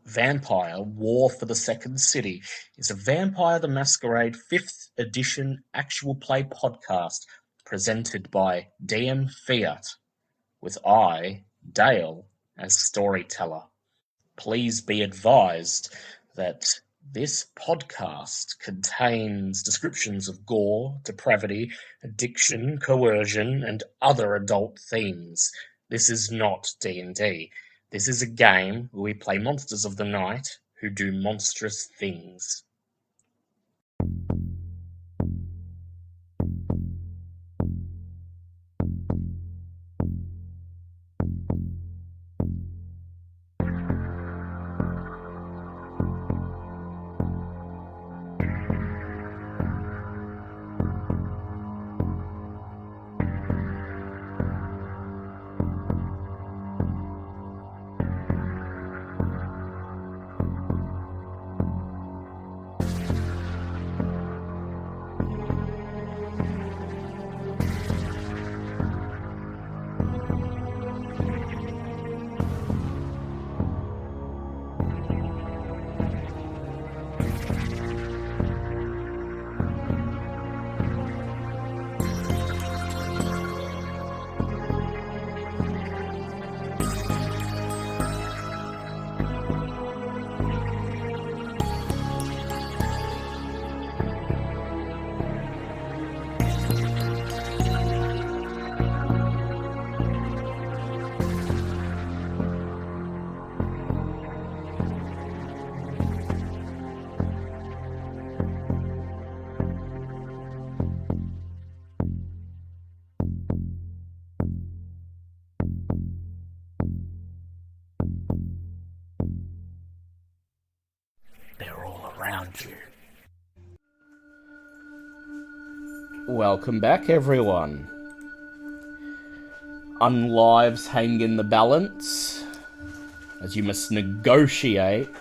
Vampire War for the Second City is a Vampire the Masquerade 5th edition actual play podcast presented by DM Fiat, with I, Dale, as storyteller. Please be advised that this podcast contains descriptions of gore, depravity, addiction, coercion, and other adult themes. This is not D&D. This is a game where we play monsters of the night who do monstrous things. They're all around you. Welcome back, everyone. Unlives hang in the balance as you must negotiate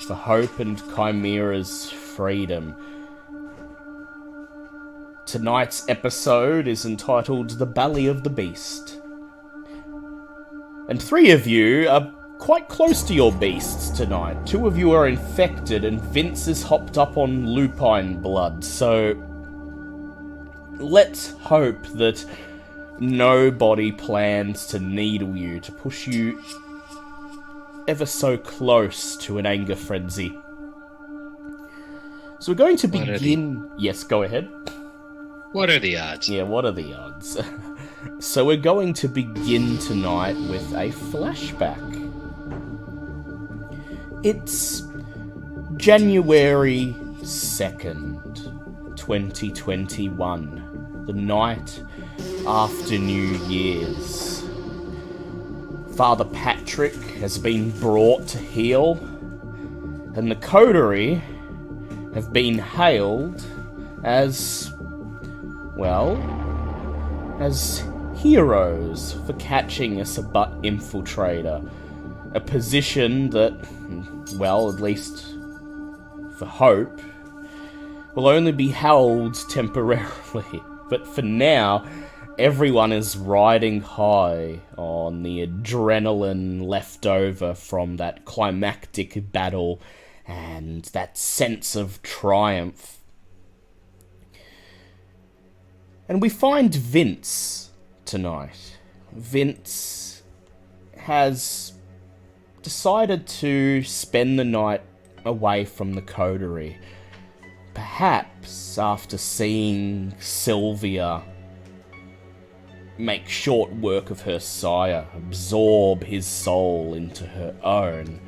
for Hope and Chimera's freedom. Tonight's episode is entitled The Belly of the Beast. And 3 of you are quite close to your beasts tonight. 2 of you are infected and Vince is hopped up on lupine blood, so let's hope that nobody plans to needle you to push you ever so close to an anger frenzy. So we're going to begin... Yes, go ahead. What are the odds? Yeah, what are the odds? So we're going to begin tonight with a flashback. It's January 2nd, 2021, the night after New Year's. Father Patrick has been brought to heel, and the coterie have been hailed as, well, as heroes for catching a Sabbat infiltrator. A position that, well, at least for Hope, will only be held temporarily. But for now, everyone is riding high on the adrenaline left over from that climactic battle and that sense of triumph. And we find Vince tonight. Vince has decided to spend the night away from the coterie. Perhaps after seeing Sylvia make short work of her sire, absorb his soul into her own.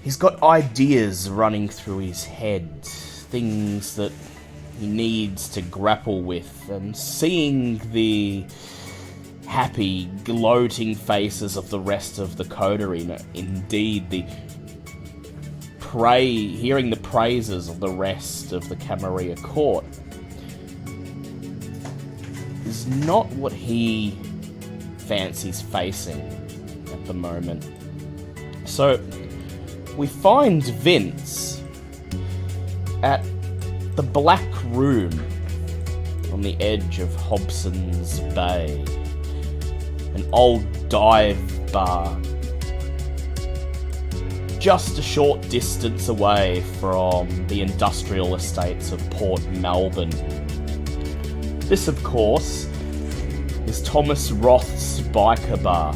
He's got ideas running through his head, things that he needs to grapple with, and seeing the happy, gloating faces of the rest of the coterie, indeed the hearing the praises of the rest of the Camarilla court, is not what he fancies facing at the moment. So we find Vince at the Black Room on the edge of Hobson's Bay. An old dive bar just a short distance away from the industrial estates of Port Melbourne. This, of course, is Thomas Roth's biker bar.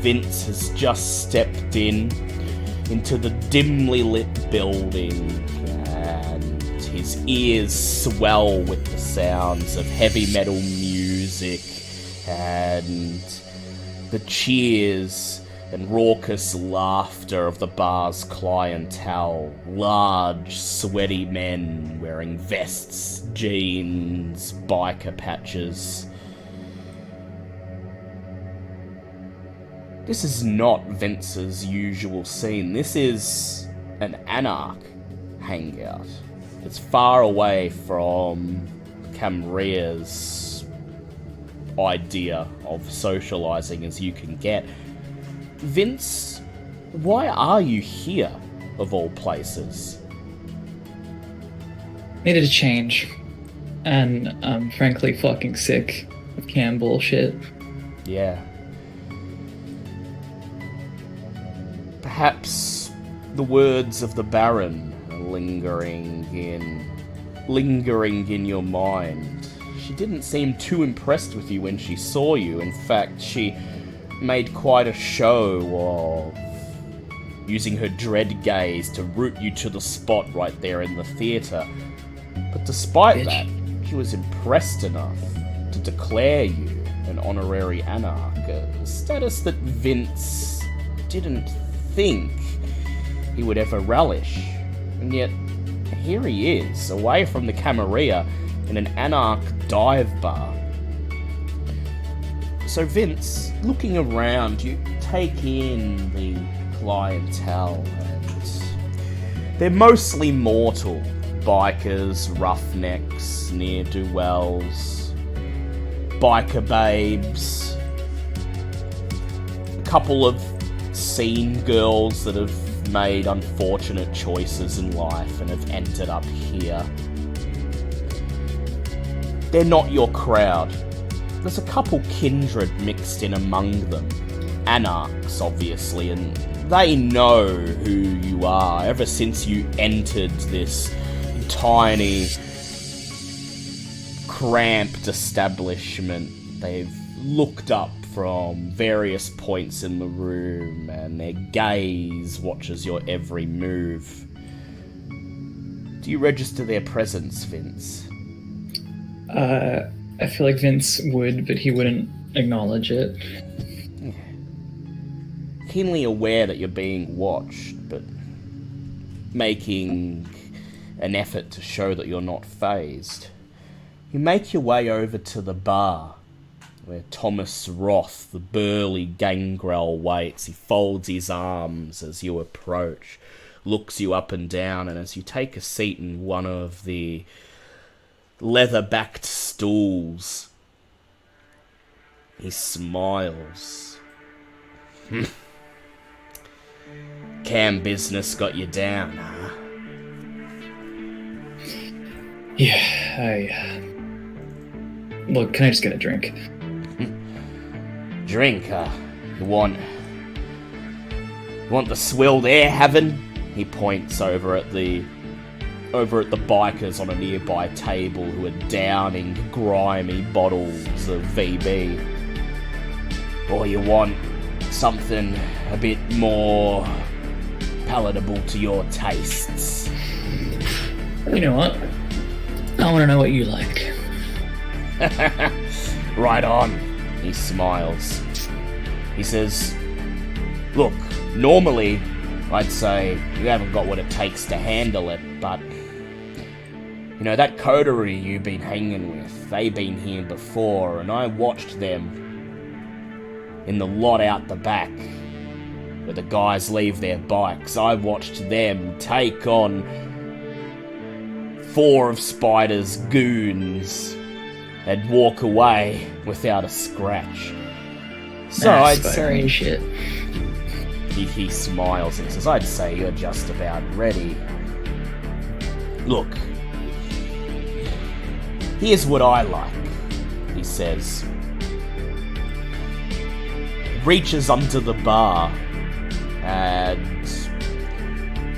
Vince has just stepped into the dimly lit building, and his ears swell with the sounds of heavy metal music and the cheers and raucous laughter of the bar's clientele. Large, sweaty men wearing vests, jeans, biker patches. This is not Vince's usual scene. This is an anarch hangout. It's far away from Camarilla's idea of socializing as you can get. Vince, why are you here, of all places? Needed a change. And I'm frankly fucking sick of cam bullshit. Yeah. Perhaps the words of the Baron are lingering in your mind. She didn't seem too impressed with you when she saw you. In fact, she made quite a show of using her dread gaze to root you to the spot right there in the theatre. But despite that, she was impressed enough to declare you an honorary anarch, a status that Vince didn't think he would ever relish. And yet, here he is, away from the Camarilla, in an anarch dive bar. So Vince, looking around, you take in the clientele, and they're mostly mortal. Bikers, roughnecks, ne'er-do-wells, biker babes, a couple of scene girls that have made unfortunate choices in life and have ended up here. They're not your crowd. There's a couple kindred mixed in among them. Anarchs, obviously, and they know who you are. Ever since you entered this tiny, cramped establishment, they've looked up from various points in the room, and their gaze watches your every move. Do you register their presence, Vince? I feel like Vince would, but he wouldn't acknowledge it. Yeah. Keenly aware that you're being watched, but making an effort to show that you're not fazed. You make your way over to the bar, where Thomas Roth, the burly gangrel, waits. He folds his arms as you approach, looks you up and down, and as you take a seat in one of the leather-backed stools, he smiles. Cam business got you down, huh? Yeah, Look, can I just get a drink? Drink, You want the swilled air heaven? He points over at the bikers on a nearby table who are downing grimy bottles of VB. Or you want something a bit more palatable to your tastes? You know what? I want to know what you like. Right on, he smiles. He says, look, normally I'd say you haven't got what it takes to handle it, but you know, that coterie you've been hanging with, they've been here before, and I watched them in the lot out the back where the guys leave their bikes. I watched them take on 4 of Spider's goons and walk away without a scratch. So I'd say shit. He smiles and says, I'd say you're just about ready. Look, here's what I like, he says. Reaches under the bar and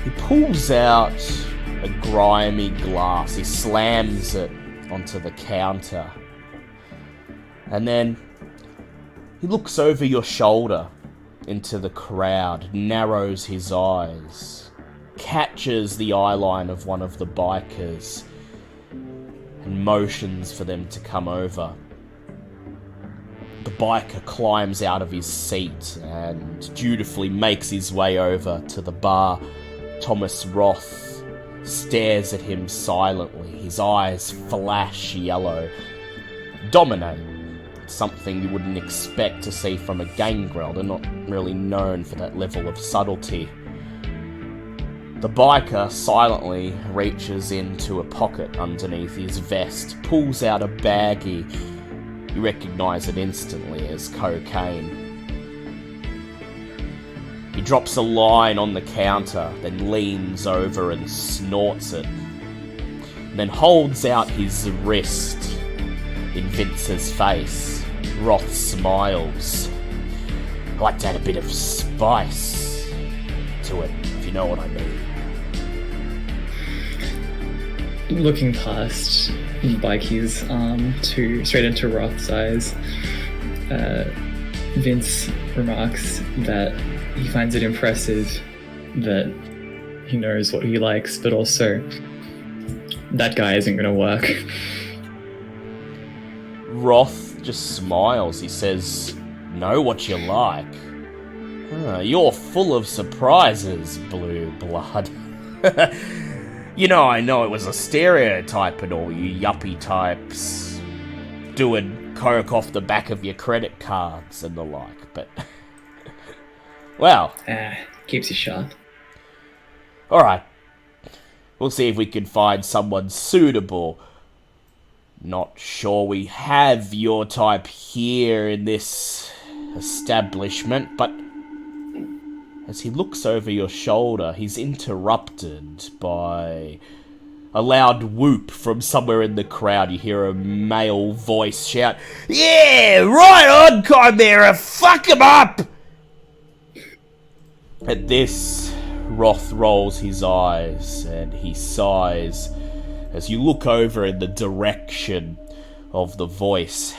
he pulls out a grimy glass. He slams it onto the counter. And then he looks over your shoulder into the crowd, narrows his eyes, catches the eyeline of one of the bikers, and motions for them to come over. The biker climbs out of his seat and dutifully makes his way over to the bar. Thomas Roth stares at him silently. His eyes flash yellow. Dominate. Something you wouldn't expect to see from a gangrel. They're not really known for that level of subtlety. The biker silently reaches into a pocket underneath his vest, pulls out a baggie. You recognise it instantly as cocaine. He drops a line on the counter, then leans over and snorts it, and then holds out his wrist in Vince's face. Roth smiles. I like to add a bit of spice to it, if you know what I mean. Looking past Bikey's arm straight into Roth's eyes, Vince remarks that he finds it impressive that he knows what he likes, but also that guy isn't going to work. Roth just smiles. He says, "Know what you like? You're full of surprises, Blue Blood." I know it was a stereotype and all, you yuppie types doing coke off the back of your credit cards and the like, but... well... keeps you sharp. Alright. We'll see if we can find someone suitable. Not sure we have your type here in this establishment, but... As he looks over your shoulder, he's interrupted by a loud whoop from somewhere in the crowd. You hear a male voice shout, "Yeah, right on, Chimera, fuck him up!" At this, Roth rolls his eyes and he sighs as you look over in the direction of the voice.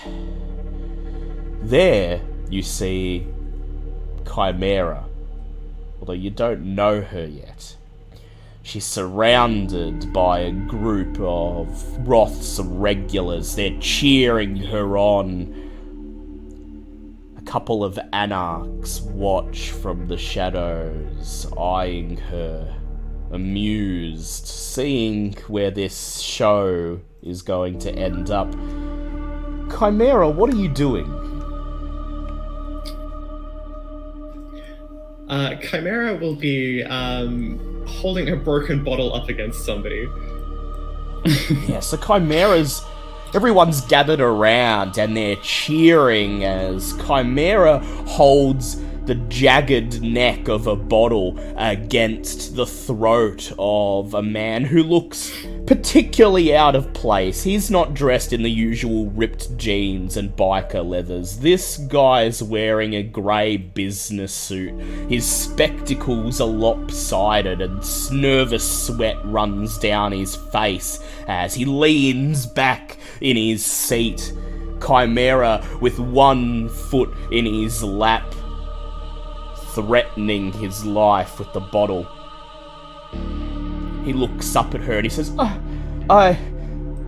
There, you see Chimera. Although you don't know her yet. She's surrounded by a group of Roth's regulars. They're cheering her on. A couple of anarchs watch from the shadows, eyeing her, amused, seeing where this show is going to end up. Chimera, what are you doing? Chimera will be holding a broken bottle up against somebody. Yeah, so everyone's gathered around and they're cheering as Chimera holds the jagged neck of a bottle against the throat of a man who looks particularly out of place. He's not dressed in the usual ripped jeans and biker leathers. This guy's wearing a grey business suit. His spectacles are lopsided and nervous sweat runs down his face as he leans back in his seat. Chimera with one foot in his lap, threatening his life with the bottle. He looks up at her and he says,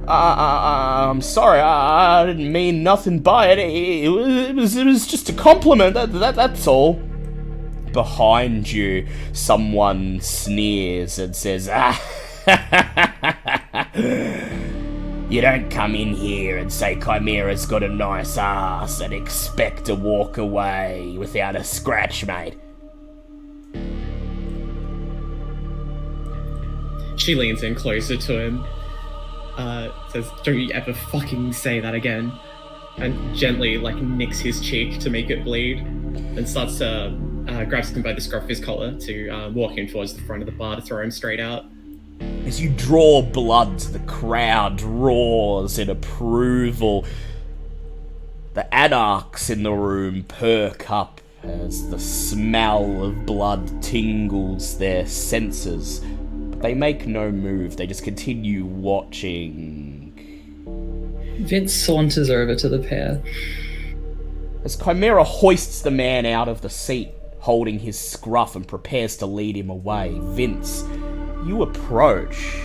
I'm sorry, I didn't mean nothing by it. It was just a compliment, that's all. Behind you, someone sneers and says, You don't come in here and say Chimera's got a nice ass and expect to walk away without a scratch, mate. She leans in closer to him, says, "Don't you ever fucking say that again," and gently, nicks his cheek to make it bleed, and starts to, grabs him by the scruff of his collar to walk him towards the front of the bar to throw him straight out. As you draw blood, the crowd roars in approval. The anarchs in the room perk up as the smell of blood tingles their senses. But they make no move, they just continue watching. Vince saunters over to the pair. As Chimera hoists the man out of the seat, holding his scruff and prepares to lead him away, Vince, you approach.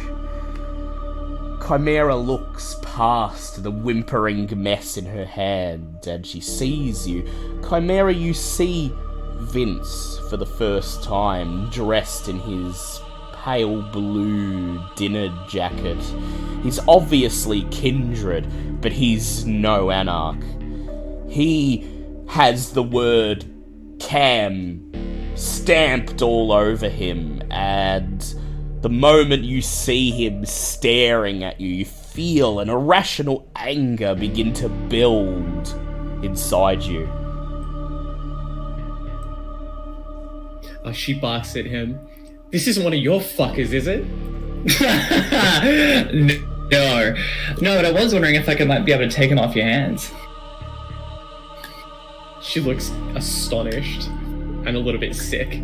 Chimera looks past the whimpering mess in her hand, and she sees you. Chimera, you see Vince for the first time, dressed in his pale blue dinner jacket. He's obviously kindred, but he's no anarch. He has the word Cam stamped all over him, and the moment you see him staring at you, you feel an irrational anger begin to build inside you. She barks at him. This isn't one of your fuckers, is it? No, but I was wondering if I might be able to take him off your hands. She looks astonished and a little bit sick.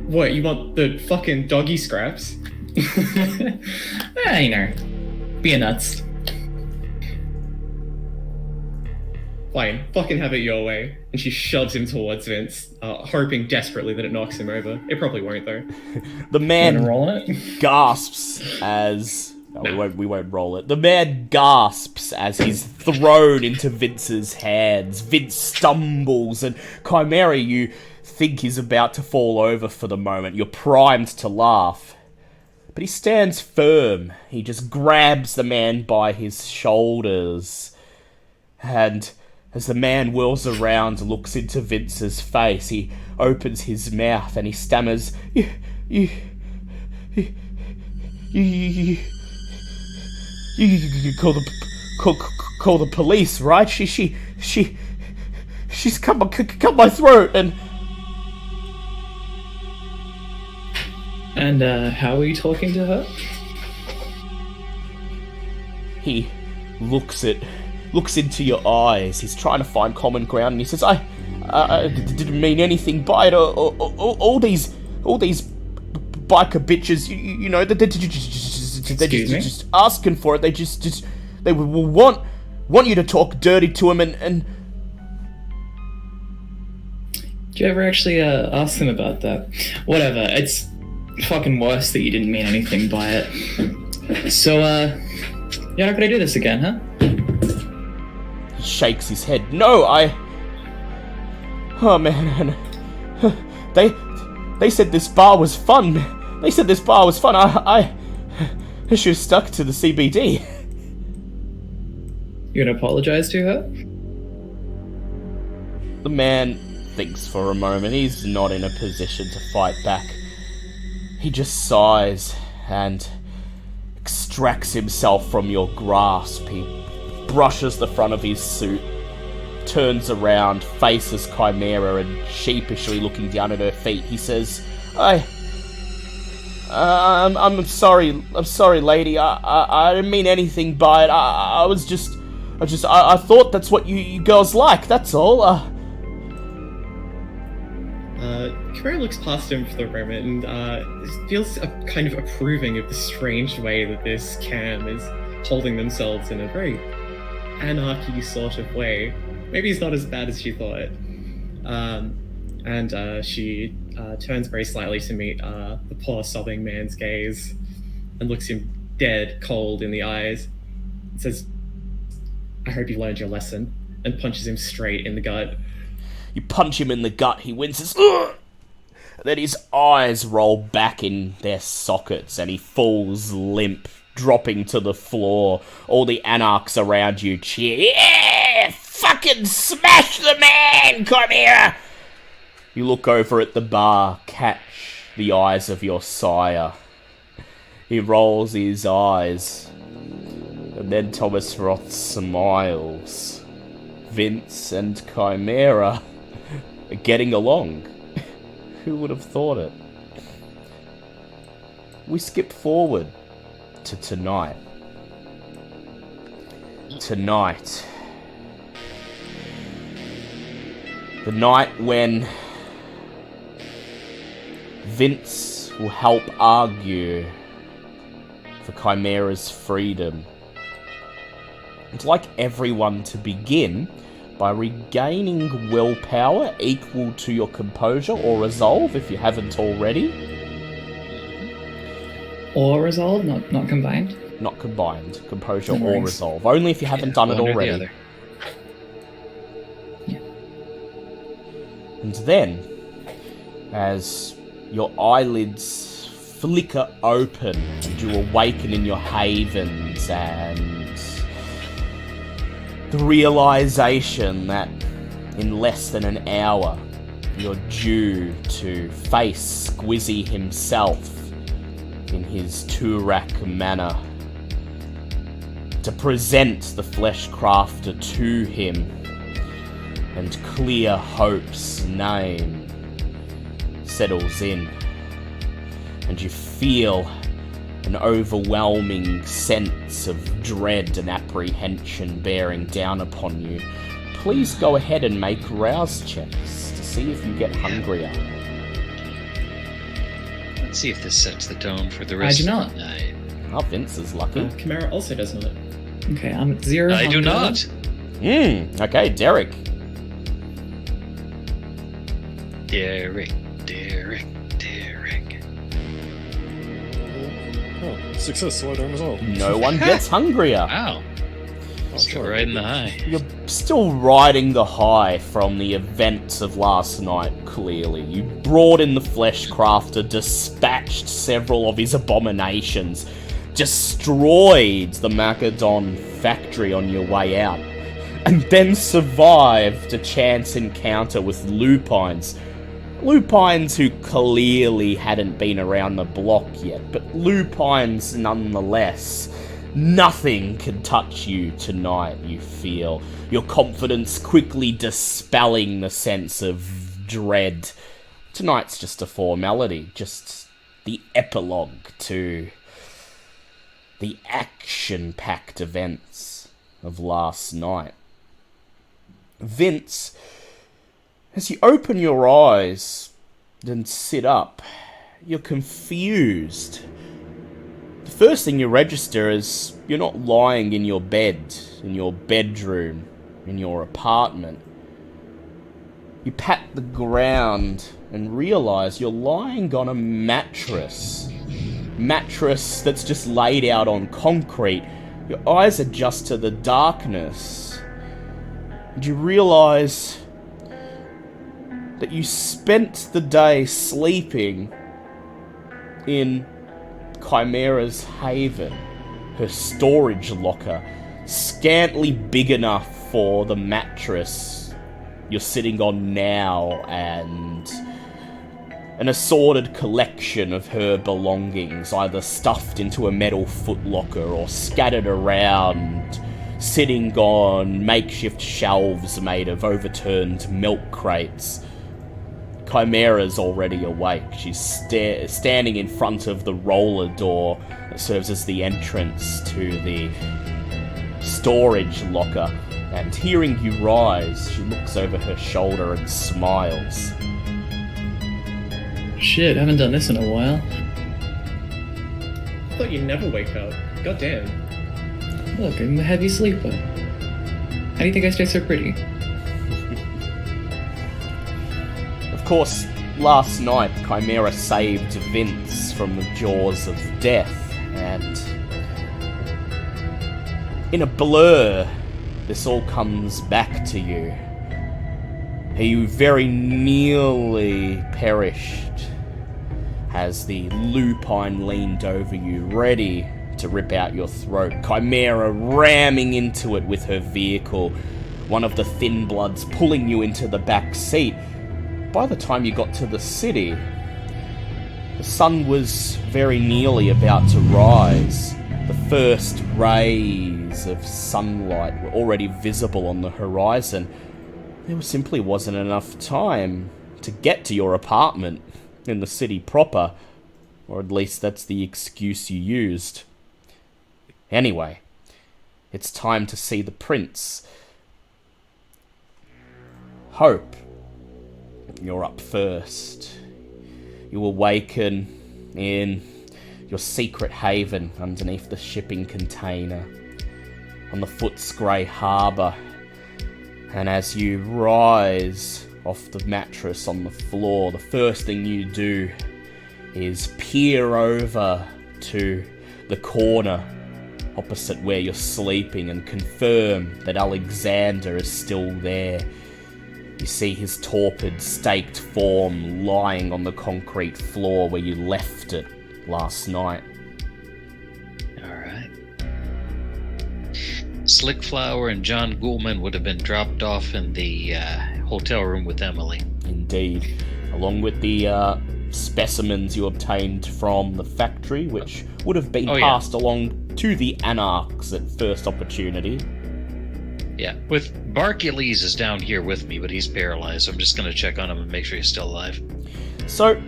What, you want the fucking doggy scraps? You know, being nuts. Fine, fucking have it your way. And she shoves him towards Vince, hoping desperately that it knocks him over. It probably won't, though. The man roll it? gasps as... No, we won't roll it. The man gasps as he's thrown into Vince's hands. Vince stumbles, and Chimera, you think he's about to fall over for the moment. You're primed to laugh. But he stands firm. He just grabs the man by his shoulders. And as the man whirls around and looks into Vince's face, he opens his mouth and he stammers, You call the police, right? She's cut my throat, And how are you talking to her? He looks into your eyes. He's trying to find common ground, and he says, I didn't mean anything by it. All these biker bitches, you know, they're just asking for it. They will want you to talk dirty to them, and Did you ever actually ask them about that? Whatever, it's fucking worse that you didn't mean anything by it. So, you're not gonna do this again, huh? he shakes his head. No, oh man, they said this bar was fun. I should have stuck to the CBD. You gonna apologize to her? The man thinks for a moment. He's not in a position to fight back. He just sighs and extracts himself from your grasp. He brushes the front of his suit, turns around, faces Chimera, and sheepishly looking down at her feet, he says, I'm sorry, lady. I didn't mean anything by it. I thought that's what you girls like. That's all. Camarilla looks past him for the moment and feels kind of approving of the strange way that this Cam is holding themselves in a very anarchy sort of way. Maybe it's not as bad as she thought. And she turns very slightly to meet the poor sobbing man's gaze and looks him dead cold in the eyes and says, I hope you learned your lesson, and punches him straight in the gut. You punch him in the gut, he winces, ugh! Then his eyes roll back in their sockets and he falls limp, dropping to the floor. All the anarchs around you cheer, yeah! Fucking smash the man, come here! You look over at the bar, catch the eyes of your sire. He rolls his eyes, and then Thomas Roth smiles. Vince and Chimera are getting along. Who would have thought it? We skip forward to tonight. The night when Vince will help argue for Chimera's freedom. I'd like everyone to begin by regaining willpower equal to your composure or resolve if you haven't already. Or resolve, not combined. Not combined, composure No or worries. resolve. Only if you haven't done it One or the already. other. Yeah. And then, as your eyelids flicker open and you awaken in your havens, and the realization that in less than an hour you're due to face Squizzy himself in his Turak manner, to present the Flesh Crafter to him and clear Hope's name settles in, and you feel an overwhelming sense of dread and apprehension bearing down upon you. Please go ahead and make rouse checks to see if you get hungrier. Let's see if this sets the tone for the I rest do of not. the night. Oh, Vince is lucky. Chimera also does not. Okay, I'm at 0. I do hunger. not. Okay, Derek. Derek. Oh, success, so I don't resolve. No one gets hungrier. Wow. Still riding the high. You're still riding the high from the events of last night, clearly. You brought in the Flesh Crafter, dispatched several of his abominations, destroyed the Macedon factory on your way out, and then survived a chance encounter with lupines. Lupines who clearly hadn't been around the block yet, but lupines nonetheless. Nothing can touch you tonight, you feel. Your confidence quickly dispelling the sense of dread. Tonight's just a formality, just the epilogue to the action-packed events of last night. Vince, as you open your eyes and sit up, you're confused. The first thing you register is you're not lying in your bed, in your bedroom, in your apartment. You pat the ground and realize you're lying on a mattress. Mattress that's just laid out on concrete. Your eyes adjust to the darkness. And you realize that you spent the day sleeping in Chimera's haven, her storage locker, scantily big enough for the mattress you're sitting on now, and an assorted collection of her belongings, either stuffed into a metal footlocker or scattered around, sitting on makeshift shelves made of overturned milk crates. Chimera's already awake. She's standing in front of the roller door that serves as the entrance to the storage locker, and hearing you rise, she looks over her shoulder and smiles. Shit, haven't done this in a while. I thought you'd never wake up. God damn. Look, I'm a heavy sleeper. How do you think I stay so pretty? Of course, last night, Chimera saved Vince from the jaws of death, and in a blur, this all comes back to you. You very nearly perished as the lupine leaned over you, ready to rip out your throat. Chimera ramming into it with her vehicle, one of the Thin Bloods pulling you into the back seat. By the time you got to the city, the sun was very nearly about to rise. The first rays of sunlight were already visible on the horizon. There simply wasn't enough time to get to your apartment in the city proper, or at least that's the excuse you used. Anyway, it's time to see the prince. Hope, You're up first. You awaken in your secret haven underneath the shipping container on the Footscray Harbour. And as you rise off the mattress on the floor, the first thing you do is peer over to the corner opposite where you're sleeping and confirm that Alexander is still there. You see his torpid, staked form lying on the concrete floor where you left it last night. Alright. Slickflower and John Goulman would have been dropped off in the hotel room with Emily. Indeed. Along with the specimens you obtained from the factory, which would have been passed along to the Anarchs at first opportunity. Yeah, with Barcules is down here with me, but he's paralyzed, so I'm just going to check on him and make sure he's still alive. So,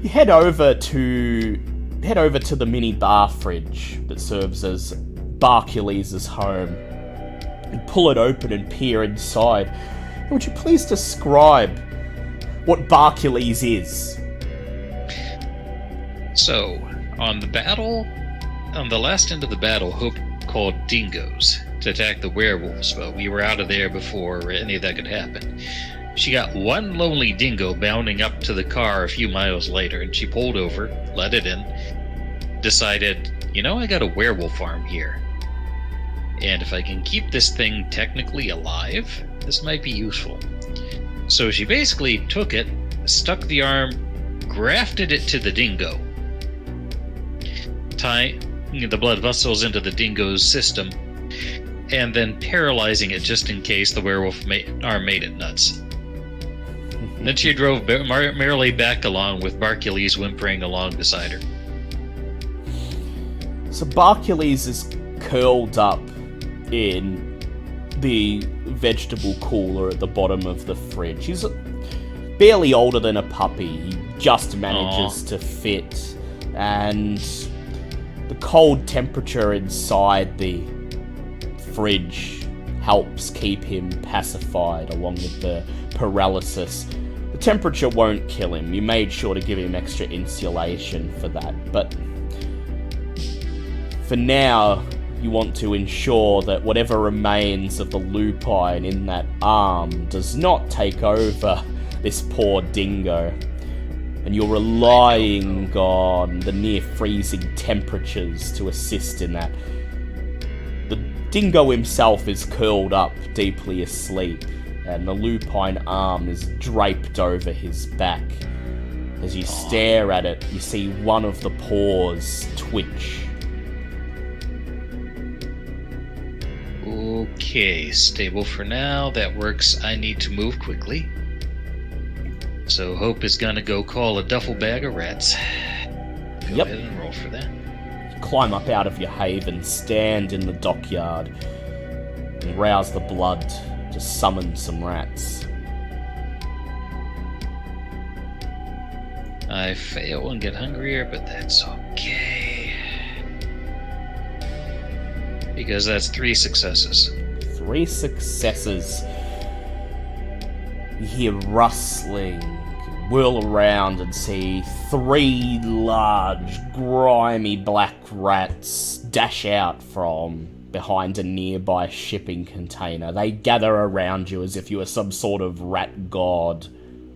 you head over to the mini bar fridge that serves as Barcules' home, and pull it open and peer inside. Would you please describe what Barcules is? So, on the last end of the battle, Hope called dingoes to attack the werewolves, but we were out of there before any of that could happen. She got one lonely dingo bounding up to the car a few miles later, and she pulled over, let it in, decided, I got a werewolf farm here. And if I can keep this thing technically alive, this might be useful. So she basically took it, stuck the arm, grafted it to the dingo, tying the blood vessels into the dingo's system, and then paralyzing it just in case the werewolf arm made it nuts. Then she drove merrily back along with Barcules whimpering along beside her. So Barcules is curled up in the vegetable cooler at the bottom of the fridge. He's barely older than a puppy. He just manages to fit, and the cold temperature inside the fridge helps keep him pacified along with the paralysis. The temperature won't kill him. You made sure to give him extra insulation for that, but for now you want to ensure that whatever remains of the lupine in that arm does not take over this poor dingo, and you're relying on the near freezing temperatures to assist in that. The dingo himself is curled up, deeply asleep, and the lupine arm is draped over his back. As you stare at it, you see one of the paws twitch. Okay, stable for now. That works. I need to move quickly. So Hope is gonna go call a duffel bag of rats. Go ahead and roll for that. You climb up out of your haven, stand in the dockyard, and rouse the blood to summon some rats. I fail and get hungrier, but that's okay. Because that's 3 successes. 3 successes. You hear rustling, whirl around and see 3 large, grimy black rats dash out from behind a nearby shipping container. They gather around you as if you were some sort of rat god,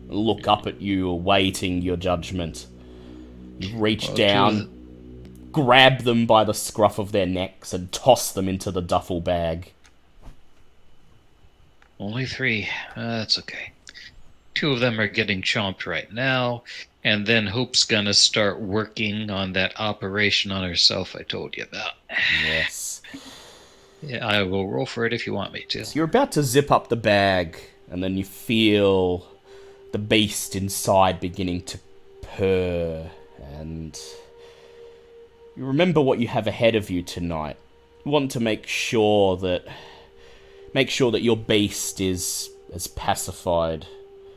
look up at you, awaiting your judgment. You reach down, grab them by the scruff of their necks, and toss them into the duffel bag. Only 3. That's okay. 2 of them are getting chomped right now, and then Hope's gonna start working on that operation on herself I told you about. Yes. Yeah, I will roll for it if you want me to. So you're about to zip up the bag, and then you feel the beast inside beginning to purr, and you remember what you have ahead of you tonight. You want to make sure that your beast is as pacified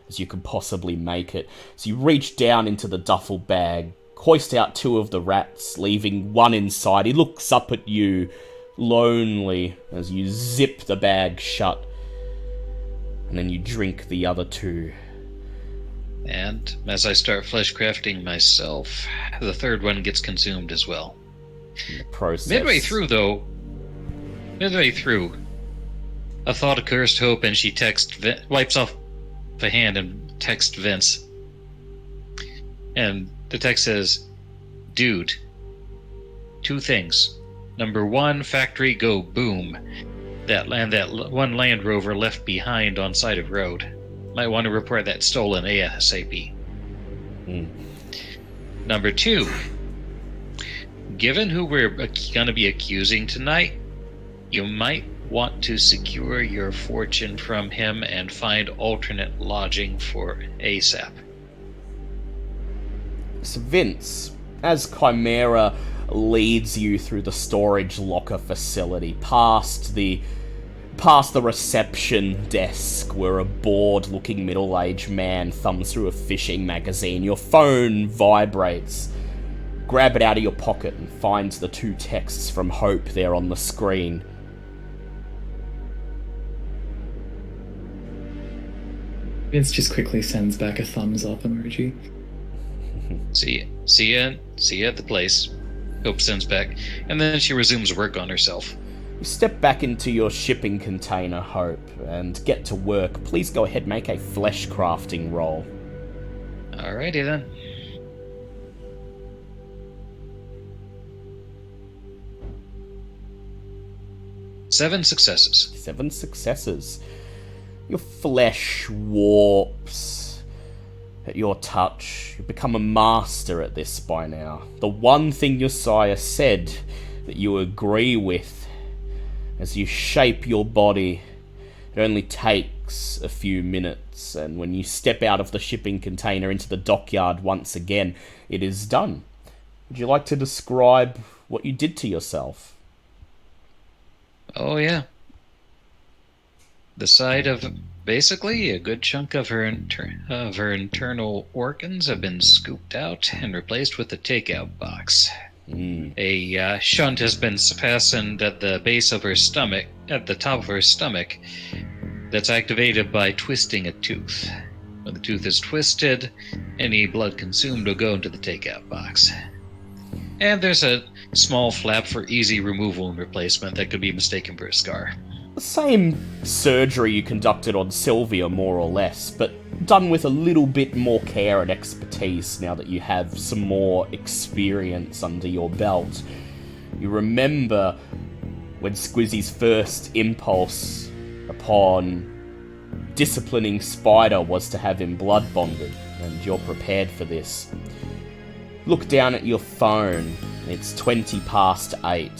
as you can possibly make it. So you reach down into the duffel bag, hoist out 2 of the rats, leaving one inside. He looks up at you, lonely, as you zip the bag shut, and then you drink the other 2. And as I start flesh crafting myself, the third one gets consumed as well. In the process. Midway through, a thought occurs to Hope, and she wipes off a hand and texts Vince. And the text says, "Dude, 2 things. Number 1, factory go boom. That one Land Rover left behind on side of road. Might want to report that stolen ASAP. Number 2, given who we're going to be accusing tonight, you might want to secure your fortune from him and find alternate lodging for ASAP." So Vince, as Chimera leads you through the storage locker facility, past the reception desk where a bored-looking middle-aged man thumbs through a fishing magazine, your phone vibrates. Grab it out of your pocket and finds the 2 texts from Hope there on the screen. Vince just quickly sends back a thumbs up emoji. See you at the place. Hope sends back, and then she resumes work on herself. You step back into your shipping container, Hope, and get to work. Please go ahead and make a flesh crafting roll. Alrighty then. Seven successes. 7 successes. Your flesh warps at your touch. You become a master at this by now. The one thing your sire said that you agree with, as you shape your body, it only takes a few minutes, and when you step out of the shipping container into the dockyard once again, it is done. Would you like to describe what you did to yourself? Oh yeah. The side of basically a good chunk of her internal organs have been scooped out and replaced with a takeout box. A shunt has been fastened at the base of her stomach, at the top of her stomach, that's activated by twisting a tooth. When the tooth is twisted, any blood consumed will go into the takeout box. And there's a small flap for easy removal and replacement that could be mistaken for a scar. The same surgery you conducted on Sylvia, more or less, but done with a little bit more care and expertise now that you have some more experience under your belt. You remember when Squizzy's first impulse upon disciplining Spider was to have him blood bonded, and you're prepared for this. Look down at your phone. It's 20 past 8.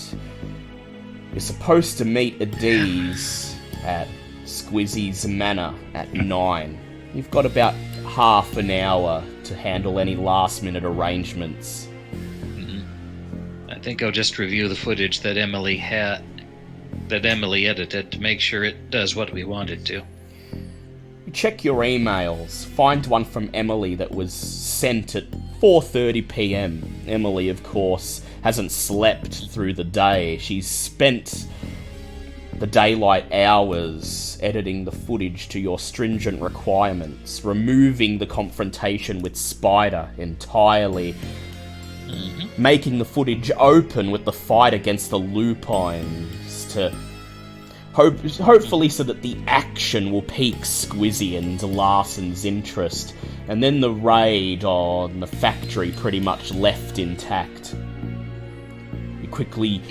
You're supposed to meet Adiz at Squizzy's Manor at 9. You've got about half an hour to handle any last-minute arrangements. I think I'll just review the footage that Emily edited to make sure it does what we want it to. You check your emails, find one from Emily that was sent at 4:30 p.m. Emily, of course, hasn't slept through the day. She's spent the daylight hours editing the footage to your stringent requirements, removing the confrontation with Spider entirely, making the footage open with the fight against the lupines to hopefully so that the action will pique Squizzy and Larson's interest, and then the raid on the factory pretty much left intact. You quickly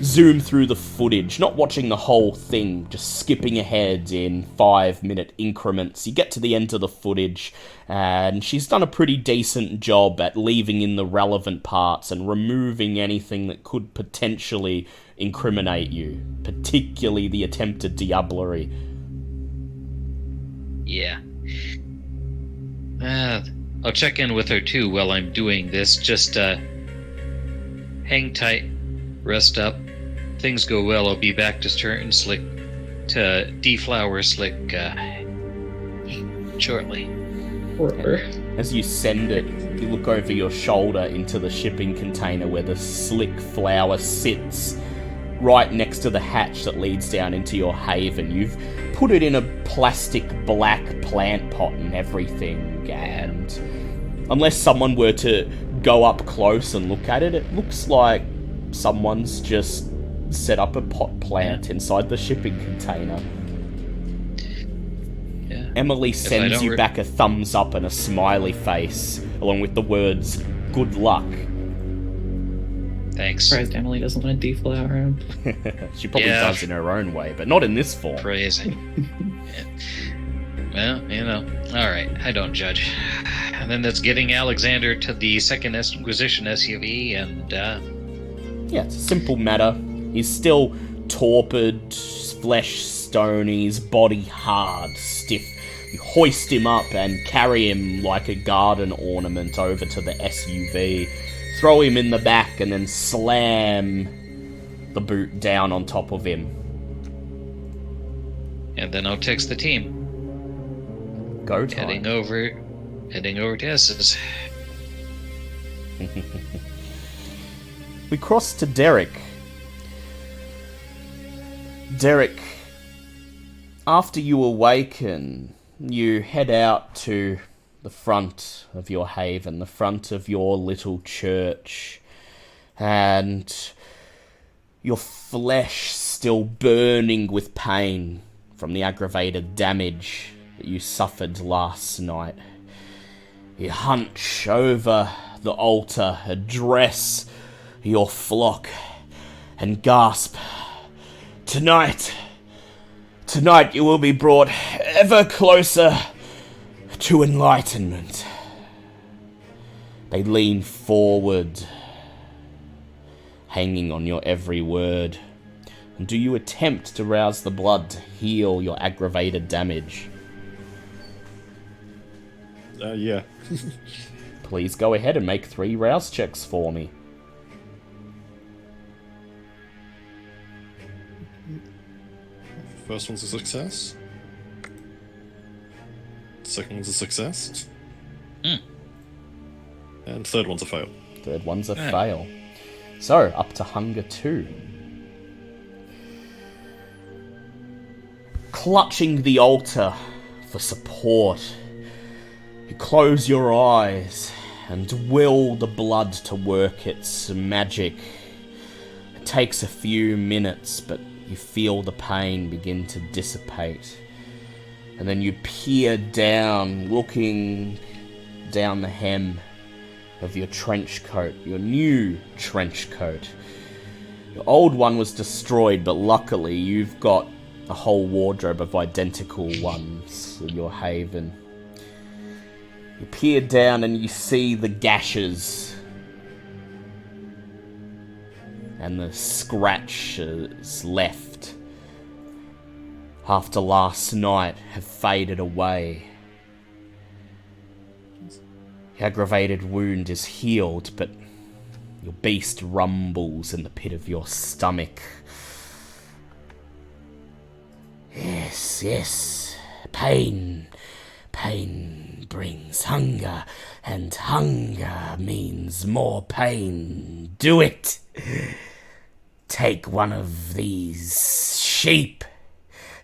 zoom through the footage, not watching the whole thing, just skipping ahead in 5-minute increments. You get to the end of the footage, and she's done a pretty decent job at leaving in the relevant parts and removing anything that could potentially incriminate you, particularly the attempted diablerie. Yeah. I'll check in with her too while I'm doing this. Just hang tight, rest up. Things go well, I'll be back to deflower Slick shortly. As you send it, you look over your shoulder into the shipping container where the Slick flower sits right next to the hatch that leads down into your haven. You've put it in a plastic black plant pot and everything, and unless someone were to go up close and look at it, it looks like someone's just set up a pot plant inside the shipping container. Yeah. Emily sends you back a thumbs up and a smiley face, along with the words, "Good luck." Thanks. Surprised Emily doesn't want to deflower him. She probably does in her own way, but not in this form. Crazy. Well, alright, I don't judge. And then that's getting Alexander to the second Inquisition SUV, and, Yeah, it's a simple matter. He's still torpid, flesh stony, his body hard, stiff. You hoist him up and carry him like a garden ornament over to the SUV, throw him in the back, and then slam the boot down on top of him. And then I'll text the team. Go time. Heading over to S's. We cross to Derek. Derek, after you awaken, you head out to the front of your haven, the front of your little church, and your flesh still burning with pain from the aggravated damage that you suffered last night. You hunch over the altar, address your flock, and gasp, Tonight you will be brought ever closer to enlightenment." They lean forward, hanging on your every word. And do you attempt to rouse the blood to heal your aggravated damage? Yeah. Please go ahead and make 3 rouse checks for me. First one's a success. Second one's a success. And third one's a fail. Third one's a fail. So, up to hunger 2. Clutching the altar for support, you close your eyes and will the blood to work its magic. It takes a few minutes, but you feel the pain begin to dissipate. And then you peer down, looking down the hem of your trench coat, your new trench coat. Your old one was destroyed, but luckily you've got a whole wardrobe of identical ones in your haven. You peer down and you see the gashes and the scratches left after last night have faded away. The aggravated wound is healed, but your beast rumbles in the pit of your stomach. Yes, pain. Pain brings hunger, and hunger means more pain. Do it! Take one of these sheep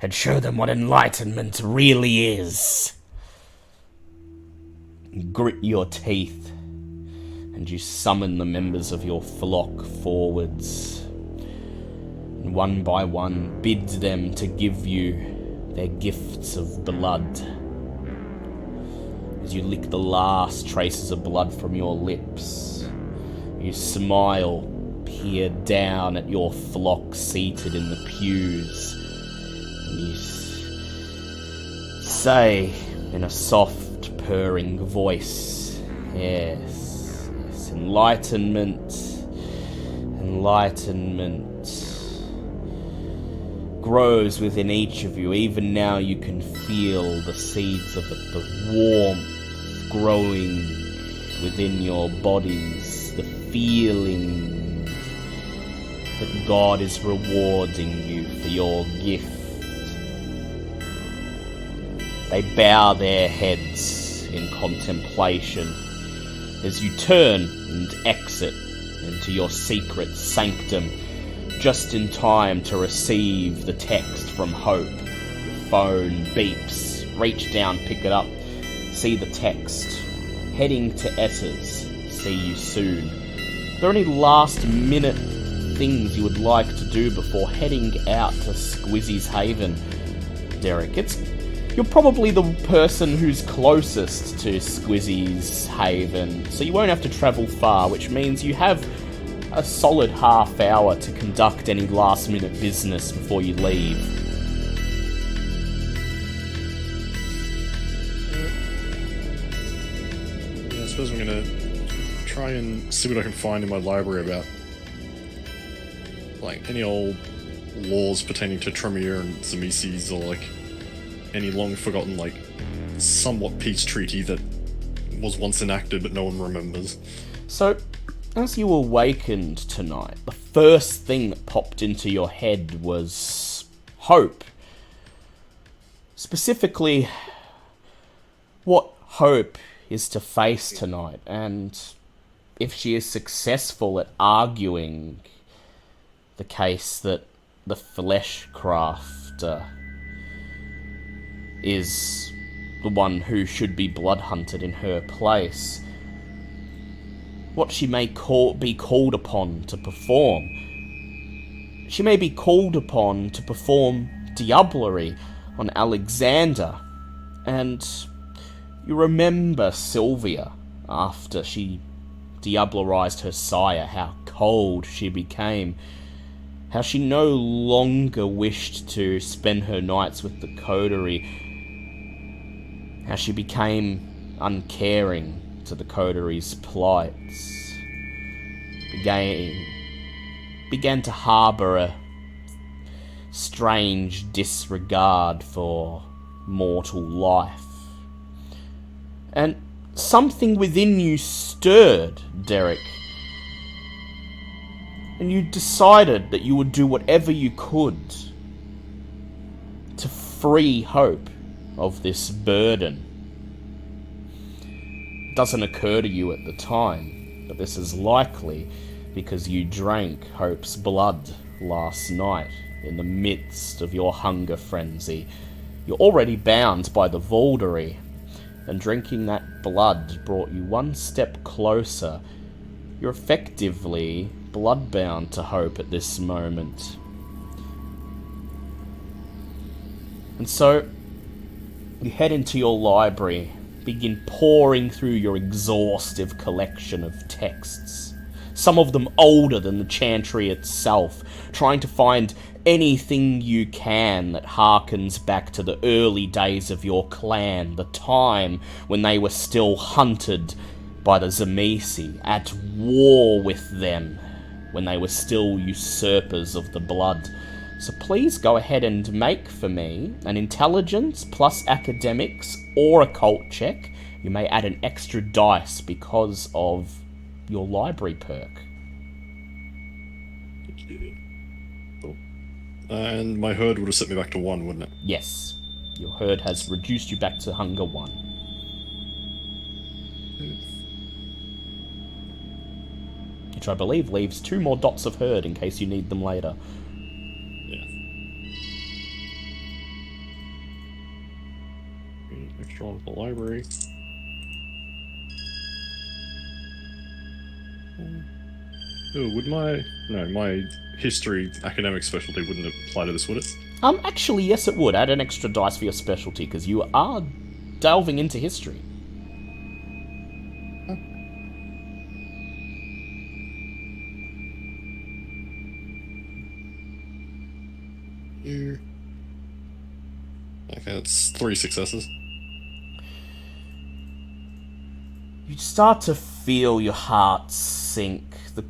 and show them what enlightenment really is. You grit your teeth and you summon the members of your flock forwards. And one by one bid them to give you their gifts of blood. As you lick the last traces of blood from your lips, you smile, peer down at your flock seated in the pews, and you say in a soft, purring voice, yes, enlightenment grows within each of you. Even now you can feel the seeds of it, the warmth growing within your bodies, the feeling that God is rewarding you for your gift. They bow their heads in contemplation as you turn and exit into your secret sanctum, just in time to receive the text from Hope. Your phone beeps, reach down, pick it up, see the text. Heading to Etters, see you soon. Are there any last minute things you would like to do before heading out to Squizzy's Haven, Derek? You're probably the person who's closest to Squizzy's Haven, so you won't have to travel far, which means you have a solid half hour to conduct any last minute business before you leave. Yeah, I suppose I'm gonna try and see what I can find in my library about, like, any old laws pertaining to Tremere and Zemesis, or, like, any long-forgotten, like, somewhat peace treaty that was once enacted but no one remembers. So, as you awakened tonight, the first thing that popped into your head was Hope. Specifically, what Hope is to face tonight, and if she is successful at arguing the case that the Fleshcraft is the one who should be blood-hunted in her place. What she may be called upon to perform. She may be called upon to perform diablerie on Alexander. And you remember Sylvia, after she diablerized her sire, how cold she became. How she no longer wished to spend her nights with the coterie. How she became uncaring to the coterie's plights. Began to harbour a strange disregard for mortal life. And something within you stirred, Derek. And you decided that you would do whatever you could to free Hope of this burden. It doesn't occur to you at the time, but this is likely because you drank Hope's blood last night in the midst of your hunger frenzy. You're already bound by the Vaulderie, and drinking that blood brought you one step closer. You're effectively bloodbound to Hope at this moment. And so, you head into your library, begin poring through your exhaustive collection of texts, some of them older than the Chantry itself, trying to find anything you can that harkens back to the early days of your clan, the time when they were still hunted by the Zemesi, at war with them, when they were still usurpers of the blood. So please go ahead and make for me an intelligence plus academics or occult check. You may add an extra dice because of your library perk. Cool. And my herd would have set me back to 1, wouldn't it? Yes, your herd has reduced you back to hunger 1. Which I believe leaves 2 more dots of herd in case you need them later. Yeah. Extra one for the library. Oh, would my history academic specialty wouldn't apply to this, would it? Actually, yes it would. Add an extra dice for your specialty, because you are delving into history. Here. Okay, that's 3 successes. You start to feel your heart sink. The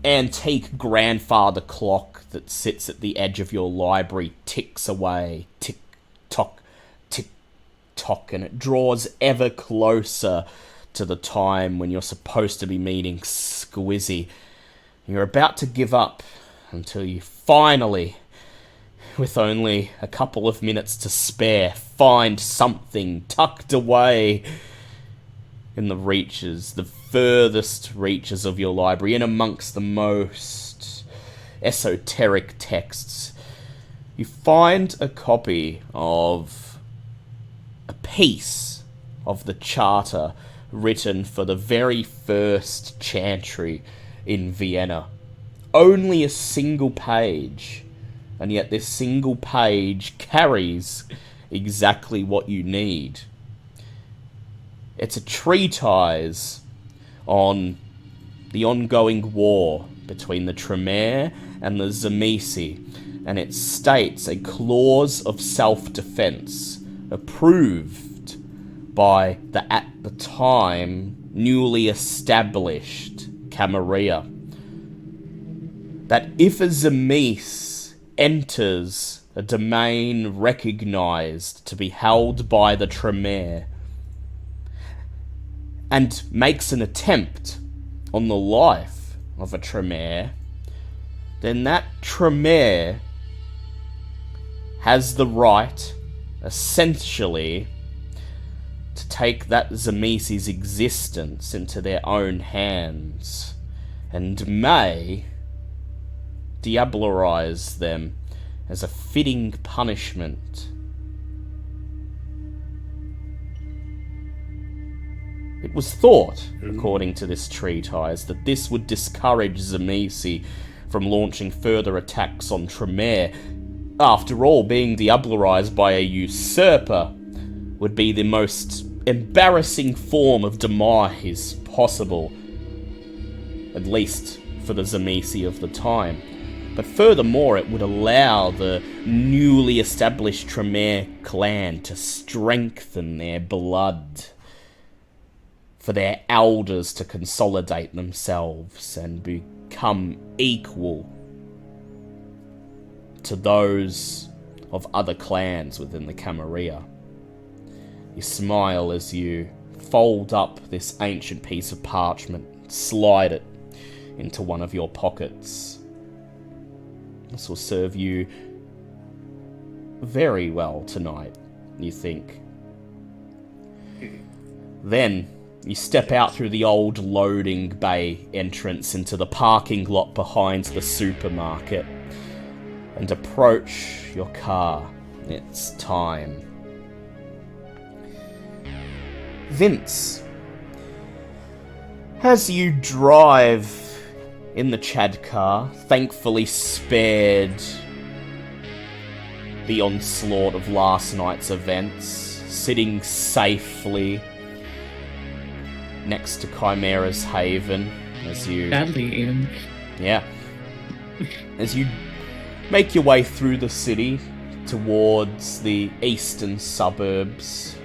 antique grandfather clock that sits at the edge of your library ticks away. Tick-tock, tick-tock, and it draws ever closer to the time when you're supposed to be meeting Squizzy. You're about to give up until you finally, with only a couple of minutes to spare, find something tucked away in the reaches, the furthest reaches of your library, in amongst the most esoteric texts, you find a copy of a piece of the charter written for the very first chantry in Vienna. Only a single page, and yet this single page carries exactly what you need. It's a treatise on the ongoing war between the Tremere and the Zemisi, and it states a clause of self-defense approved by the, at the time, newly established Camarilla, that if a Zemise enters a domain recognized to be held by the Tremere and makes an attempt on the life of a Tremere, then that Tremere has the right, essentially, to take that Zemisi's existence into their own hands, and may diabolise them as a fitting punishment. It was thought, according to this treatise, that this would discourage Zemisi from launching further attacks on Tremere. After all, being diablerized by a usurper would be the most embarrassing form of demise possible, at least for the Zemisi of the time. But furthermore, it would allow the newly established Tremere clan to strengthen their blood, for their elders to consolidate themselves and become equal to those of other clans within the Camarilla. You smile as you fold up this ancient piece of parchment, slide it into one of your pockets. This will serve you very well tonight, you think. Then you step out through the old loading bay entrance into the parking lot behind the supermarket and approach your car. It's time. Vince, as you drive in the Chad car, thankfully spared the onslaught of last night's events, sitting safely next to Chimera's Haven, as you... Badly, even. Yeah. As you make your way through the city towards the eastern suburbs,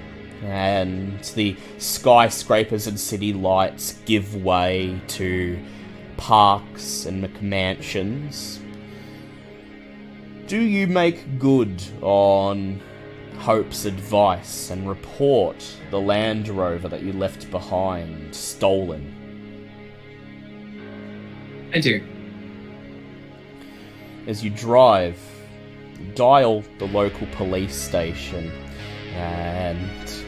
and the skyscrapers and city lights give way to parks and McMansions, do you make good on Hope's advice and report the Land Rover that you left behind stolen? I do. As you drive, dial the local police station, and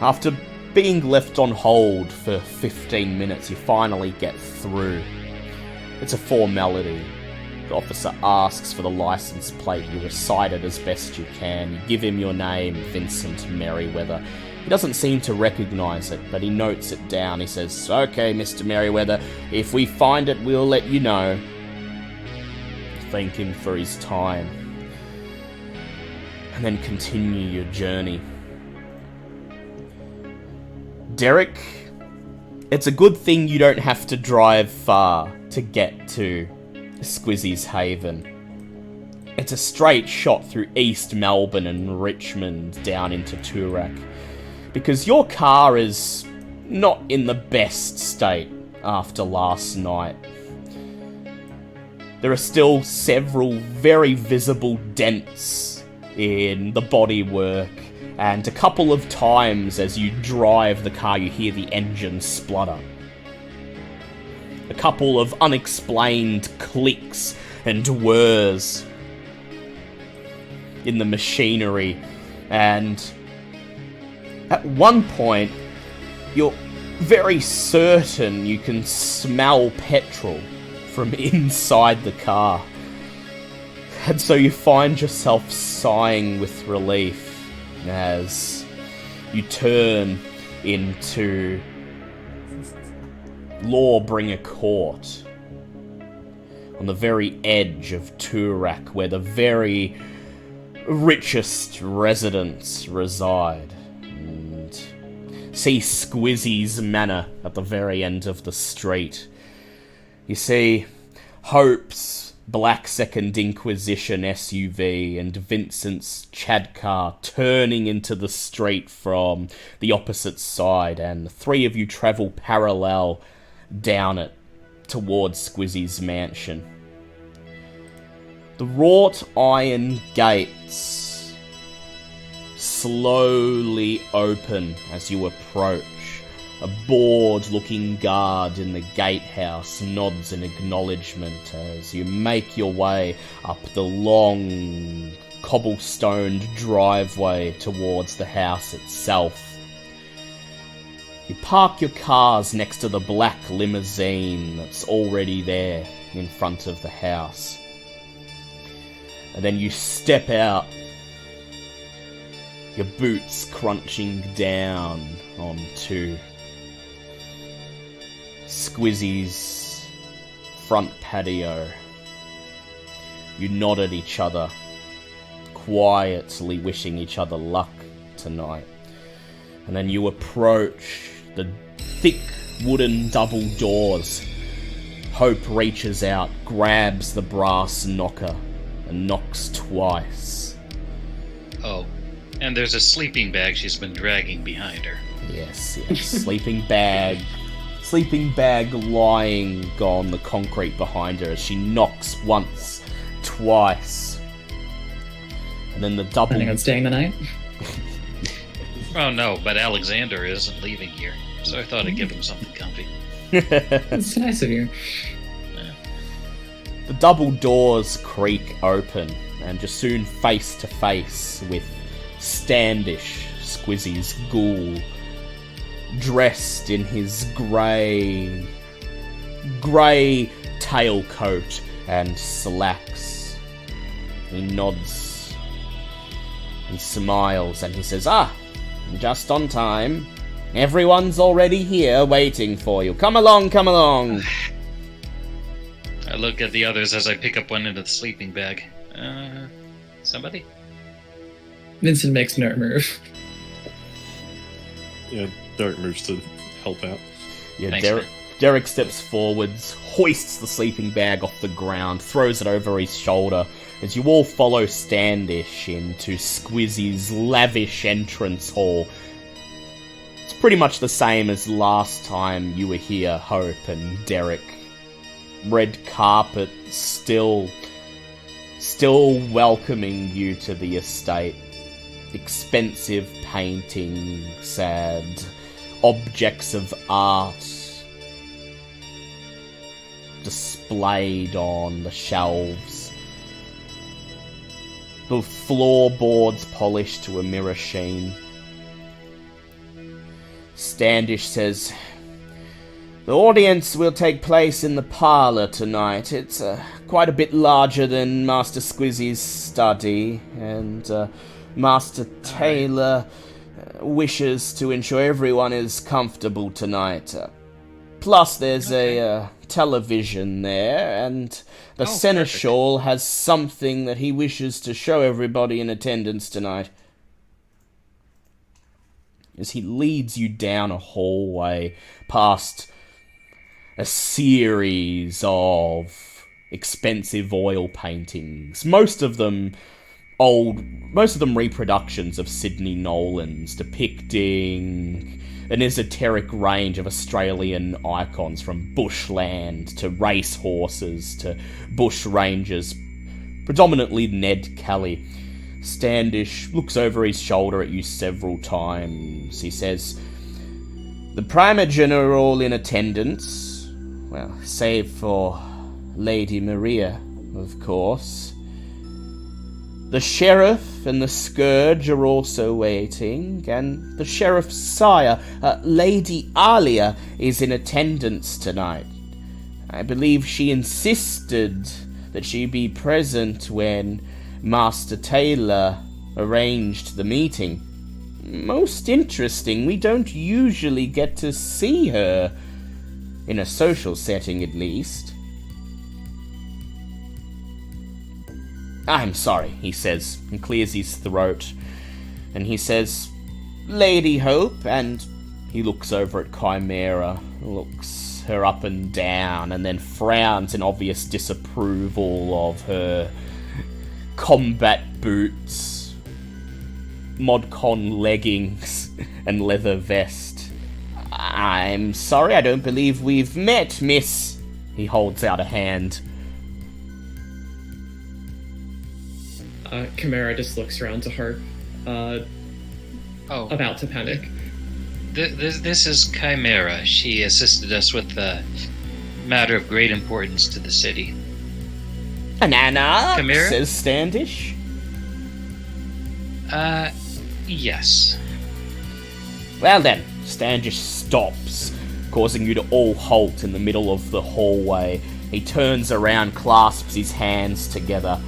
after being left on hold for 15 minutes, you finally get through. It's a formality. The officer asks for the license plate. You recite it as best you can. You give him your name, Vincent Merriweather. He doesn't seem to recognise it, but he notes it down. He says, "Okay, Mr. Merriweather, if we find it, we'll let you know." Thank him for his time, and then continue your journey. Derek, it's a good thing you don't have to drive far to get to Squizzy's Haven. It's a straight shot through East Melbourne and Richmond down into Toorak, because your car is not in the best state after last night. There are still several very visible dents in the bodywork, and a couple of times as you drive the car you hear the engine splutter. A couple of unexplained clicks and whirs in the machinery, and at one point you're very certain you can smell petrol from inside the car. And so you find yourself sighing with relief as you turn into Lawbringer Court on the very edge of Turak, where the very richest residents reside, and see Squizzy's manor at the very end of the street. You see Hope's Black Second Inquisition SUV and Vincent's Chad car turning into the street from the opposite side, and the three of you travel parallel down it towards Squizzy's mansion. The wrought iron gates slowly open as you approach. A bored-looking guard in the gatehouse nods in acknowledgement as you make your way up the long, cobblestoned driveway towards the house itself. You park your cars next to the black limousine that's already there in front of the house. And then you step out, your boots crunching down onto Squizzy's front patio. You nod at each other, quietly wishing each other luck tonight. And then you approach the thick wooden double doors. Hope reaches out, grabs the brass knocker, and knocks twice. Oh, and there's a sleeping bag she's been dragging behind her. Yes. Sleeping bag lying on the concrete behind her as she knocks once, twice. And then the double... Planning on staying the night? Oh no, but Alexander isn't leaving here, so I thought I'd give him something comfy. It's nice of you. The double doors creak open, and you're soon face to face with Standish, Squizzy's ghoul, dressed in his grey tailcoat and slacks. He nods, he smiles, and he says, just on time. Everyone's already here waiting for you. Come along, come along. I look at the others as I pick up one into the sleeping bag. Somebody? Vincent makes no move. Yeah, Derek moves to help out. Yeah, Thanks, Derek steps forwards, hoists the sleeping bag off the ground, throws it over his shoulder, as you all follow Standish into Squizzy's lavish entrance hall. It's pretty much the same as last time you were here, Hope and Derek. Red carpet still welcoming you to the estate. Expensive paintings and objects of art displayed on the shelves. The floorboards polished to a mirror sheen. Standish says, "The audience will take place in the parlour tonight. It's quite a bit larger than Master Squizzy's study, and Master Taylor wishes to ensure everyone is comfortable tonight. Plus, there's a television there, and the seneschal has something that he wishes to show everybody in attendance tonight." As he leads you down a hallway past a series of expensive oil paintings, most of them reproductions of Sidney Nolan's, depicting an esoteric range of Australian icons, from bushland to racehorses to bush rangers, predominantly Ned Kelly. Standish looks over his shoulder at you several times. He says, "The Primogen are all in attendance. Well, save for Lady Maria, of course. The Sheriff and the Scourge are also waiting, and the Sheriff's sire, Lady Alia, is in attendance tonight. I believe she insisted that she be present when Master Taylor arranged the meeting. Most interesting, we don't usually get to see her, in a social setting at least. I'm sorry, he says, and clears his throat. And he says, Lady Hope, and he looks over at Chimera, looks her up and down, and then frowns in obvious disapproval of her combat boots, modcon leggings, and leather vest. I'm sorry, I don't believe we've met, miss. He holds out a hand. Chimera just looks around to her, about to panic. This is Chimera. She assisted us with a matter of great importance to the city. An anarch, Chimera? says Standish. Yes. Well then, Standish stops, causing you to all halt in the middle of the hallway. He turns around, clasps his hands together,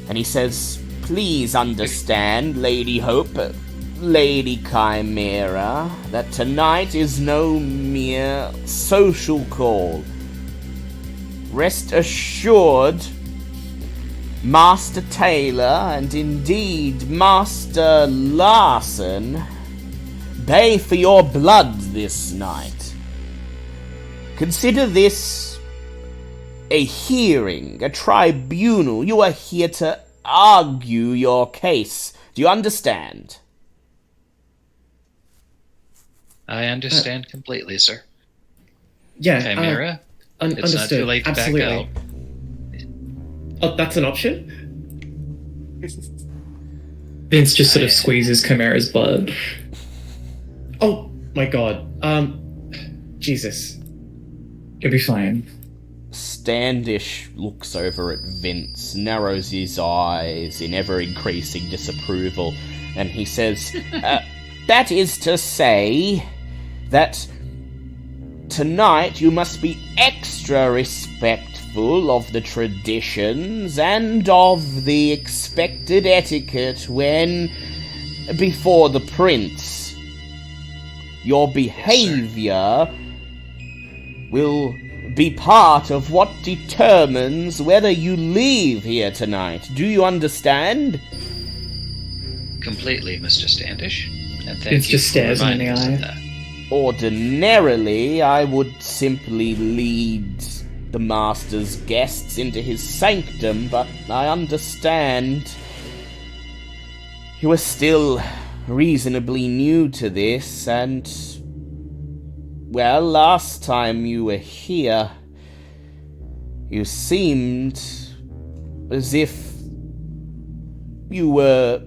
and he says, Please understand, Lady Hope, Lady Chimera, that tonight is no mere social call. Rest assured, Master Taylor, and indeed Master Larson, bay for your blood this night. Consider this a hearing, a tribunal. You are here to argue your case. Do you understand? I understand completely, sir. Yeah, Chimera, it's understood. not too late to Absolutely. back out. Oh, that's an option? Vince just sort of squeezes Chimera's butt. Oh my god. Jesus. You'll be fine. Standish looks over at Vince, narrows his eyes in ever-increasing disapproval, and he says, That is to say that tonight you must be extra respectful of the traditions and of the expected etiquette when before the prince. Your behavior will be part of what determines whether you leave here tonight. Do you understand? Completely, Mr. Standish. And thank Vince you just for stares him in the reminding us of eye. that. Ordinarily, I would simply lead the master's guests into his sanctum, but I understand you are still reasonably new to this, and well, last time you were here, you seemed as if you were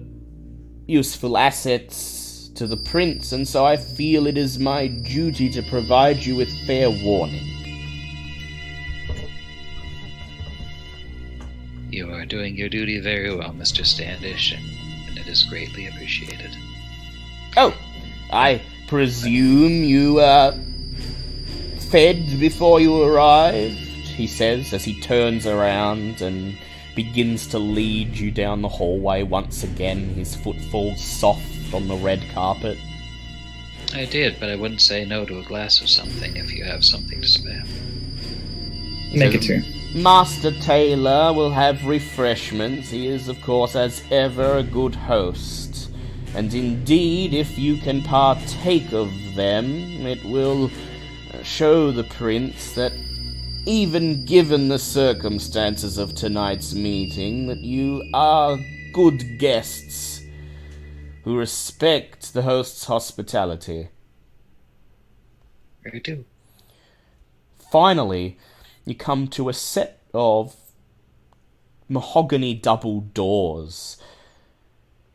useful assets to the prince, and so I feel it is my duty to provide you with fair warning. You are doing your duty very well, Mr. Standish, and it is greatly appreciated. Oh, I presume you, fed before you arrived, he says as he turns around and begins to lead you down the hallway once again, his footfall soft on the red carpet. I did, but I wouldn't say no to a glass of something if you have something to spare. Make it two. Master Taylor will have refreshments. He is, of course, as ever, a good host. And indeed, if you can partake of them, it will show the prince that, even given the circumstances of tonight's meeting, that you are good guests who respect the host's hospitality. I do. Finally, you come to a set of mahogany double doors.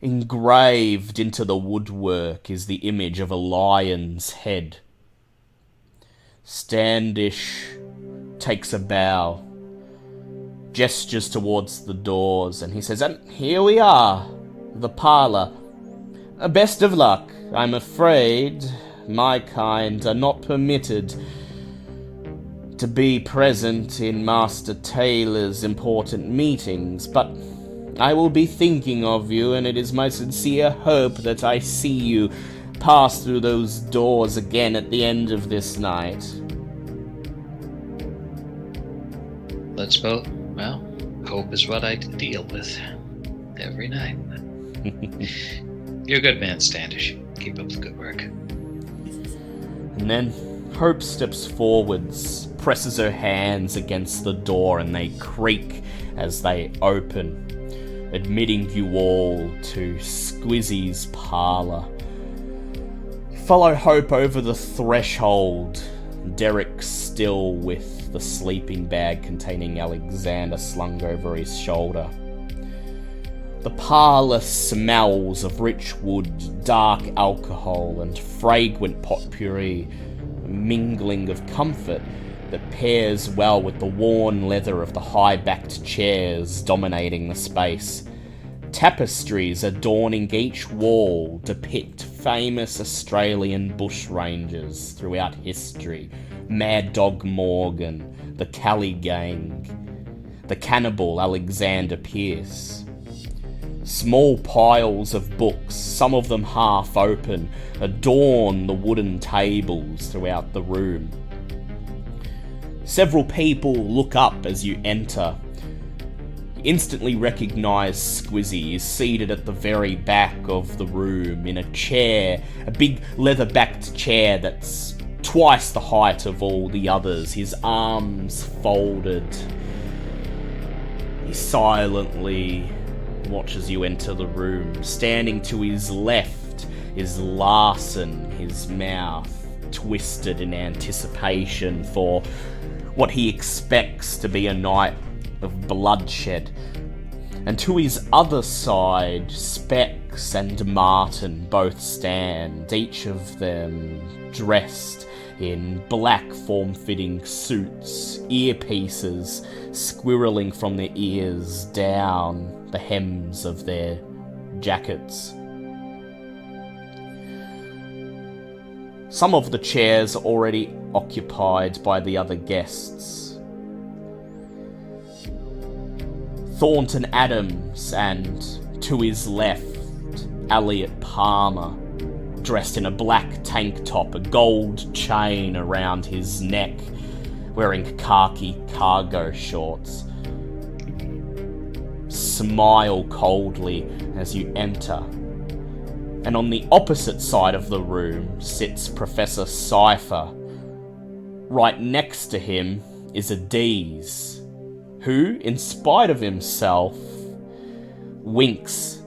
Engraved into the woodwork is the image of a lion's head. Standish takes a bow, gestures towards the doors, and he says, And here we are, the parlour. Best of luck. I'm afraid my kind are not permitted to be present in Master Taylor's important meetings, but I will be thinking of you, and it is my sincere hope that I see you pass through those doors again at the end of this night. Let's both, well, hope is what I deal with every night. You're a good man, Standish. Keep up the good work. And then Hope steps forwards, presses her hands against the door, and they creak as they open, admitting you all to Squizzy's parlour. Follow Hope over the threshold, Derek still with the sleeping bag containing Alexander slung over his shoulder. The parlour smells of rich wood, dark alcohol, and fragrant potpourri, a mingling of comfort that pairs well with the worn leather of the high-backed chairs dominating the space. Tapestries adorning each wall depict famous Australian bushrangers throughout history: Mad Dog Morgan, the Cali Gang, the cannibal Alexander Pierce. Small piles of books, some of them half open, adorn the wooden tables throughout the room. Several people look up as you enter. You instantly recognise Squizzy. He's seated at the very back of the room in a chair, a big leather-backed chair that's twice the height of all the others, his arms folded. He silently watches you enter the room. Standing to his left is Larson, his mouth twisted in anticipation for what he expects to be a night of bloodshed. And to his other side, Specs and Martin both stand, each of them dressed in black form-fitting suits, earpieces squirreling from their ears down the hems of their jackets. Some of the chairs are already occupied by the other guests. Thornton Adams, and to his left, Elliot Palmer, dressed in a black tank top, a gold chain around his neck, wearing khaki cargo shorts. Smile coldly as you enter. And on the opposite side of the room sits Professor Cypher. Right next to him is Adiz, who, in spite of himself, winks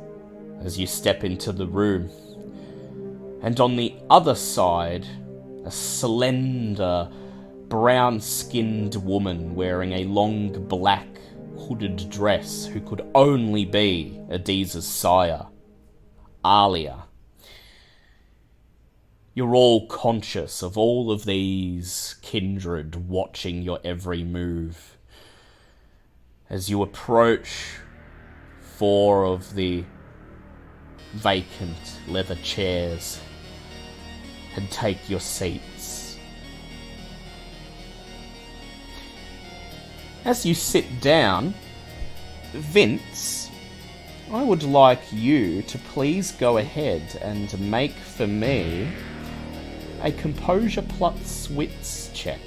as you step into the room. And on the other side, a slender, brown-skinned woman wearing a long black hooded dress who could only be Adiz's sire, Alia. You're all conscious of all of these kindred watching your every move. As you approach 4 of the vacant leather chairs and take your seats. As you sit down, Vince, I would like you to please go ahead and make for me a composure plus wits check.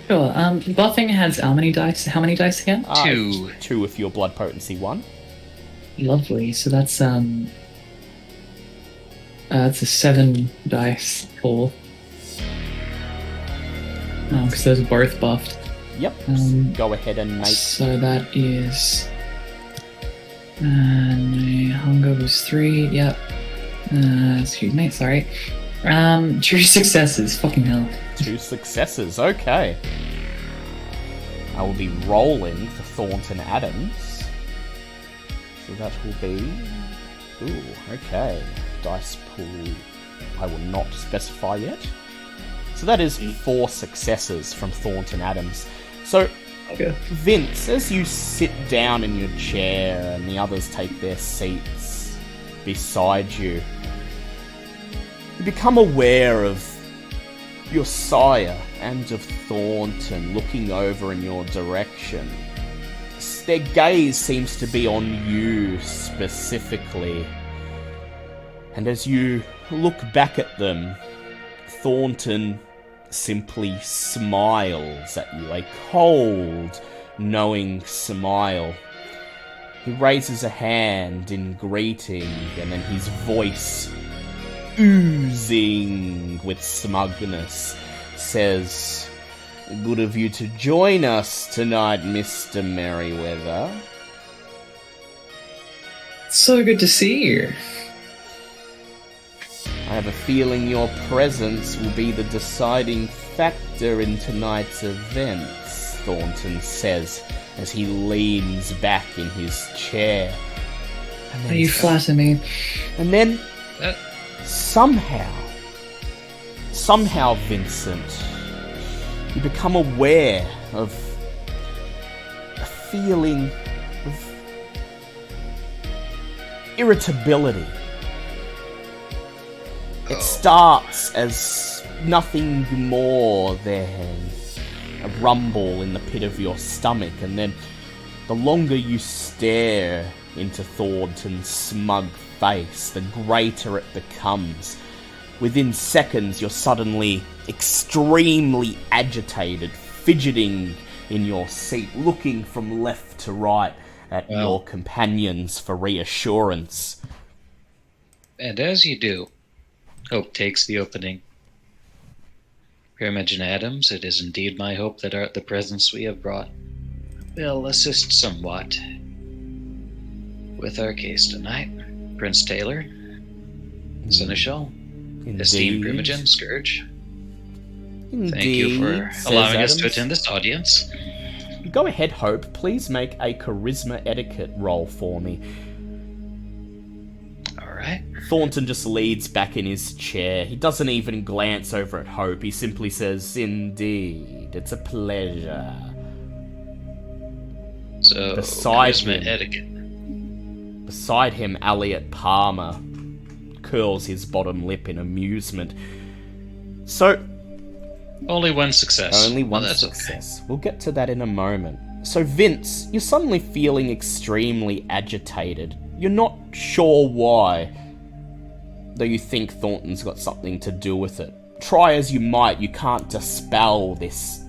Sure. Buffing has how many dice? How many dice again? 2. 2 if your blood potency 1. Lovely. So that's it's a 7 dice pool. Because those are both buffed. Yep. Go ahead and make. So that is. Hunger was 3. Yep. Excuse me. Sorry. 2 successes. Fucking hell. 2 successes. Okay. I will be rolling for Thornton Adams. So that will be. Ooh. Okay. Dice pool. I will not specify yet. So that is 4 successes from Thornton Adams. So, Okay. Vince, as you sit down in your chair and the others take their seats beside you, you become aware of your sire and of Thornton looking over in your direction. Their gaze seems to be on you specifically. And as you look back at them, Thornton simply smiles at you, a cold, knowing smile. He raises a hand in greeting, and then his voice, oozing with smugness, says, "Good of you to join us tonight, Mr. Merriweather." So good to see you. I have a feeling your presence will be the deciding factor in tonight's events, Thornton says as he leans back in his chair. How you flatter me. And then, somehow, Vincent, you become aware of a feeling of irritability. It starts as nothing more than a rumble in the pit of your stomach, and then the longer you stare into Thornton's smug face, the greater it becomes. Within seconds, you're suddenly extremely agitated, fidgeting in your seat, looking from left to right at your companions for reassurance. And as you do, Hope takes the opening. Imogen Adams, it is indeed my hope that the presents we have brought will assist somewhat with our case tonight. Prince Taylor, Seneschal, esteemed Imogen, Scourge, thank you for allowing us to attend this audience. Go ahead, Hope. Please make a charisma etiquette roll for me. Alright. Thornton just leads back in his chair. He doesn't even glance over at Hope. He simply says, "Indeed, it's a pleasure." So, charisma etiquette. Beside him, Elliot Palmer curls his bottom lip in amusement. So, only one success. Only one success. Okay. We'll get to that in a moment. So, Vince, you're suddenly feeling extremely agitated. You're not sure why, though you think Thornton's got something to do with it. Try as you might, you can't dispel this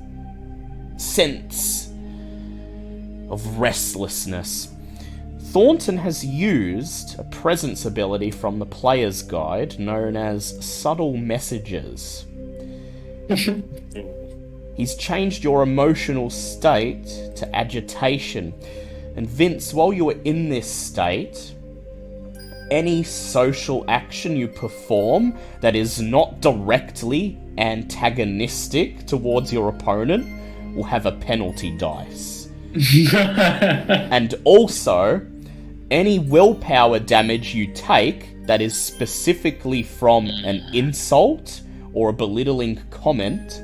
sense of restlessness. Thornton has used a presence ability from the player's guide known as Subtle Messages. He's changed your emotional state to agitation. And Vince, while you are in this state, any social action you perform that is not directly antagonistic towards your opponent will have a penalty dice. And also, any willpower damage you take that is specifically from an insult or a belittling comment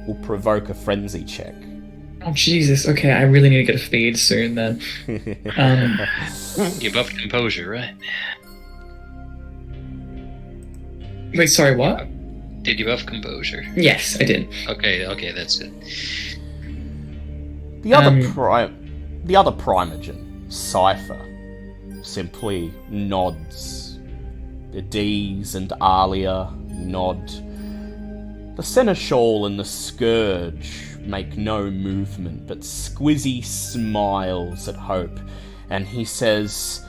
will provoke a frenzy check. Oh, Jesus. Okay, I really need to get a feed soon, then. You buffed composure, right? Wait, sorry, what? Did you buff composure? Yes, I did. Okay, that's good. The other Primogen, Cypher, simply nods. Adiz and Alia nod. The Seneschal and the Scourge make no movement, but Squizzy smiles at Hope, and he says,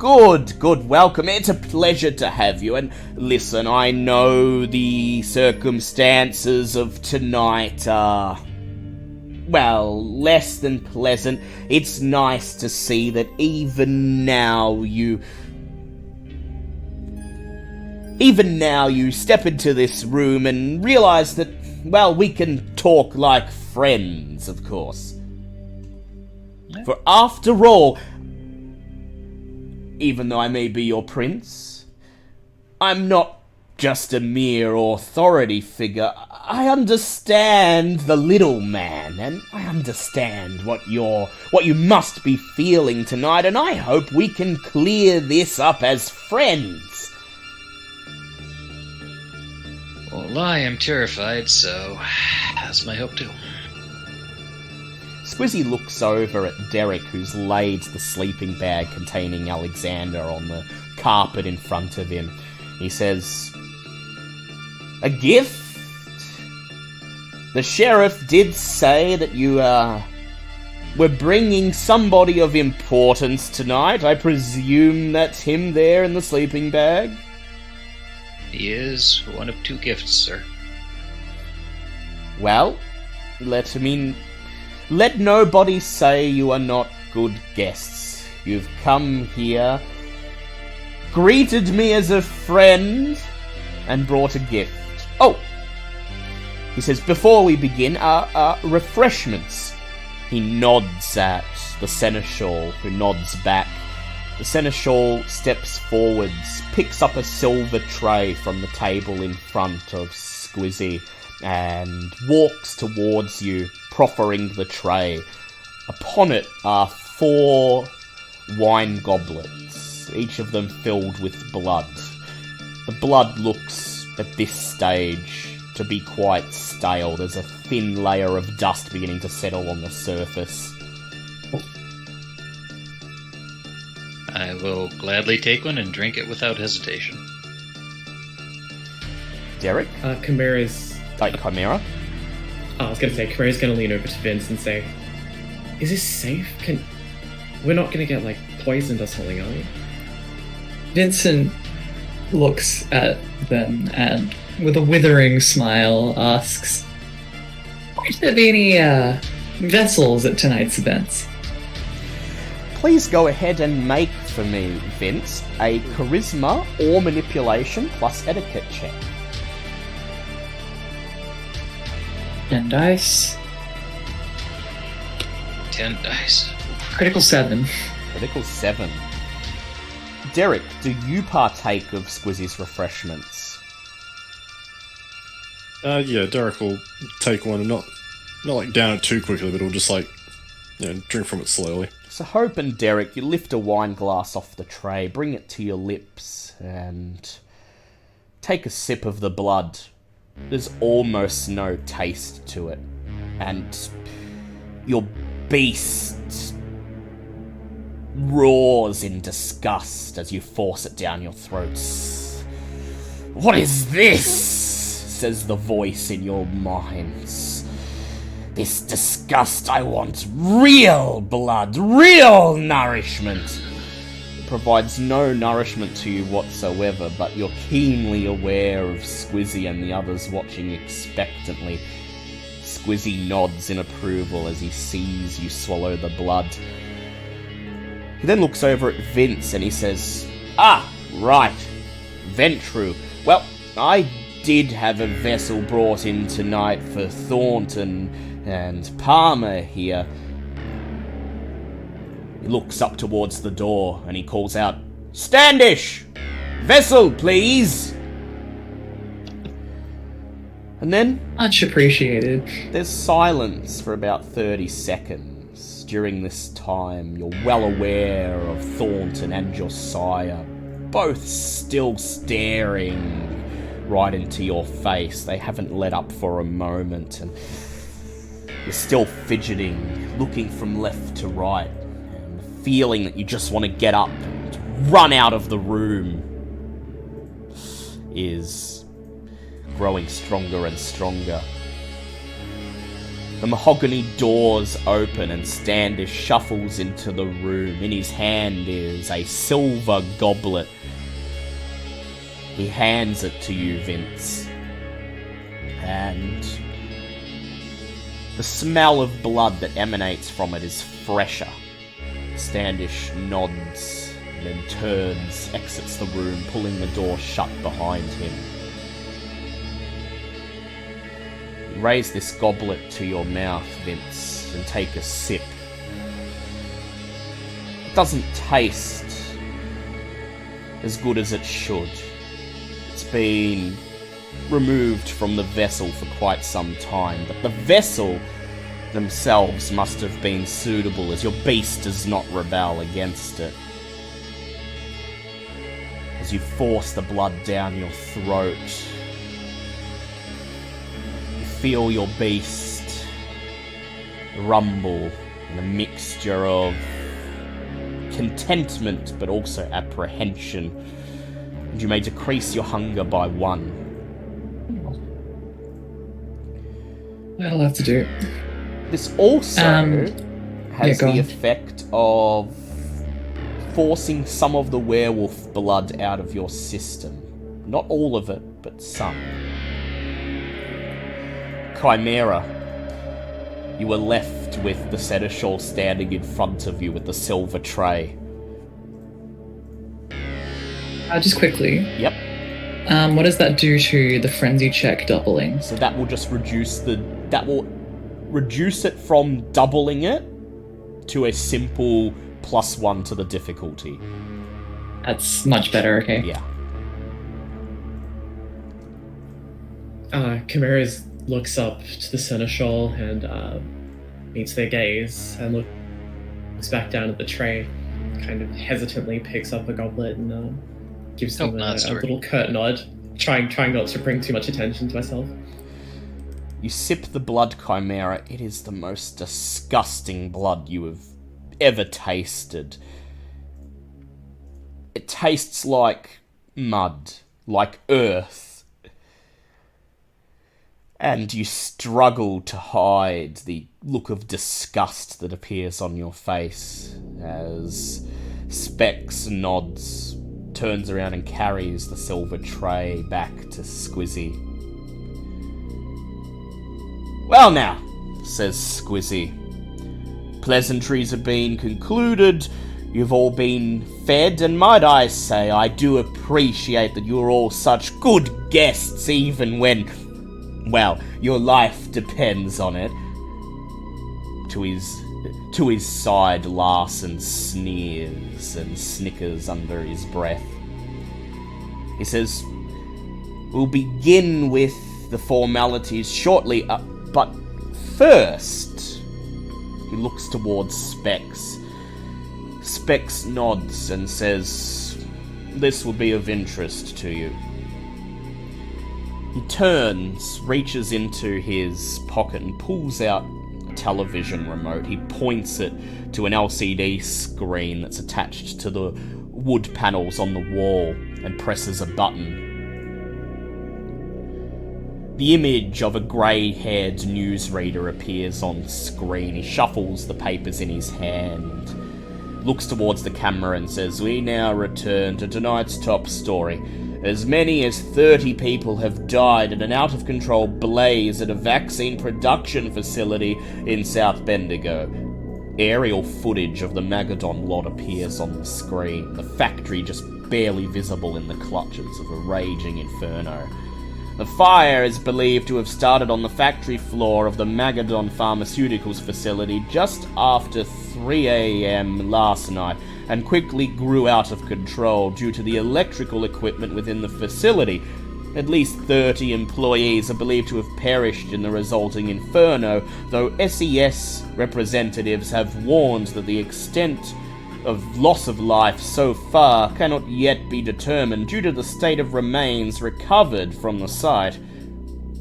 Good, welcome. It's a pleasure to have you. And listen, I know the circumstances of tonight are, well, less than pleasant. It's nice to see that even now you step into this room and realize that, well, we can talk like friends, of course. Yeah. For after all, even though I may be your prince, I'm not just a mere authority figure. I understand the little man, and I understand what you must be feeling tonight, and I hope we can clear this up as friends. Won't lie, I'm terrified, so that's my hope too. Squizzy looks over at Derek, who's laid the sleeping bag containing Alexander on the carpet in front of him. He says, "A gift? The sheriff did say that you, were bringing somebody of importance tonight. I presume that's him there in the sleeping bag?" He is one of 2 gifts, sir. Well, let nobody say you are not good guests. You've come here, greeted me as a friend, and brought a gift. Oh! He says, before we begin, refreshments. He nods at the seneschal, who nods back. The seneschal steps forwards, picks up a silver tray from the table in front of Squizzy, and walks towards you, proffering the tray. Upon it are 4 wine goblets, each of them filled with blood. The blood looks, at this stage, to be quite stale. There's a thin layer of dust beginning to settle on the surface. I will gladly take one and drink it without hesitation. Derek? Chimera's... Chimera? I was gonna say, Chimera's gonna lean over to Vince and say, "Is this safe? We're not gonna get, poisoned or something, are we?" Vincent looks at them and, with a withering smile, asks, "Would there be any vessels at tonight's events?" Please go ahead and make for me, Vince, a charisma or manipulation plus etiquette check. 10 dice. 10 dice. Critical 7. Critical 7. Derek, do you partake of Squizzy's refreshments? Yeah, Derek will take one and not down it too quickly, but he'll just drink from it slowly. So Hope and Derek, you lift a wine glass off the tray, bring it to your lips, and take a sip of the blood. There's almost no taste to it, and your beast roars in disgust as you force it down your throats. "What is this?" says the voice in your minds. "This disgust, I want real blood, real nourishment." It provides no nourishment to you whatsoever, but you're keenly aware of Squizzy and the others watching expectantly. Squizzy nods in approval as he sees you swallow the blood. He then looks over at Vince and he says, "Ah, right, Ventru. Well, I did have a vessel brought in tonight for Thornton and Palmer here." He looks up towards the door and he calls out, "Standish! Vessel, please!" And then Much appreciated. there's silence for about 30 seconds. During this time, you're well aware of Thornton and Josiah, both still staring right into your face. They haven't let up for a moment, and you're still fidgeting, looking from left to right, and the feeling that you just want to get up and run out of the room is growing stronger and stronger. The mahogany doors open and Standish shuffles into the room. In his hand is a silver goblet. He hands it to you, Vince. And the smell of blood that emanates from it is fresher. Standish nods and then turns, exits the room, pulling the door shut behind him. Raise this goblet to your mouth, Vince, and take a sip. It doesn't taste as good as it should. It's been removed from the vessel for quite some time, but the vessel themselves must have been suitable, as your beast does not rebel against it. As you force the blood down your throat, feel your beast rumble in a mixture of contentment but also apprehension, and you may decrease your hunger by 1. I'll have to do it. This also has go the on. effect of forcing some of the werewolf blood out of your system. Not all of it, but some. Chimera, you were left with the seneschal standing in front of you with the silver tray. Just quickly, Yep. what does that do to the frenzy check doubling? So that will just reduce it from doubling it to a simple +1 to the difficulty. That's much better, okay. Yeah. Camarilla looks up to the seneschal and meets their gaze and looks back down at the tray, kind of hesitantly picks up a goblet and gives them a little curt nod, trying not to bring too much attention to myself. You sip the blood, Chimera. It is the most disgusting blood you have ever tasted. It tastes like mud, like earth. And you struggle to hide the look of disgust that appears on your face as Specs nods, turns around and carries the silver tray back to Squizzy. Well now, says Squizzy. Pleasantries have been concluded. You've all been fed, and might I say, I do appreciate that you're all such good guests, even when, well, your life depends on it. To his side, Larson sneers and snickers under his breath. He says, we'll begin with the formalities shortly, but first, he looks towards Specs. Specs nods and says, this will be of interest to you. He turns, reaches into his pocket and pulls out a television remote. He points it to an LCD screen that's attached to the wood panels on the wall and presses a button. The image of a grey-haired newsreader appears on screen. He shuffles the papers in his hand, looks towards the camera and says, we now return to tonight's top story. As many as 30 people have died in an out-of-control blaze at a vaccine production facility in South Bendigo. Aerial footage of the Magadon lot appears on the screen, the factory just barely visible in the clutches of a raging inferno. The fire is believed to have started on the factory floor of the Magadon Pharmaceuticals facility just after 3 a.m. last night and quickly grew out of control due to the electrical equipment within the facility. At least 30 employees are believed to have perished in the resulting inferno, though SES representatives have warned that the extent of loss of life so far cannot yet be determined due to the state of remains recovered from the site.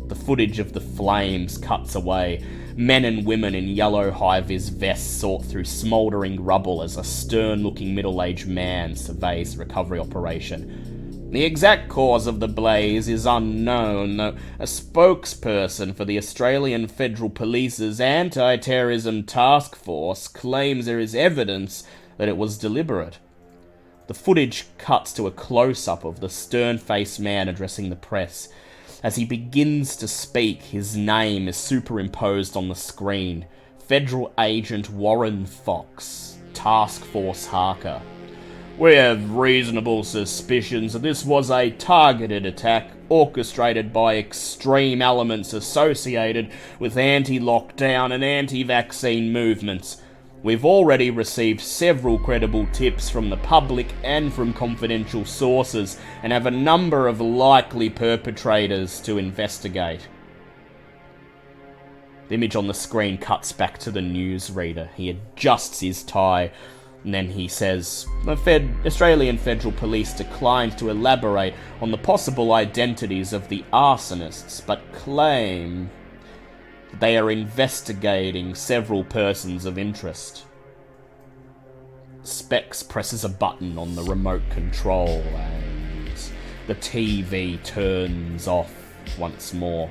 The footage of the flames cuts away. Men and women in yellow high-vis vests sort through smouldering rubble as a stern-looking middle-aged man surveys the recovery operation. The exact cause of the blaze is unknown, though a spokesperson for the Australian Federal Police's Anti-Terrorism Task Force claims there is evidence that it was deliberate. The footage cuts to a close-up of the stern-faced man addressing the press. As he begins to speak, his name is superimposed on the screen. Federal Agent Warren Fox, Task Force Harker. We have reasonable suspicions that this was a targeted attack orchestrated by extreme elements associated with anti-lockdown and anti-vaccine movements. We've already received several credible tips from the public and from confidential sources, and have a number of likely perpetrators to investigate. The image on the screen cuts back to the newsreader. He adjusts his tie, and then he says, the Australian Federal Police declined to elaborate on the possible identities of the arsonists, but claim They are investigating several persons of interest. Specs presses a button on the remote control and the TV turns off once more.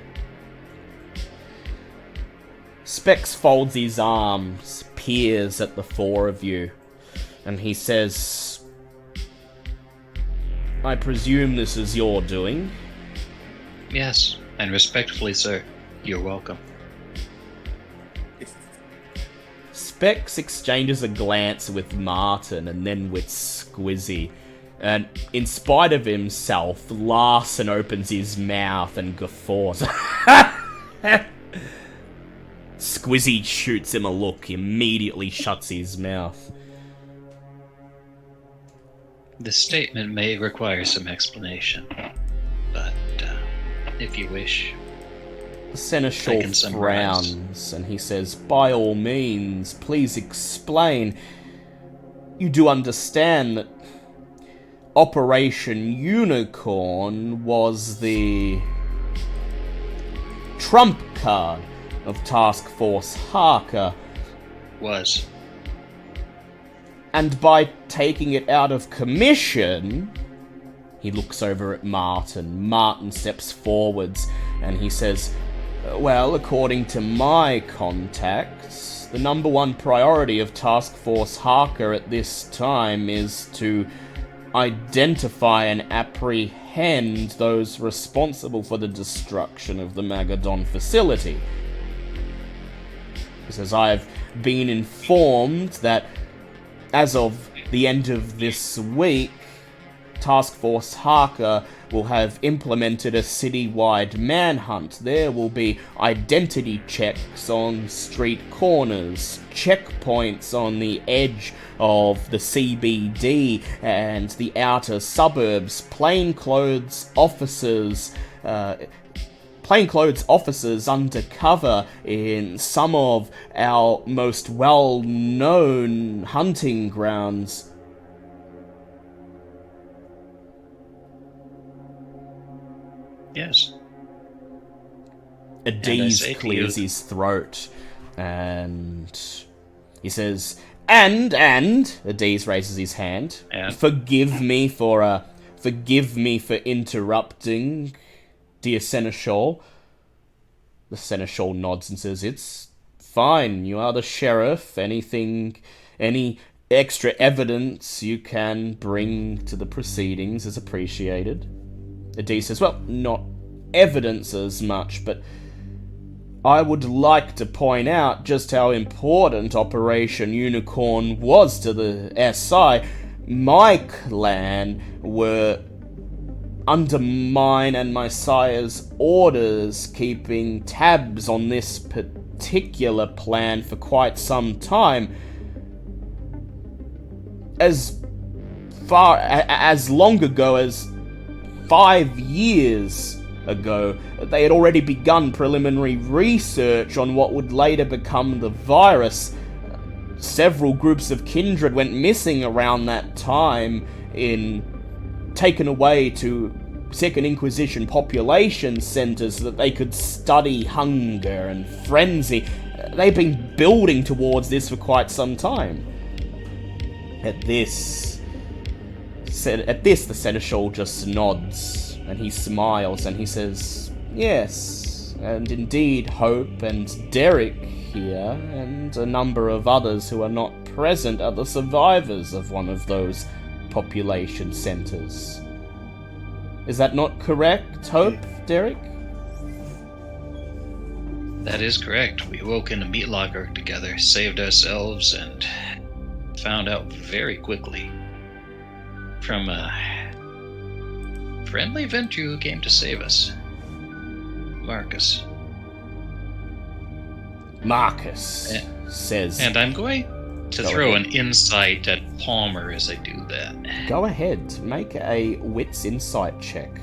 Specs folds his arms, peers at the four of you, and he says, "I presume this is your doing?" Yes, and respectfully, sir, you're welcome. Specs exchanges a glance with Martin and then with Squizzy, and in spite of himself, Larson opens his mouth and guffaws. Squizzy shoots him a look, immediately shuts his mouth. This statement may require some explanation, but if you wish, The Seneschal frowns and he says, "By all means, please explain. You do understand that Operation Unicorn was the trump card of Task Force Harker, was. and by taking it out of commission..." He looks over at Martin. Martin steps forwards and he says, "Well, according to my contacts, the number one priority of Task Force Harker at this time is to identify and apprehend those responsible for the destruction of the Magadon facility. He says, I've been informed that as of the end of this week, Task Force Harker will have implemented a citywide manhunt. There will be identity checks on street corners, checkpoints on the edge of the CBD and the outer suburbs, plainclothes officers undercover in some of our most well-known hunting grounds. Yes. Adiz clears his throat, and he says, and, Adiz raises his hand, And? Forgive me for interrupting, dear Seneschal. The Seneschal nods and says, "It's fine, you are the sheriff. Any extra evidence you can bring to the proceedings is appreciated." Adiz says, "Well, not evidence as much, but I would like to point out just how important Operation Unicorn was to the SI. My clan were under mine and my sire's orders, keeping tabs on this particular plan for quite some time. As long ago as 5 years ago, they had already begun preliminary research on what would later become the virus. Several groups of kindred went missing around that time, taken away to Second Inquisition population centers so that they could study hunger and frenzy. They've been building towards this for quite some time." At this, the Seneschal just nods, and he smiles, and he says, "Yes, and indeed Hope and Derek here, and a number of others who are not present, are the survivors of one of those population centers. Is that not correct, Hope, Derek?" That is correct. We woke in a meat locker together, saved ourselves, and found out very quickly from a friendly Ventrue who came to save us. Marcus says... And I'm going to throw an insight at Palmer as I do that. Go ahead, make a wits insight check.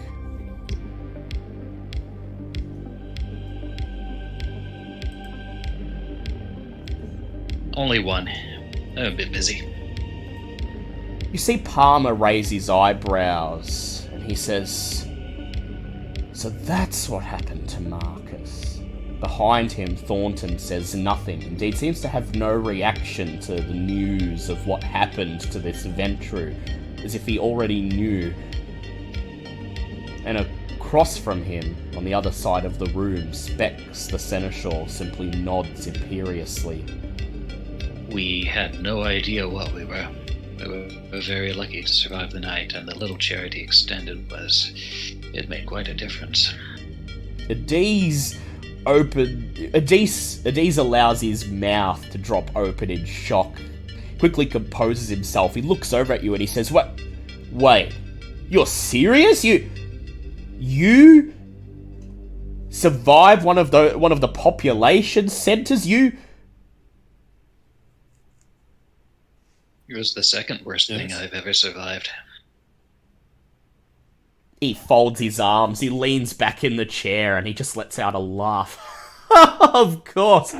Only one. I'm a bit busy. You see Palmer raise his eyebrows, and he says, "So that's what happened to Marcus." Behind him, Thornton says nothing. Indeed, seems to have no reaction to the news of what happened to this Ventru, as if he already knew. And across from him, on the other side of the room, Specs, the Seneschal, simply nods imperiously. We had no idea what we were. We were very lucky to survive the night, and the little charity extended it made quite a difference. Adese allows his mouth to drop open in shock. Quickly composes himself. He looks over at you and he says, "What? Wait, you're serious? You survived one of the population centers? It was the second worst thing I've ever survived." He folds his arms, he leans back in the chair, and he just lets out a laugh. Of course.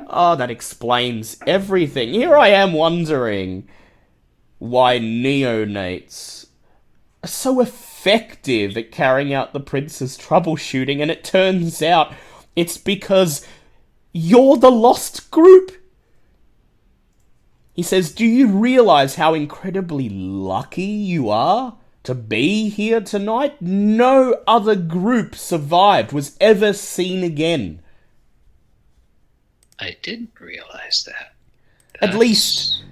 Oh, that explains everything. Here I am wondering why neonates are so effective at carrying out the prince's troubleshooting, and it turns out it's because you're the lost group. He says, "Do you realize how incredibly lucky you are to be here tonight? No other group survived, was ever seen again." I didn't realize that. At least,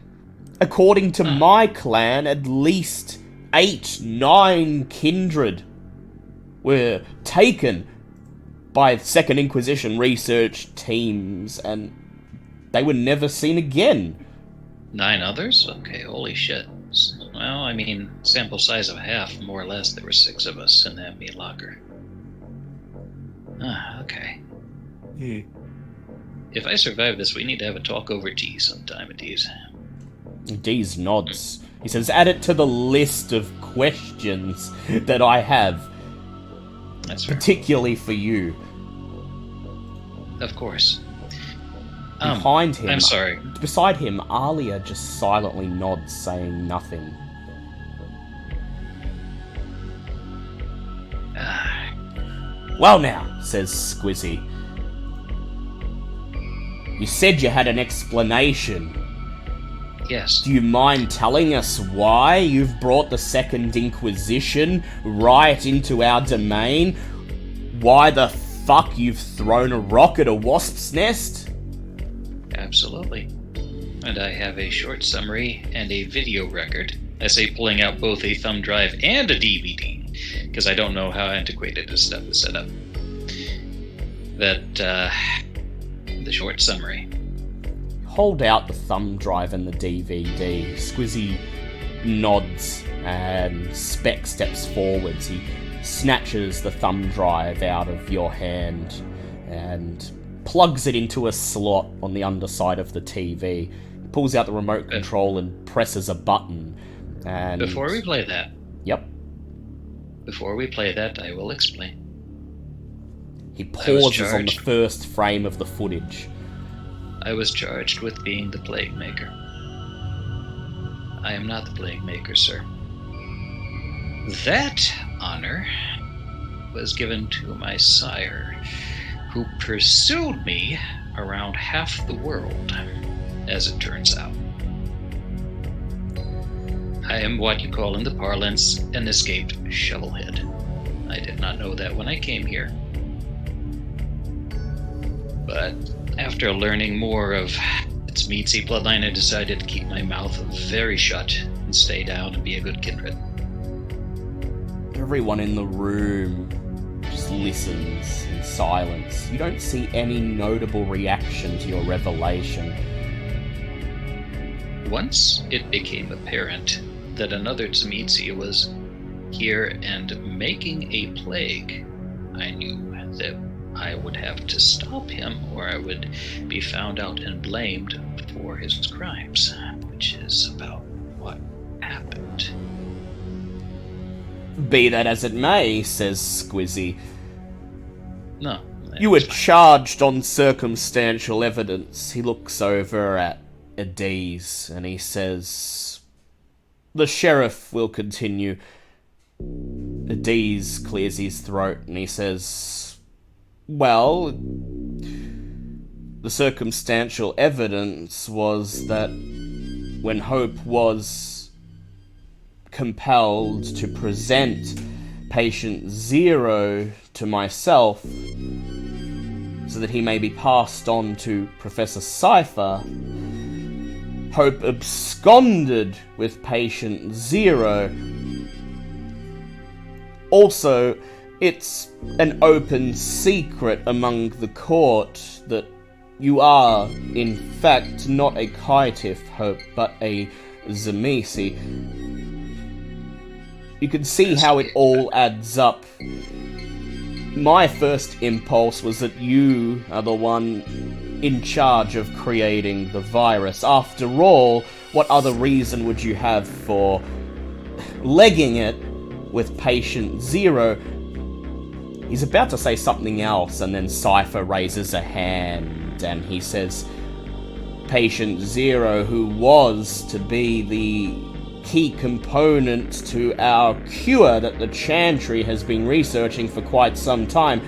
according to my clan, at least 8-9 kindred were taken by Second Inquisition research teams, and they were never seen again. 9 others? Okay, holy shit. Well, I mean, sample size of half, more or less. There were 6 of us in that meat locker. Okay. If I survive this, we need to have a talk over tea sometime, Adese. Dees nods. He says, "Add it to the list of questions that I have. That's fair. Particularly for you." Of course. Behind him, I'm sorry. Beside him, Alia just silently nods, saying nothing. "Well now," says Squizzy. "You said you had an explanation. Yes. Do you mind telling us why you've brought the Second Inquisition right into our domain? Why the fuck you've thrown a rock at a wasp's nest?" Absolutely. And I have a short summary and a video record. I say pulling out both a thumb drive and a DVD, because I don't know how antiquated this stuff is set up. The short summary. Hold out the thumb drive and the DVD. Squizzy nods and Speck steps forwards. He snatches the thumb drive out of your hand and plugs it into a slot on the underside of the TV. He pulls out the remote control and presses a button. And before we play that... Yep. Before we play that, I will explain. He pauses on the first frame of the footage. I was charged with being the Plague Maker. I am not the Plague Maker, sir. That honor was given to my sire, who pursued me around half the world, as it turns out. I am what you call in the parlance an escaped shovelhead. I did not know that when I came here. But after learning more of its Meatsy bloodline, I decided to keep my mouth very shut and stay down and be a good kindred. Everyone in the room just listens in silence. You don't see any notable reaction to your revelation. Once it became apparent that another Tzimitzi was here and making a plague, I knew that I would have to stop him or I would be found out and blamed for his crimes, which is about what happened. Be that as it may, says Squizzy. No. You were charged on circumstantial evidence. He looks over at Adese and he says, "The sheriff will continue." Adese clears his throat and he says, "Well, the circumstantial evidence was that when Hope was compelled to present patient 0 to myself so that he may be passed on to Professor Cypher, Hope absconded with patient 0. Also, it's an open secret among the court that you are, in fact, not a Kaitif, Hope, but a Zemisi. You can see how it all adds up. My first impulse was that you are the one in charge of creating the virus. After all, what other reason would you have for legging it with patient 0? He's about to say something else, and then Cypher raises a hand, and he says, patient 0, who was to be the key component to our cure that the Chantry has been researching for quite some time.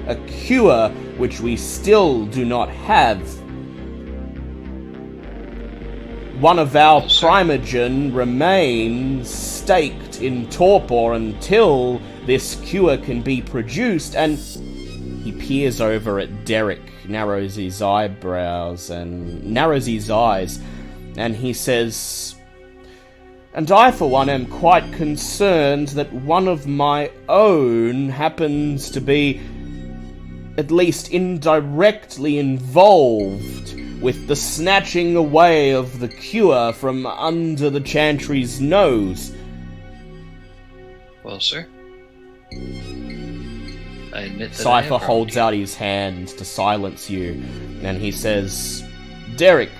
A cure which we still do not have. One of our Primogen remains staked in torpor until this cure can be produced, and he peers over at Derek, narrows his eyes, and he says, and I, for one, am quite concerned that one of my own happens to be at least indirectly involved with the snatching away of the cure from under the Chantry's nose. Well, sir, I admit that Cypher holds out his hand to silence you, and he says, Derek,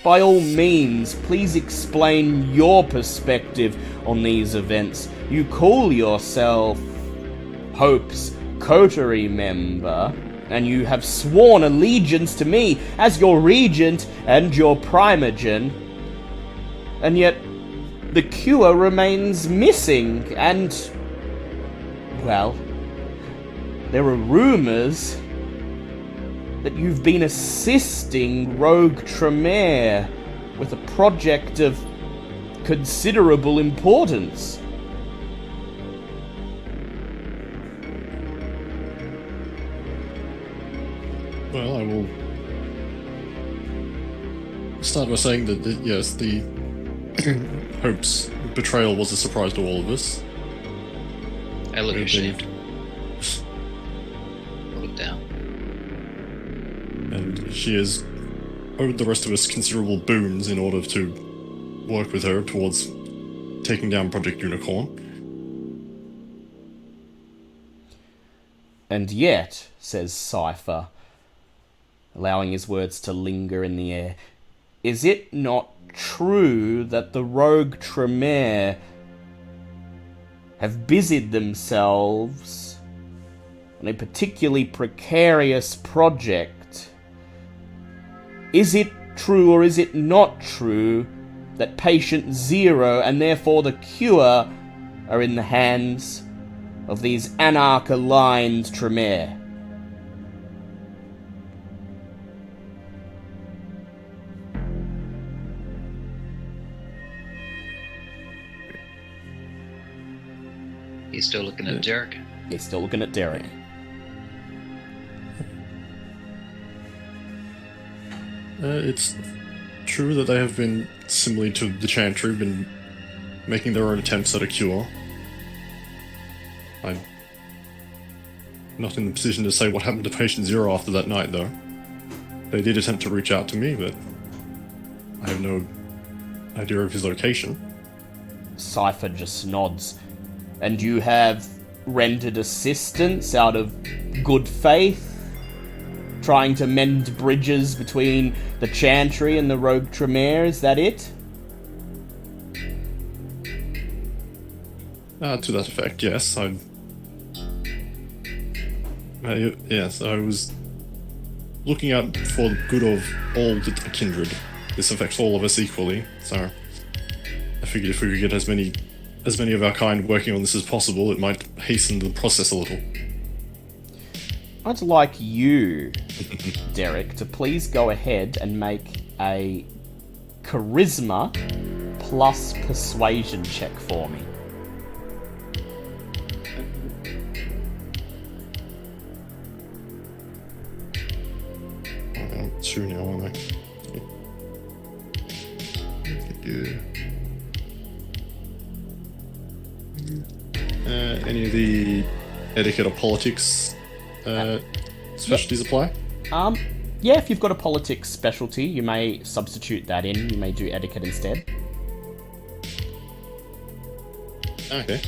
by all means, please explain your perspective on these events. You call yourself Hope's coterie member, and you have sworn allegiance to me as your regent and your Primogen, and yet the cure remains missing, and, well, there are rumors that you've been assisting Rogue Tremere with a project of considerable importance. Well, I will start by saying that, yes, the Hope's betrayal was a surprise to all of us. I look ashamed. Look down. And she has owed the rest of us considerable boons in order to work with her towards taking down Project Unicorn. And yet, says Cypher, allowing his words to linger in the air, is it not true that the Rogue Tremere have busied themselves on a particularly precarious project? Is it true or is it not true that patient 0 and therefore the cure are in the hands of these anarch-aligned Tremere? He's still looking at Derek. He's still looking at Derek. It's true that they have been, similarly to the Chantry, been making their own attempts at a cure. I'm not in the position to say what happened to Patient 0 after that night, though. They did attempt to reach out to me, but I have no idea of his location. Cypher just nods. And you have rendered assistance out of good faith? Trying to mend bridges between the Chantry and the Rogue Tremere, is that it? To that effect, yes. Yes, I was looking out for the good of all the kindred. This affects all of us equally, so I figured if we could get as many of our kind working on this as possible, it might hasten the process a little. I'd like you, Derek, to please go ahead and make a charisma plus persuasion check for me. I'm 2 now, aren't I? Any of the etiquette or politics specialties apply? Yeah, if you've got a politics specialty, you may substitute that in. You may do etiquette instead. Okay.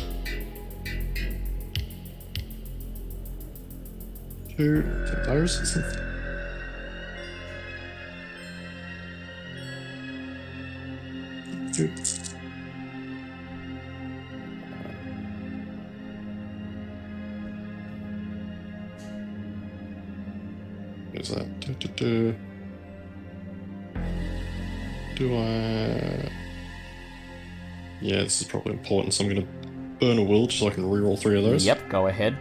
2 viruses. What is that? Do I... Yeah, this is probably important, so I'm going to burn a will just so I can reroll 3 of those. Yep, go ahead.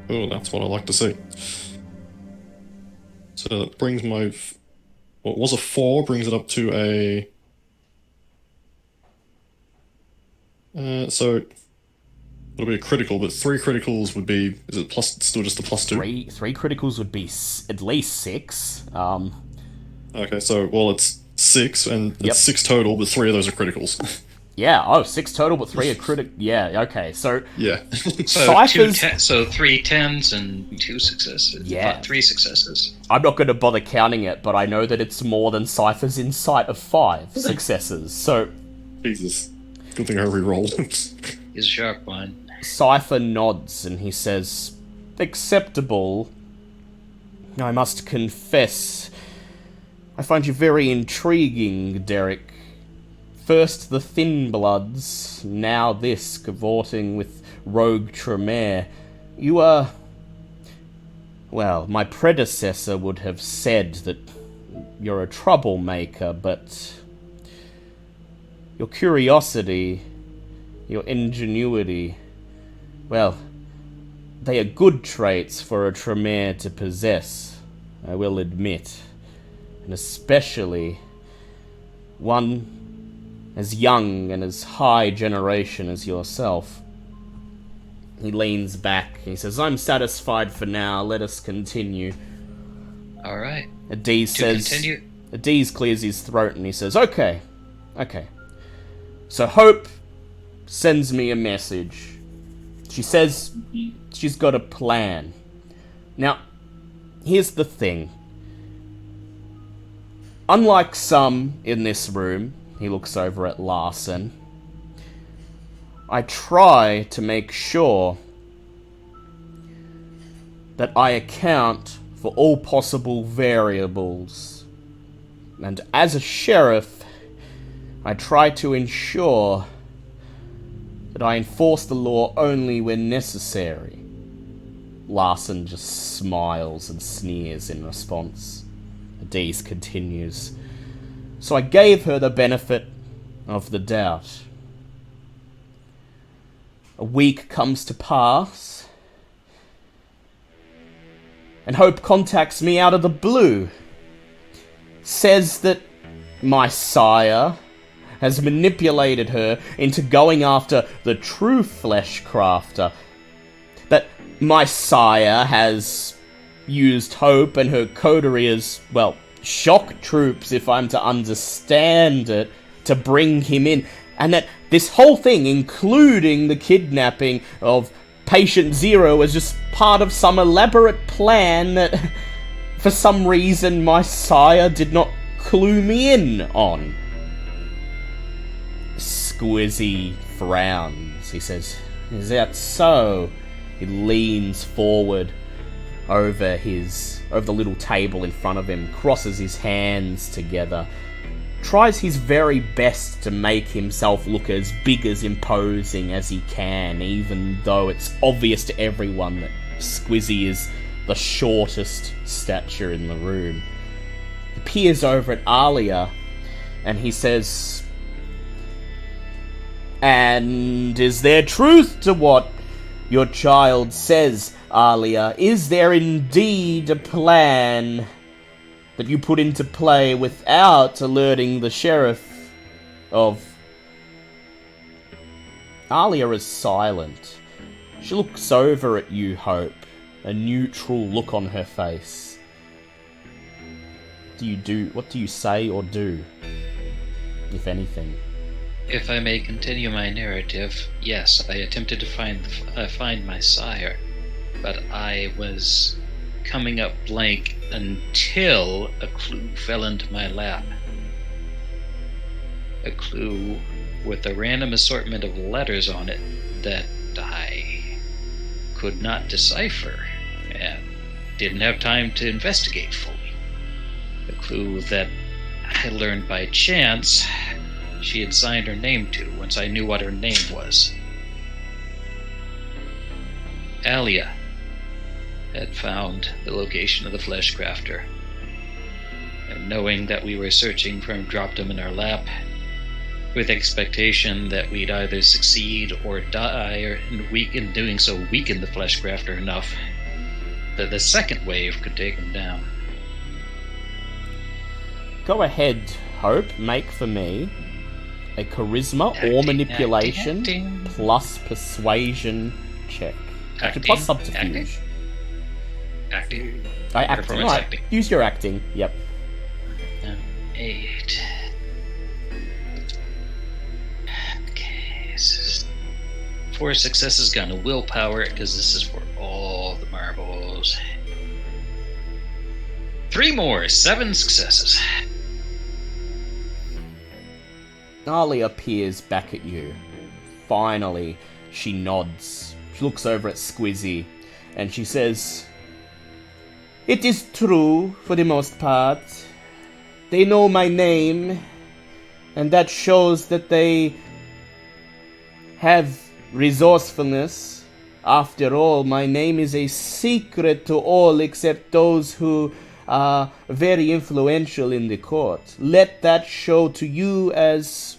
Oh, that's what I like to see. So that brings my... What was a 4, brings it up to a... so... It'll be a critical, but 3 criticals would be... Is it plus? Still just a +2? Three criticals would be at least 6. Okay, so, well, it's 6, and Yep. it's 6 total, but 3 of those are criticals. Yeah, 6 total, but 3 are critic. Yeah, okay, so... Yeah. So Cyphers... so 3 10s and 2 successes. Yeah. 3 successes. I'm not going to bother counting it, but I know that it's more than Cypher's insight of 5 successes, so... Jesus. Good thing I re-rolled. He's a sharp one. Cypher nods and he says, "Acceptable. I must confess, I find you very intriguing, Derek. First the Thin Bloods, now this, cavorting with Rogue Tremere. You are... Well, my predecessor would have said that you're a troublemaker, but... Your curiosity, your ingenuity... Well, they are good traits for a Tremere to possess, I will admit. And especially one as young and as high generation as yourself." He leans back. He says, "I'm satisfied for now. Let us continue." All right. Adiz says... Continue. Adiz clears his throat and he says, Okay. So Hope sends me a message. She says she's got a plan. Now, here's the thing. Unlike some in this room, he looks over at Larson, I try to make sure that I account for all possible variables. And as a sheriff, I try to ensure that I enforce the law only when necessary. Larson just smiles and sneers in response. Adiz continues. So I gave her the benefit of the doubt. A week comes to pass, and Hope contacts me out of the blue. Says that my sire has manipulated her into going after the true flesh crafter. That my sire has used Hope and her coterie as, well, shock troops, if I'm to understand it, to bring him in. And that this whole thing, including the kidnapping of Patient Zero, was just part of some elaborate plan that, for some reason, my sire did not clue me in on. Squizzy frowns. He says, "Is that so?" He leans forward over the little table in front of him, crosses his hands together, tries his very best to make himself look as big as imposing as he can, even though it's obvious to everyone that Squizzy is the shortest stature in the room. He peers over at Alia and he says, And is there truth to what your child says, Alia? Is there indeed a plan that you put into play without alerting the sheriff of... Alia is silent. She looks over at you, Hope, a neutral look on her face. What do you say or do, if anything? If I may continue my narrative, yes, I attempted to find my sire, but I was coming up blank until a clue fell into my lap. A clue with a random assortment of letters on it that I could not decipher and didn't have time to investigate fully. A clue that I learned by chance she had signed her name to once I knew what her name was. Alia had found the location of the flesh crafter, and knowing that we were searching for him, dropped him in our lap with expectation that we'd either succeed or die, or in doing so weaken the flesh crafter enough that the second wave could take him down. Go ahead, Hope, make for me a charisma or manipulation acting. plus persuasion check. Actually, plus subterfuge. Acting. Acting. Right. Acting. Use your acting. Yep. 8. Okay, this is 4 successes, gonna willpower it because this is for all the marbles. 3 more, 7 successes. Alia peers back at you. Finally, she nods. She looks over at Squizzy, and she says, "It is true, for the most part. They know my name, and that shows that they have resourcefulness. After all, my name is a secret to all except those who are very influential in the court. Let that show to you as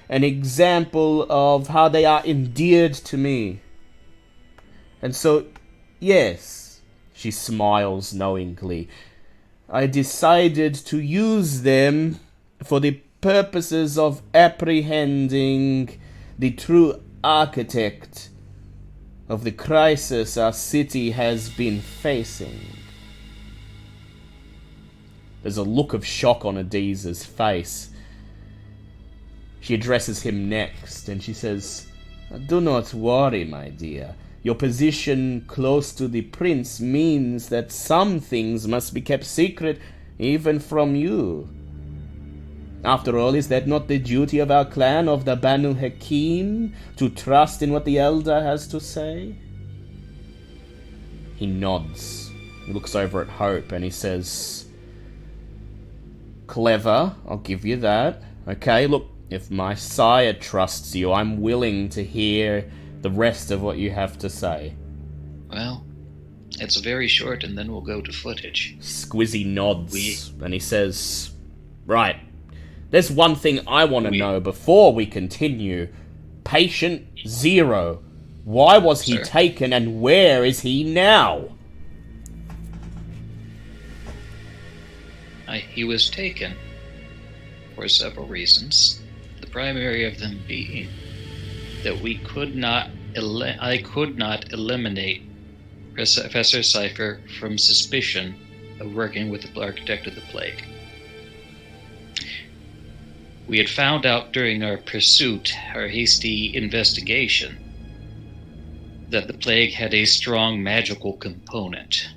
an example of how they are endeared to me. And so, yes," she smiles knowingly, "I decided to use them for the purposes of apprehending the true architect of the crisis our city has been facing." There's a look of shock on Adiz's face. She addresses him next, and she says, "Do not worry, my dear. Your position close to the prince means that some things must be kept secret, even from you. After all, is that not the duty of our clan of the Banu Hakim, to trust in what the elder has to say?" He nods. He looks over at Hope, and he says, "Clever, I'll give you that. Okay, look, if my sire trusts you, I'm willing to hear the rest of what you have to say." Well, it's very short, and then we'll go to footage. Squizzy nods, and he says, "Right, there's one thing I want to know before we continue. Patient Zero, why was he taken, and where is he now?" He was taken for several reasons. The primary of them being that I could not eliminate Professor Cypher from suspicion of working with the architect of the plague. We had found out during our hasty investigation, that the plague had a strong magical component.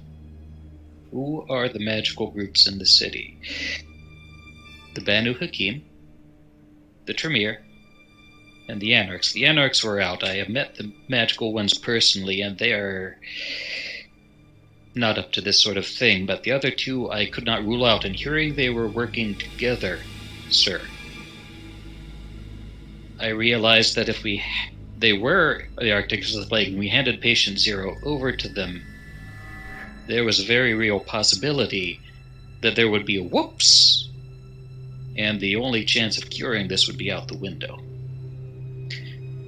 Who are the magical groups in the city? The Banu Hakim, the Tremere, and the Anarchs. The Anarchs were out. I have met the magical ones personally, and they are not up to this sort of thing, but the other two I could not rule out, and hearing they were working together, sir, I realized that if they were the architects of the plague, and we handed Patient Zero over to them, there was a very real possibility that there would be a whoops, and the only chance of curing this would be out the window.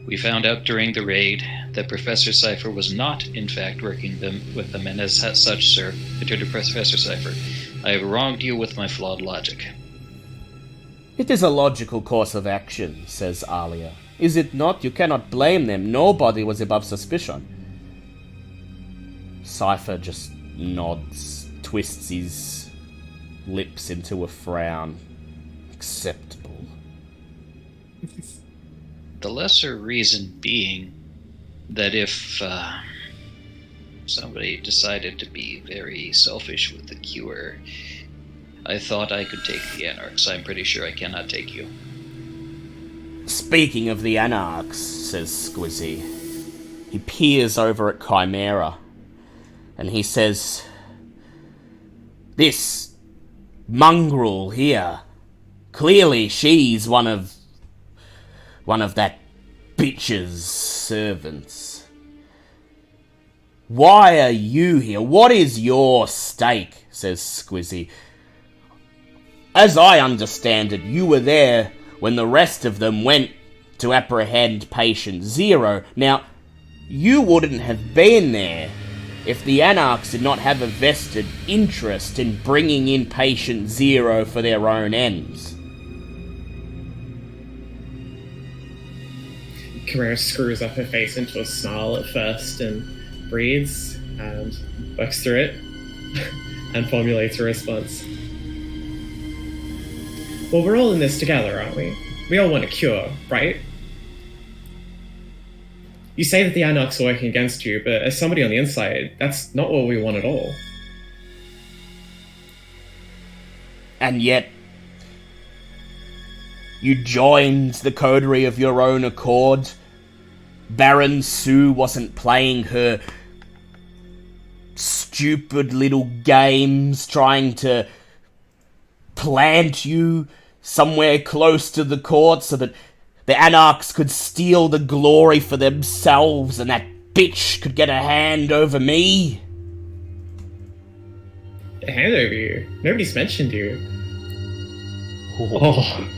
We found out during the raid that Professor Cypher was not, in fact, working with them, and as such, sir, returned to Professor Cypher, I have wronged you with my flawed logic. It is a logical course of action, says Alia. Is it not? You cannot blame them. Nobody was above suspicion. Cypher just nods, twists his lips into a frown. Acceptable. The lesser reason being that if somebody decided to be very selfish with the cure, I thought I could take the Anarchs. I'm pretty sure I cannot take you. Speaking of the Anarchs, says Squizzy, he peers over at Chimera, and he says, this mongrel here, clearly she's one of that bitch's servants. Why are you here? What is your stake? Says Squizzy. As I understand it, you were there when the rest of them went to apprehend Patient Zero. Now, you wouldn't have been there if the Anarchs did not have a vested interest in bringing in Patient Zero for their own ends. Camarilla screws up her face into a snarl at first and breathes and works through it and formulates a response. Well, we're all in this together, aren't we? We all want a cure, right? You say that the Anarchs are working against you, but as somebody on the inside, that's not what we want at all. And yet, you joined the coterie of your own accord. Baron Sue wasn't playing her stupid little games, trying to plant you somewhere close to the court so that the Anarchs could steal the glory for themselves and that bitch could get a hand over me. A hand over you? Nobody's mentioned you. Oh.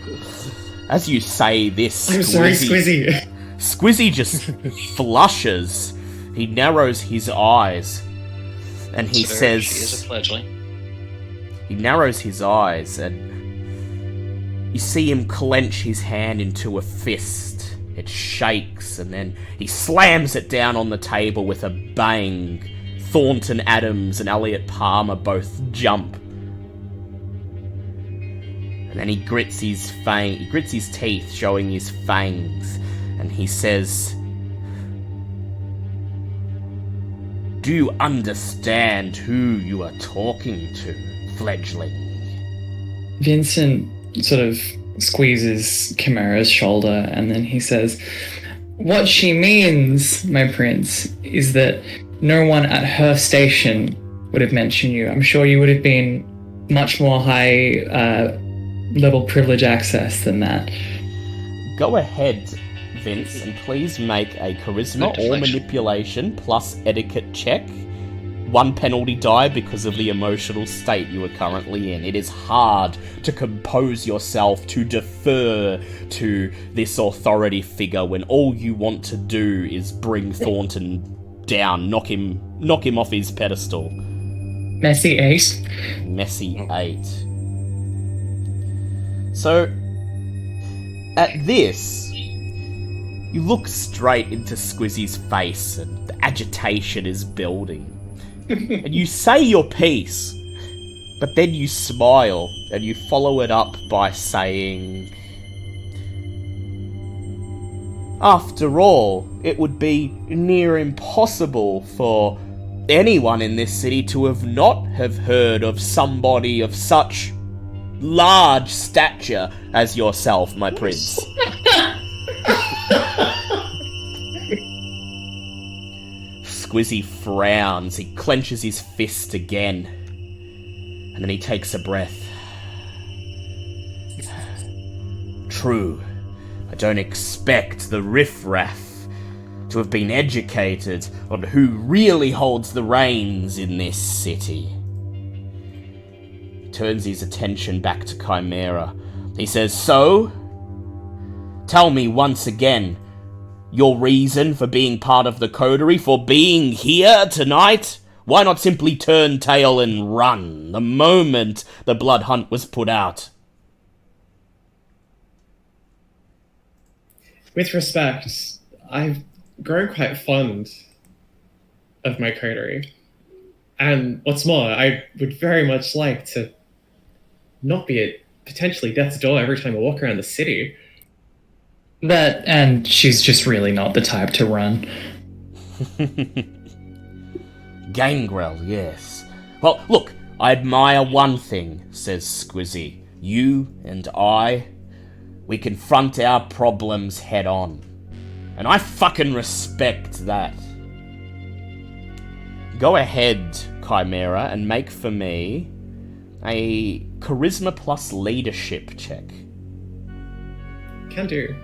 As you say this, I'm sorry, Squizzy. Squizzy just flushes. He narrows his eyes. And he says... She is a fledgling. He narrows his eyes and you see him clench his hand into a fist. It shakes and then he slams it down on the table with a bang. Thornton Adams and Elliot Palmer both jump. And then he grits his teeth, showing his fangs, and he says, "Do you understand who you are talking to, fledgling?" Vincent sort of squeezes Chimera's shoulder and then he says, "What she means, my prince, is that no one at her station would have mentioned you. I'm sure you would have been much more high level privilege access than that." Go ahead, Vince, and please make a charisma or manipulation plus etiquette check. 1 penalty die because of the emotional state you are currently in. It is hard to compose yourself to defer to this authority figure when all you want to do is bring Thornton down, knock him off his pedestal. Messy 8. Messy 8. So, at this, you look straight into Squizzy's face and the agitation is building. And you say your piece, but then you smile and you follow it up by saying, "After all, it would be near impossible for anyone in this city to not have heard of somebody of such large stature as yourself, my prince." Squizzy frowns, he clenches his fist again, and then he takes a breath. True, I don't expect the riffraff to have been educated on who really holds the reins in this city. He turns his attention back to Chimera. He says, "So, tell me once again, Your reason for being part of the coterie, for being here tonight? Why not simply turn tail and run the moment the blood hunt was put out? With respect, I've grown quite fond of my coterie. And what's more, I would very much like to not be at potentially death's door every time I walk around the city. That, and she's just really not the type to run. Gangrel, yes. Well, look, I admire one thing, says Squizzy. You and I, we confront our problems head on. And I fucking respect that. Go ahead, Chimera, and make for me a Charisma plus Leadership check. Can do.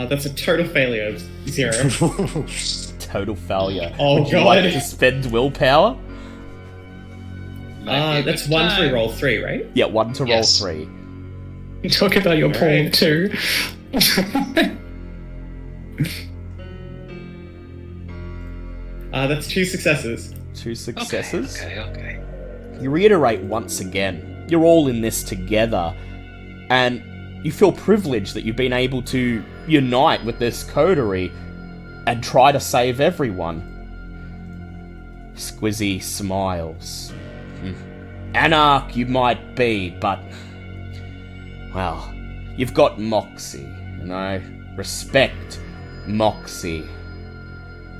That's a total failure of 0. Total failure. Oh, Would you God. like to spend willpower? That's 1 to roll 3, right? Yeah, 1 to Yes. roll 3. Talk about your porn Right. too. That's 2 successes. 2 successes. Okay. You reiterate once again, you're all in this together, and you feel privileged that you've been able to unite with this coterie and try to save everyone. Squizzy smiles. Anarch you might be, but, well, you've got moxie, and I respect moxie.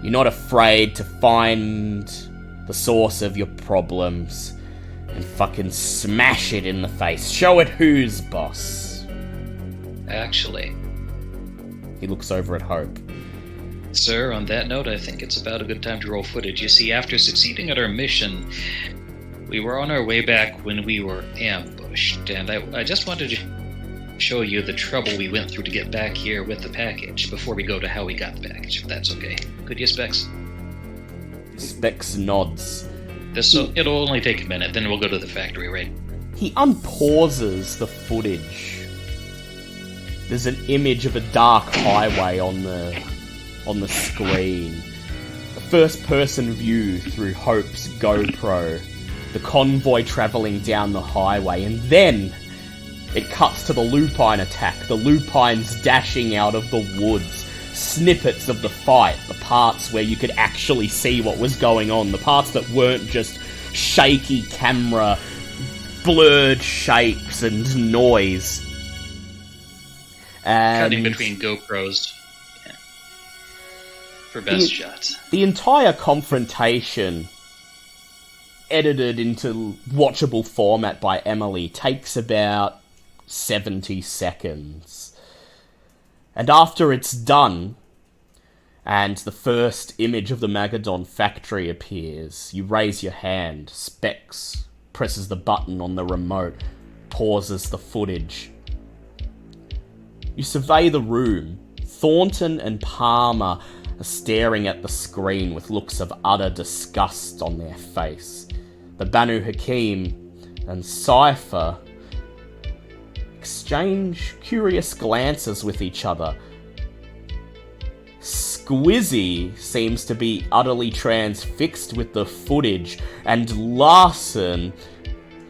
You're not afraid to find the source of your problems and fucking smash it in the face. Show it who's boss. Actually, He looks over at Hope. sir, on that note, I think it's about a good time to roll footage. You see, after succeeding at our mission, we were on our way back when we were ambushed, and I just wanted to show you the trouble we went through to get back here with the package before we go to how we got the package, if that's okay. Could you, Specs? Specs nods. It'll only take a minute, then we'll go to the factory, right? He unpauses the footage. There's an image of a dark highway on the screen. A first-person view through Hope's GoPro. The convoy travelling down the highway, and then it cuts to the lupine attack. The lupines dashing out of the woods. Snippets of the fight, the parts where you could actually see what was going on, the parts that weren't just shaky camera, blurred shapes and noise. And Cutting between GoPros. Yeah. For best shots. the entire confrontation, edited into watchable format by Emily, takes about 70 seconds. And after it's done, and the first image of the Magadon factory appears, you raise your hand. Specs presses the button on the remote, pauses the footage. You survey the room. Thornton and Palmer are staring at the screen with looks of utter disgust on their face. The Banu Hakim and Cypher exchange curious glances with each other. Squizzy seems to be utterly transfixed with the footage, and Larson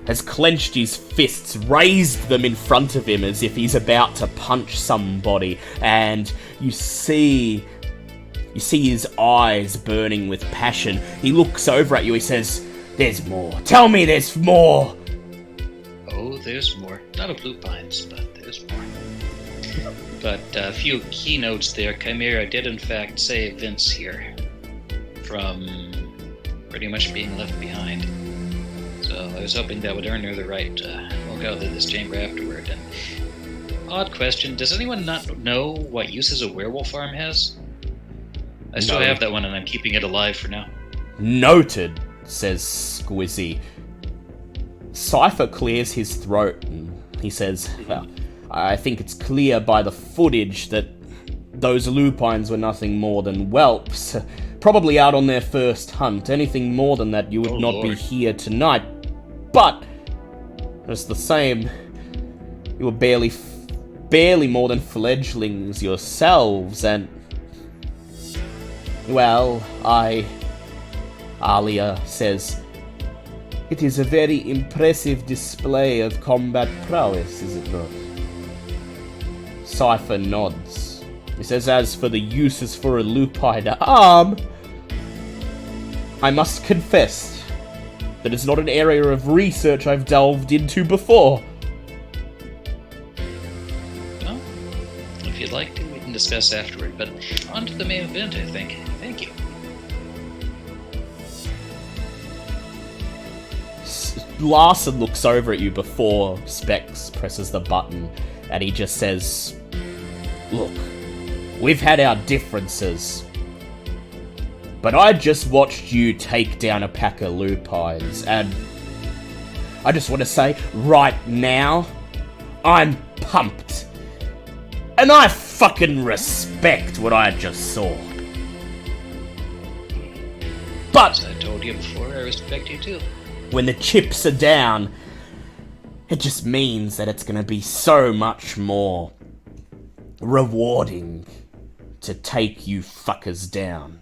has clenched his fists, raised them in front of him as if he's about to punch somebody, and you see his eyes burning with passion. He looks over at you, he says, "There's more. Tell me there's more." Oh, there's more. Not of lupines, but there's more. But a few keynotes there. Chimera did in fact save Vince here from pretty much being left behind. So I was hoping that would earn her the right to walk out of this chamber afterward. And odd question, does anyone not know what uses a werewolf arm has? I still No. have that one and I'm keeping it alive for now. Noted, says Squizzy. Cypher clears his throat and he says, "Well, I think it's clear by the footage that those lupines were nothing more than whelps, probably out on their first hunt. Anything more than that, you would not be here tonight. But just the same, you were barely more than fledglings yourselves, and well, Alia says, it is a very impressive display of combat prowess, is it not? Cypher nods. He says, as for the uses for a lupine arm, I must confess that it's not an area of research I've delved into before. Well, if you'd like to, we can discuss afterward, but on to the main event, I think. Thank you. Larson looks over at you before Specs presses the button, and he just says, look, we've had our differences, but I just watched you take down a pack of lupines, and I just want to say, right now, I'm pumped. And I fucking respect what I just saw. But as I told you before, I respect you too. when the chips are down, it just means that it's going to be so much more rewarding to take you fuckers down.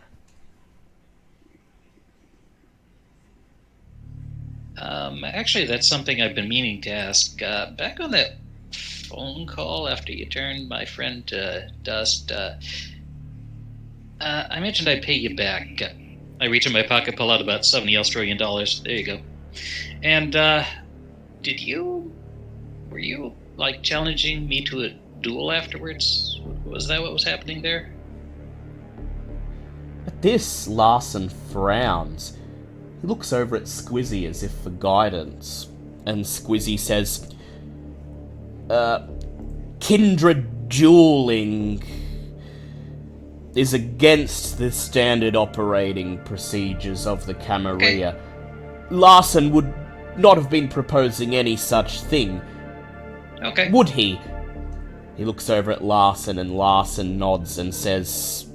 Actually, that's something I've been meaning to ask. Back on that phone call after you turned my friend to dust, I mentioned I'd pay you back. I reach in my pocket, pull out about $70 Australian. There you go. And, were you, like, challenging me to a duel afterwards? Was that what was happening there? At this, Larson frowns. He looks over at Squizzy as if for guidance, and Squizzy says, kindred dueling is against the standard operating procedures of the Camarilla. Okay. Larson would not have been proposing any such thing. Okay. Would he? He looks over at Larson, and Larson nods and says,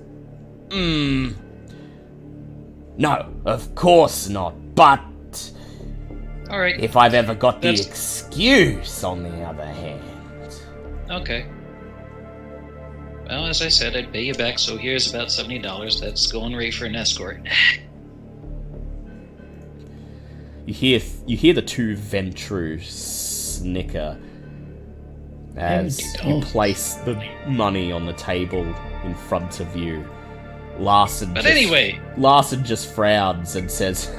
no, of course not, but Alright. if I've ever got the That's- excuse, on the other hand. Okay. Well, as I said, I'd pay you back, so here's about $70. That's going rate for an escort. You hear the two Ventru snicker as you place the money on the table in front of you. Larson just frowns and says,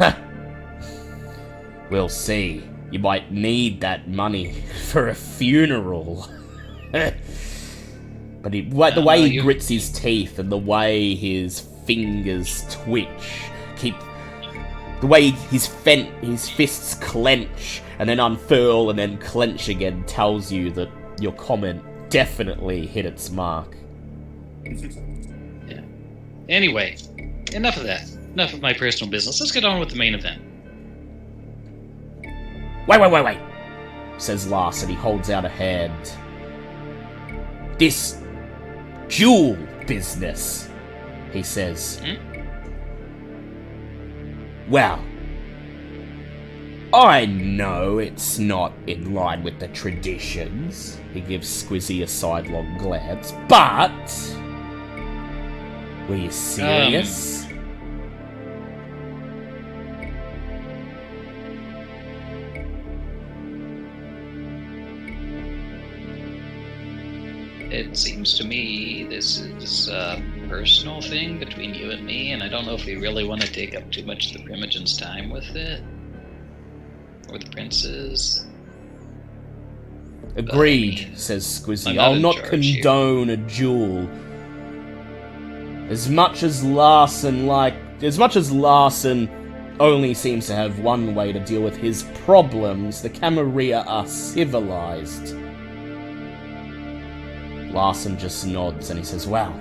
we'll see. You might need that money for a funeral. But the way he grits his teeth and the way his fingers twitch, the way his fists clench and then unfurl and then clench again tells you that your comment definitely hit its mark. Yeah. Anyway, enough of that. Enough of my personal business. Let's get on with the main event. Wait, says Larson. He holds out a hand. This jewel business, he says. Well, I know it's not in line with the traditions. He gives Squizzy a sidelong glance. But were you serious? It seems to me this is a personal thing between you and me, and I don't know if we really want to take up too much of the Primogen's time with it. Or the prince's. Agreed, says Squizzy. I'm not I'll in not charge condone a duel. As much as Larson only seems to have one way to deal with his problems, the Camarilla are civilized. Larson just nods and he says, well,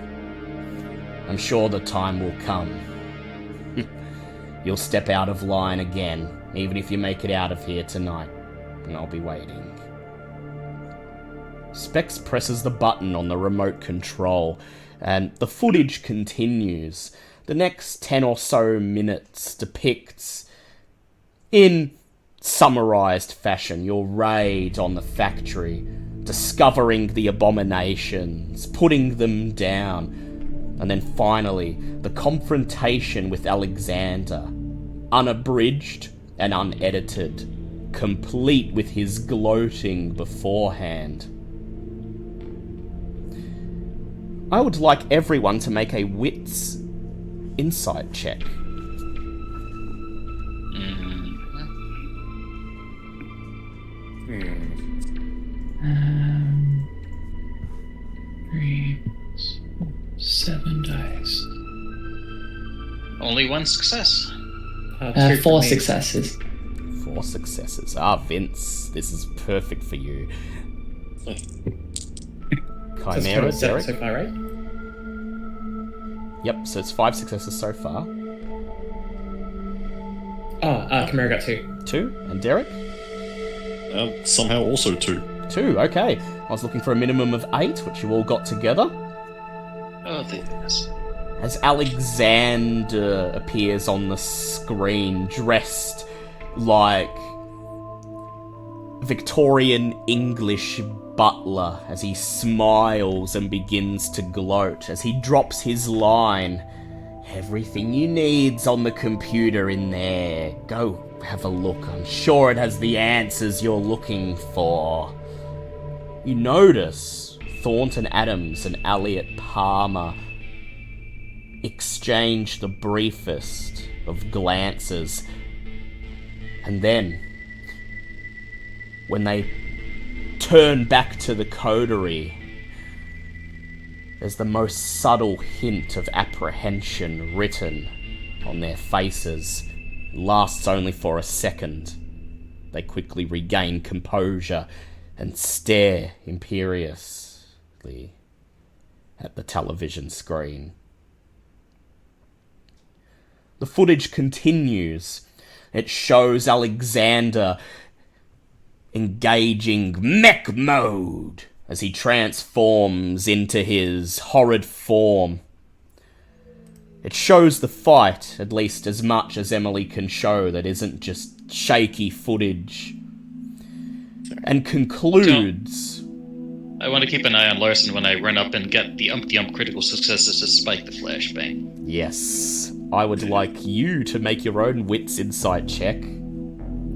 I'm sure the time will come. You'll step out of line again, even if you make it out of here tonight, and I'll be waiting. Specs presses the button on the remote control, And the footage continues. The next 10 or so minutes depicts, in summarized fashion, your raid on the factory, discovering the abominations, putting them down, and then finally, the confrontation with Alexander, unabridged and unedited, complete with his gloating beforehand. I would like everyone to make a wits insight check. Three, 7 dice. Only one success. 4 successes. 4 successes. Vince, this is perfect for you. Chimera, Derek? So far, right? Yep, so it's 5 successes so far. Chimera got 2. 2, and Derek? Somehow also 2. 2, okay. I was looking for a minimum of 8, which you all got together. Oh, thank goodness. As Alexander appears on the screen, dressed like Victorian English butler, as he smiles and begins to gloat, as he drops his line, "Everything you need's on the computer in there. Go have a look. I'm sure it has the answers you're looking for." You notice Thornton Adams and Elliot Palmer exchange the briefest of glances. And then, when they turn back to the coterie, there's the most subtle hint of apprehension written on their faces. It lasts only for a second. They quickly regain composure and stare imperiously at the television screen. The footage continues. It shows Alexander engaging mech mode as he transforms into his horrid form. It shows the fight, at least as much as Emily can show, that isn't just shaky footage. And concludes... I want to keep an eye on Larson when I run up and get the critical successes to spike the flashbang. Yes. I would like you to make your own wits insight check.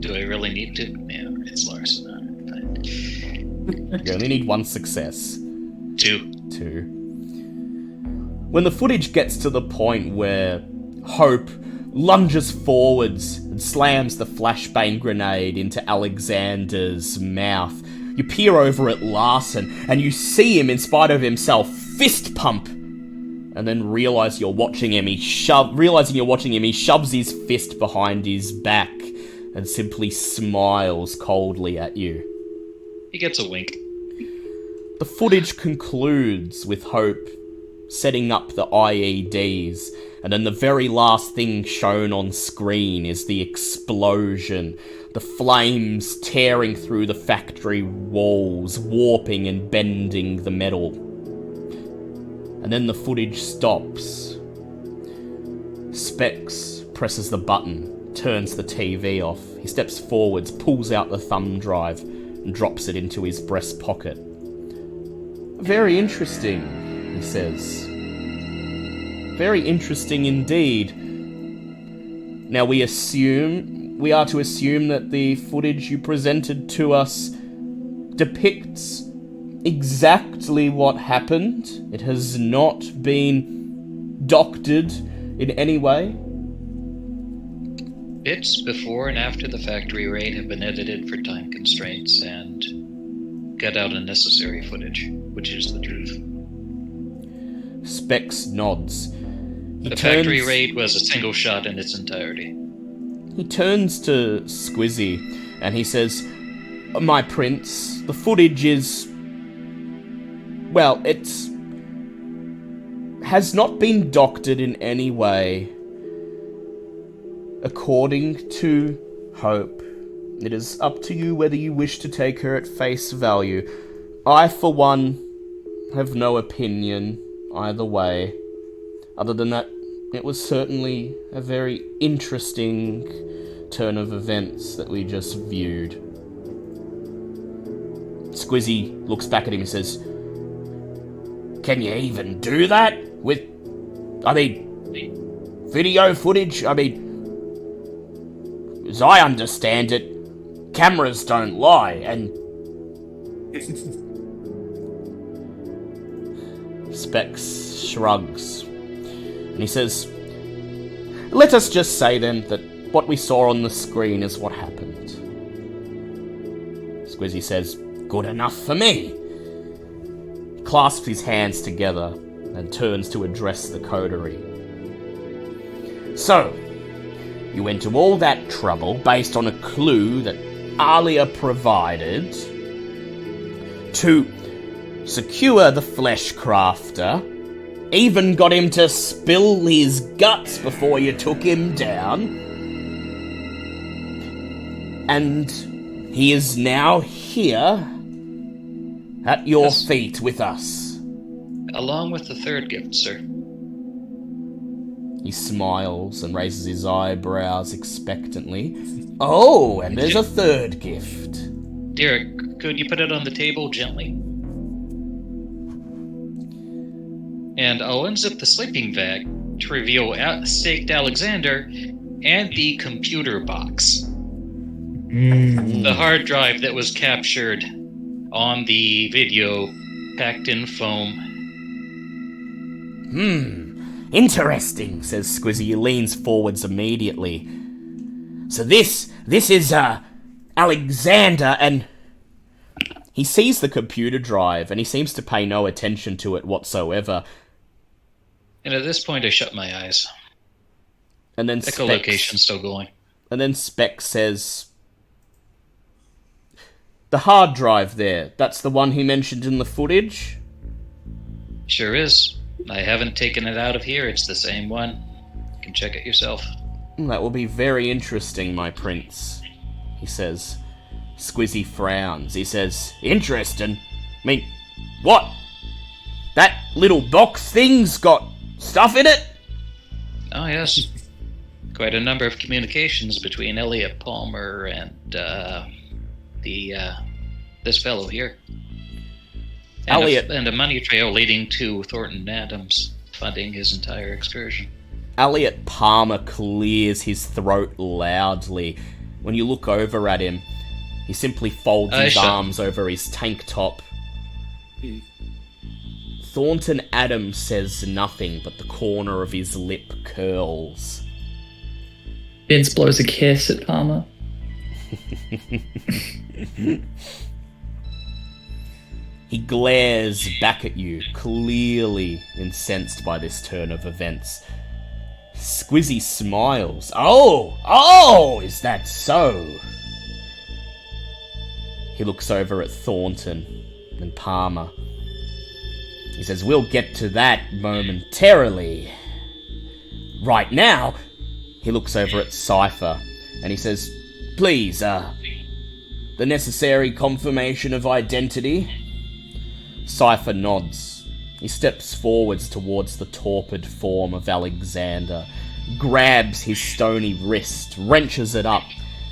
Do I really need to? Yeah, it's Larson. You only need 1 success. 2. 2. When the footage gets to the point where Hope lunges forwards and slams the flashbang grenade into Alexander's mouth, you peer over at Larson and you see him, in spite of himself, fist pump. And then realizing you're watching him, he shoves his fist behind his back and simply smiles coldly at you. He gets a wink. The footage concludes with Hope setting up the IEDs, and then the very last thing shown on screen is the explosion. The flames tearing through the factory walls, warping and bending the metal. And then the footage stops. Specs presses the button, turns the TV off. He steps forwards, pulls out the thumb drive, and drops it into his breast pocket. "Very interesting," he says. "Very interesting indeed. Now we are to assume that the footage you presented to us depicts exactly what happened. It has not been doctored in any way." Bits before and after the factory raid have been edited for time constraints and cut out unnecessary footage, which is the truth. Specs nods. The factory raid was a single shot in its entirety. He turns to Squizzy and he says, "My prince, the footage is... well, it has not been doctored in any way. According to Hope, it is up to you whether you wish to take her at face value. I, for one, have no opinion either way. Other than that, it was certainly a very interesting turn of events that we just viewed. Squizzy looks back at him and says, "Can you even do that? With, video footage? As I understand it, cameras don't lie, and..." Specs shrugs, and he says, "Let us just say then that what we saw on the screen is what happened." Squizzy says, "Good enough for me." He clasps his hands together and turns to address the coterie. "So, you went to all that trouble based on a clue that Alia provided to secure the flesh crafter, even got him to spill his guts before you took him down, and he is now here at your feet with us." Along with the third gift, sir. He smiles and raises his eyebrows expectantly. "Oh, and there's a third gift." Derek, could you put it on the table gently? And I'll unzip the sleeping bag to reveal staked Alexander and the computer box. The hard drive that was captured on the video packed in foam. Interesting, says Squizzy. He leans forwards immediately. "So this is, Alexander, and..." He sees the computer drive, and he seems to pay no attention to it whatsoever. And at this point, I shut my eyes. And then echolocation's still going. And then Specs says, "The hard drive there, that's the one he mentioned in the footage?" Sure is. I haven't taken it out of here. It's the same one. You can check it yourself. "That will be very interesting, my prince," he says. Squizzy frowns. He says, "Interesting? What? That little box thing's got stuff in it?" Oh, yes. Quite a number of communications between Elliot Palmer and, this fellow here. And Elliot... and a money trail leading to Thornton Adams funding his entire excursion. Elliot Palmer clears his throat loudly. When you look over at him, he simply folds his arms over his tank top. Thornton Adams says nothing, but the corner of his lip curls. Vince blows a kiss at Palmer. He glares back at you, clearly incensed by this turn of events. Squizzy smiles. Oh, is that so?" He looks over at Thornton and Palmer. He says, "We'll get to that momentarily. Right now," he looks over at Cypher, and he says, "Please, the necessary confirmation of identity?" Cypher nods. He steps forwards towards the torpid form of Alexander, grabs his stony wrist, wrenches it up,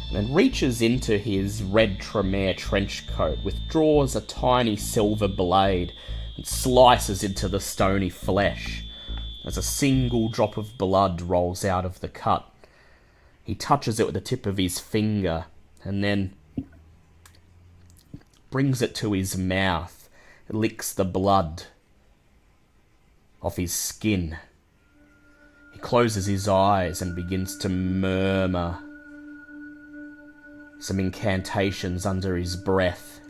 and then reaches into his red Tremere trench coat, withdraws a tiny silver blade, and slices into the stony flesh. As a single drop of blood rolls out of the cut, he touches it with the tip of his finger, and then brings it to his mouth, licks the blood off his skin. He closes his eyes and begins to murmur some incantations under his breath.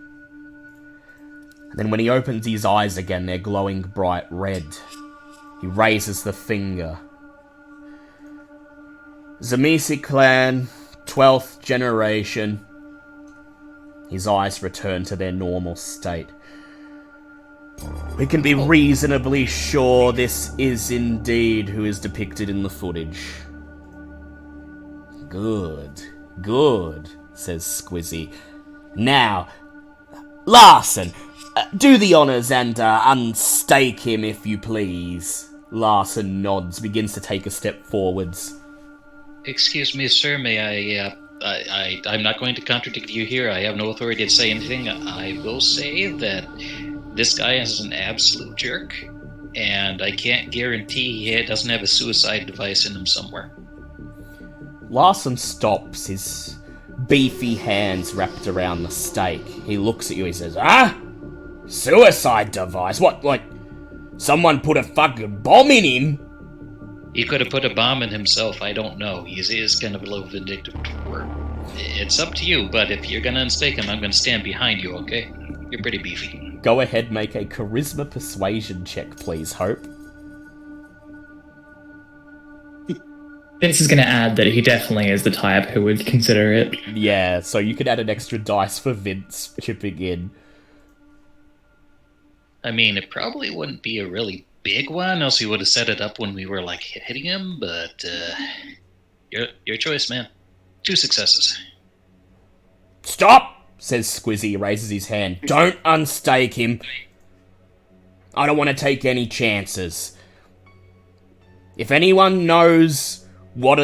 And then when he opens his eyes again, they're glowing bright red. He raises the finger. "Zamisi clan, 12th generation." His eyes return to their normal state. "We can be reasonably sure this is indeed who is depicted in the footage." Good, says Squizzy. "Now, Larson, Do the honours and unstake him, if you please. Larson nods, begins to take a step forwards. Excuse me, sir, may I'm not going to contradict you here. I have no authority to say anything. I will say that this guy is an absolute jerk, and I can't guarantee he doesn't have a suicide device in him somewhere. Larson stops, his beefy hands wrapped around the stake. He looks at you, he says, Suicide device? What, like, someone put a fucking bomb in him? He could have put a bomb in himself, I don't know. He is kind of a little vindictive toward. It's up to you, but if you're gonna unstake him, I'm gonna stand behind you, okay? You're pretty beefy. Go ahead, make a charisma persuasion check, please, Hope. Vince is going to add that he definitely is the type who would consider it. Yeah, so you could add an extra dice for Vince chipping in. I mean, it probably wouldn't be a really big one, else he would have set it up when we were, like, hitting him, but, your choice, man. 2 successes. Stop! Says Squizzy, raises his hand. Don't unstake him. I don't want to take any chances. If anyone knows what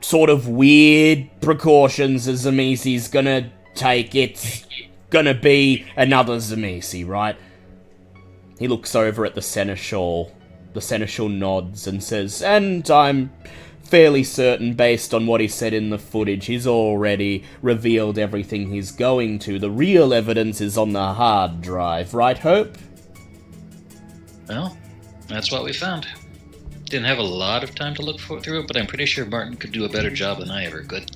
sort of weird precautions a Zamisi's gonna take, it's gonna be another Zamisi, right? He looks over at the Seneschal. The Seneschal nods and says, and I'm fairly certain, based on what he said in the footage, he's already revealed everything he's going to. The real evidence is on the hard drive, right, Hope? Well, that's what we found. Didn't have a lot of time to look through it, but I'm pretty sure Martin could do a better job than I ever could.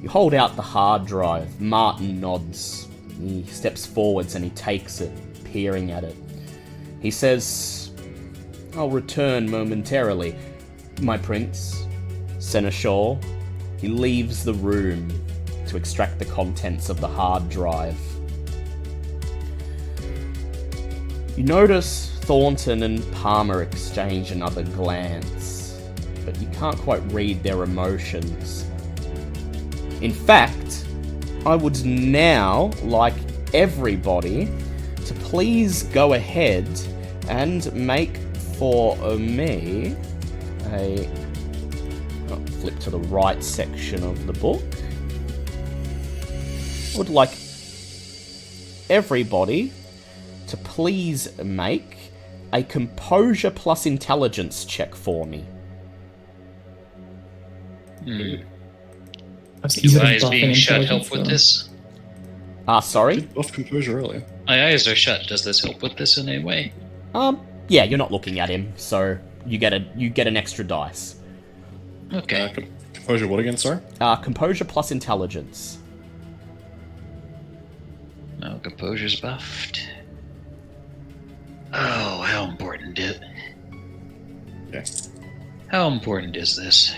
You hold out the hard drive. Martin nods. He steps forwards and he takes it, peering at it. He says, I'll return momentarily, my prince. Seneschal. He leaves the room to extract the contents of the hard drive. You notice Thornton and Palmer exchange another glance, but you can't quite read their emotions. In fact, I would now like everybody to please go ahead and make for me a... I'll flip to the right section of the book. I would like everybody to please make a composure plus intelligence check for me. Do eyes being shut help with this? Sorry? Buff composure earlier. My eyes are shut. Does this help with this in any way? Yeah, you're not looking at him, so you get an extra dice. Okay. Composure what again, sorry? Composure plus intelligence. No, composure's buffed. Oh, how important is it? Yes. How important is this?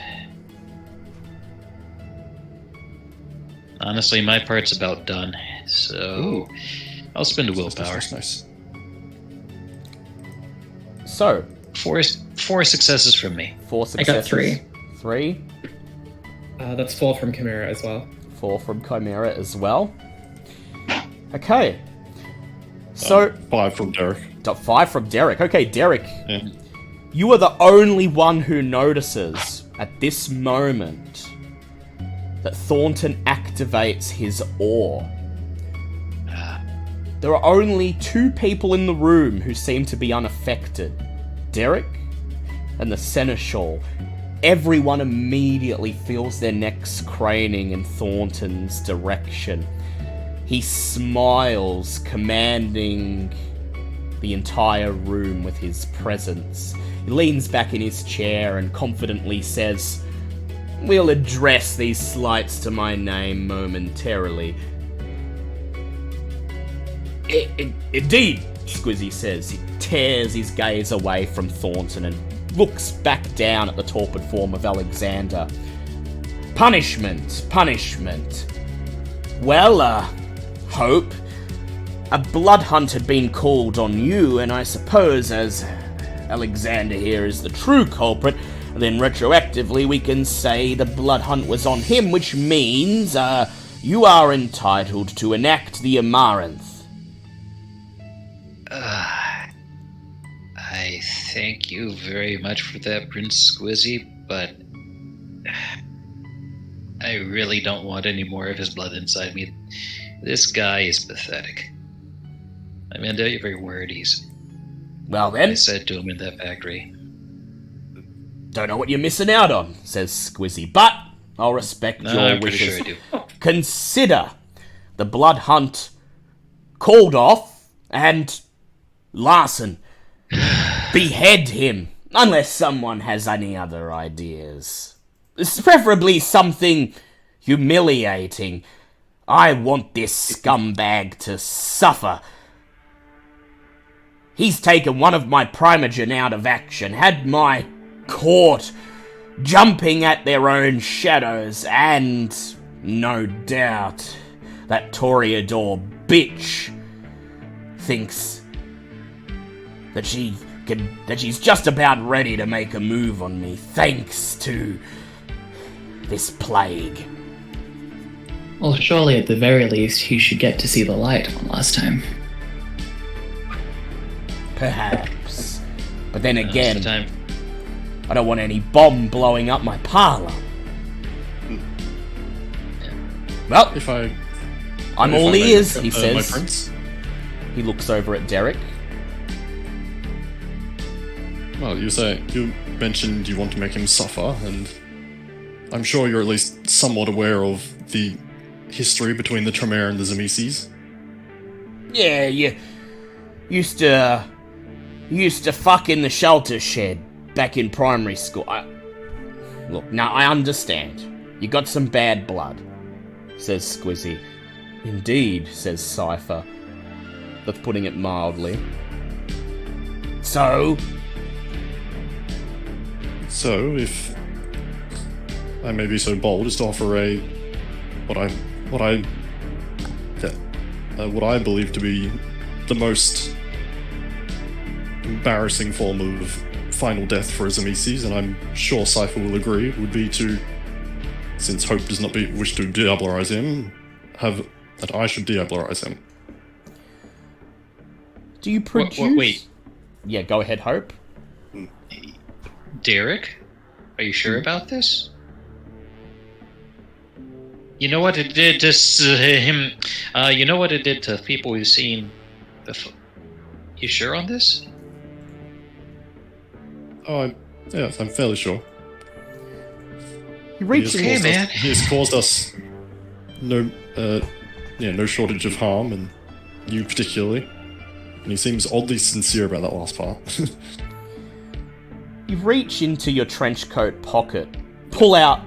Honestly, my part's about done, so I'll spend a willpower. Nice. So, Four successes from me. 4 I successes. got 3. 3. That's 4 from Camarilla as well. 4 from Chimera as well. Okay. So, 5 from Derek. 5 from Derek. Okay, Derek. Yeah. You are the only one who notices at this moment that Thornton activates his ore. There are only 2 people in the room who seem to be unaffected. Derek and the Seneschal. Everyone immediately feels their necks craning in Thornton's direction. He smiles, commanding the entire room with his presence. He leans back in his chair and confidently says, "We'll address these slights to my name momentarily." Indeed, Squizzy says. He tears his gaze away from Thornton and looks back down at the torpid form of Alexander. Punishment. Well, Hope, a blood hunt had been called on you, and I suppose as Alexander here is the true culprit, then retroactively we can say the blood hunt was on him, which means, you are entitled to enact the Amaranth. thank you very much for that, Prince Squizzy, but I really don't want any more of his blood inside me. This guy is pathetic. I mean, every word Well then, I said to him in that factory. don't know what you're missing out on, says Squizzy, but I'll respect No, your I'm pretty wishes. sure I do. Consider the blood hunt called off, and Larson, behead him, unless someone has any other ideas. It's preferably something humiliating. I want this scumbag to suffer. He's taken one of my Primogen out of action, had my court jumping at their own shadows, and no doubt that Toreador bitch thinks that she's just about ready to make a move on me, thanks to this plague. Well, surely at the very least, he should get to see the light one last time. Perhaps. But then Now's the again, time. I don't want any bomb blowing up my parlor. Well, If I I'm if all I may, ears, he my says. prince. He looks over at Derek. Well, you mentioned you want to make him suffer, and I'm sure you're at least somewhat aware of the history between the Tremere and the Zemesis. Yeah, you used to fuck in the shelter shed back in primary school. Look, now I understand. You got some bad blood, says Squizzy. Indeed, says Cypher. That's putting it mildly. So, if I may be so bold as to offer what I believe to be the most embarrassing form of final death for a Zemesis, and I'm sure Cypher will agree, would be to, since Hope does not wish to diablerize him, that I should diablerize him. do you produce... Wait, Yeah, go ahead, Hope. Derek? Are you sure about this? You know what it did to him? You know what it did to people we've seen before? You sure on this? Oh, yes, I'm fairly sure. You reach Okay, in... man. He has caused us no shortage of harm, and you particularly. And he seems oddly sincere about that last part. You reach into your trench coat pocket, pull out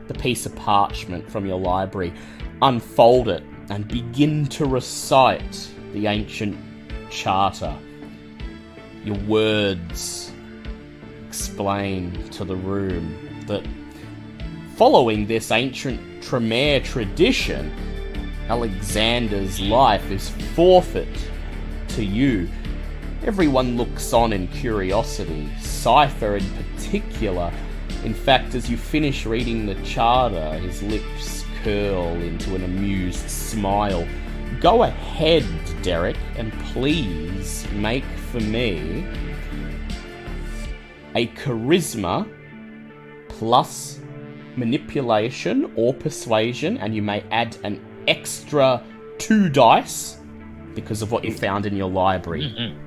the piece of parchment from your library, unfold it, and begin to recite the ancient charter. Your words explain to the room that following this ancient Tremere tradition, Alexander's life is forfeit to you. Everyone looks on in curiosity, Cypher in particular. In fact, as you finish reading the charter, his lips curl into an amused smile. Go ahead, Derek, and please make for me a charisma plus manipulation or persuasion, and you may add an extra 2 dice because of what you found in your library. Mm-hmm.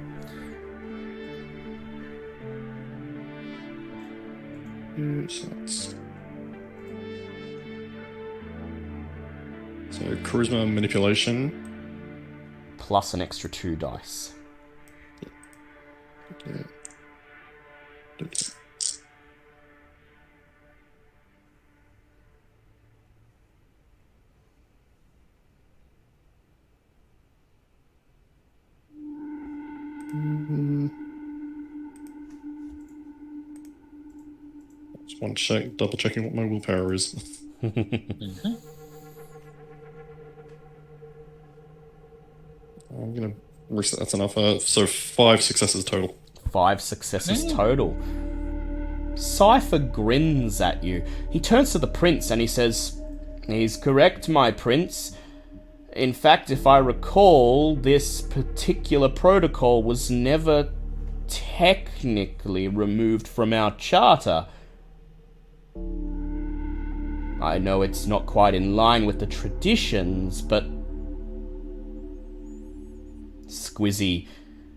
So charisma manipulation. Plus an extra 2 dice. Yeah. Just one check, double checking what my willpower is. Mm-hmm. I'm gonna reset. That's enough. So 5 successes total. 5 successes total. Cypher grins at you. He turns to the prince and he says, "He's correct, my prince. In fact, if I recall, this particular protocol was never technically removed from our charter. I know it's not quite in line with the traditions, but... Squizzy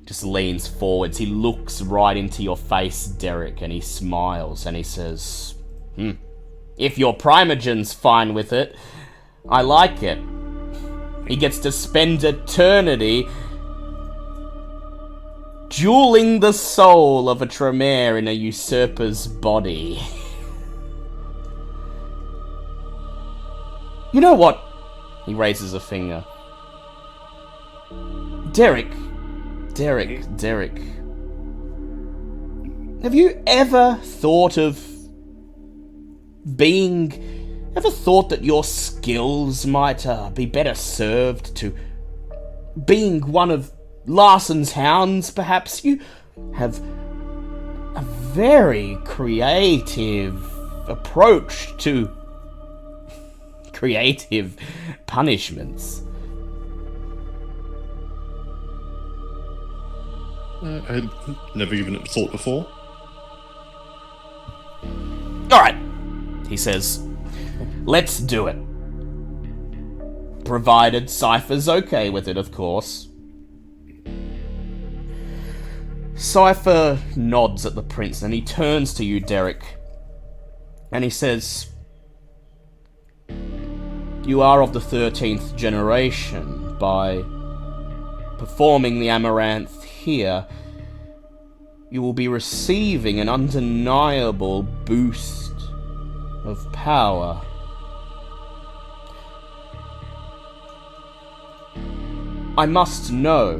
just leans forwards. He looks right into your face, Derek, and he smiles and he says, if your Primogen's fine with it, I like it. He gets to spend eternity dueling the soul of a Tremere in a usurper's body. You know what? He raises a finger. Derek. Have you ever thought that your skills might be better served to being one of Larson's hounds, perhaps? You have a very creative approach to creative punishments. I had never given it thought before. Alright, he says. Let's do it. Provided Cypher's okay with it, of course. Cypher nods at the prince and he turns to you, Derek. And he says, you are of the 13th generation. By performing the Amaranth here, you will be receiving an undeniable boost of power. I must know,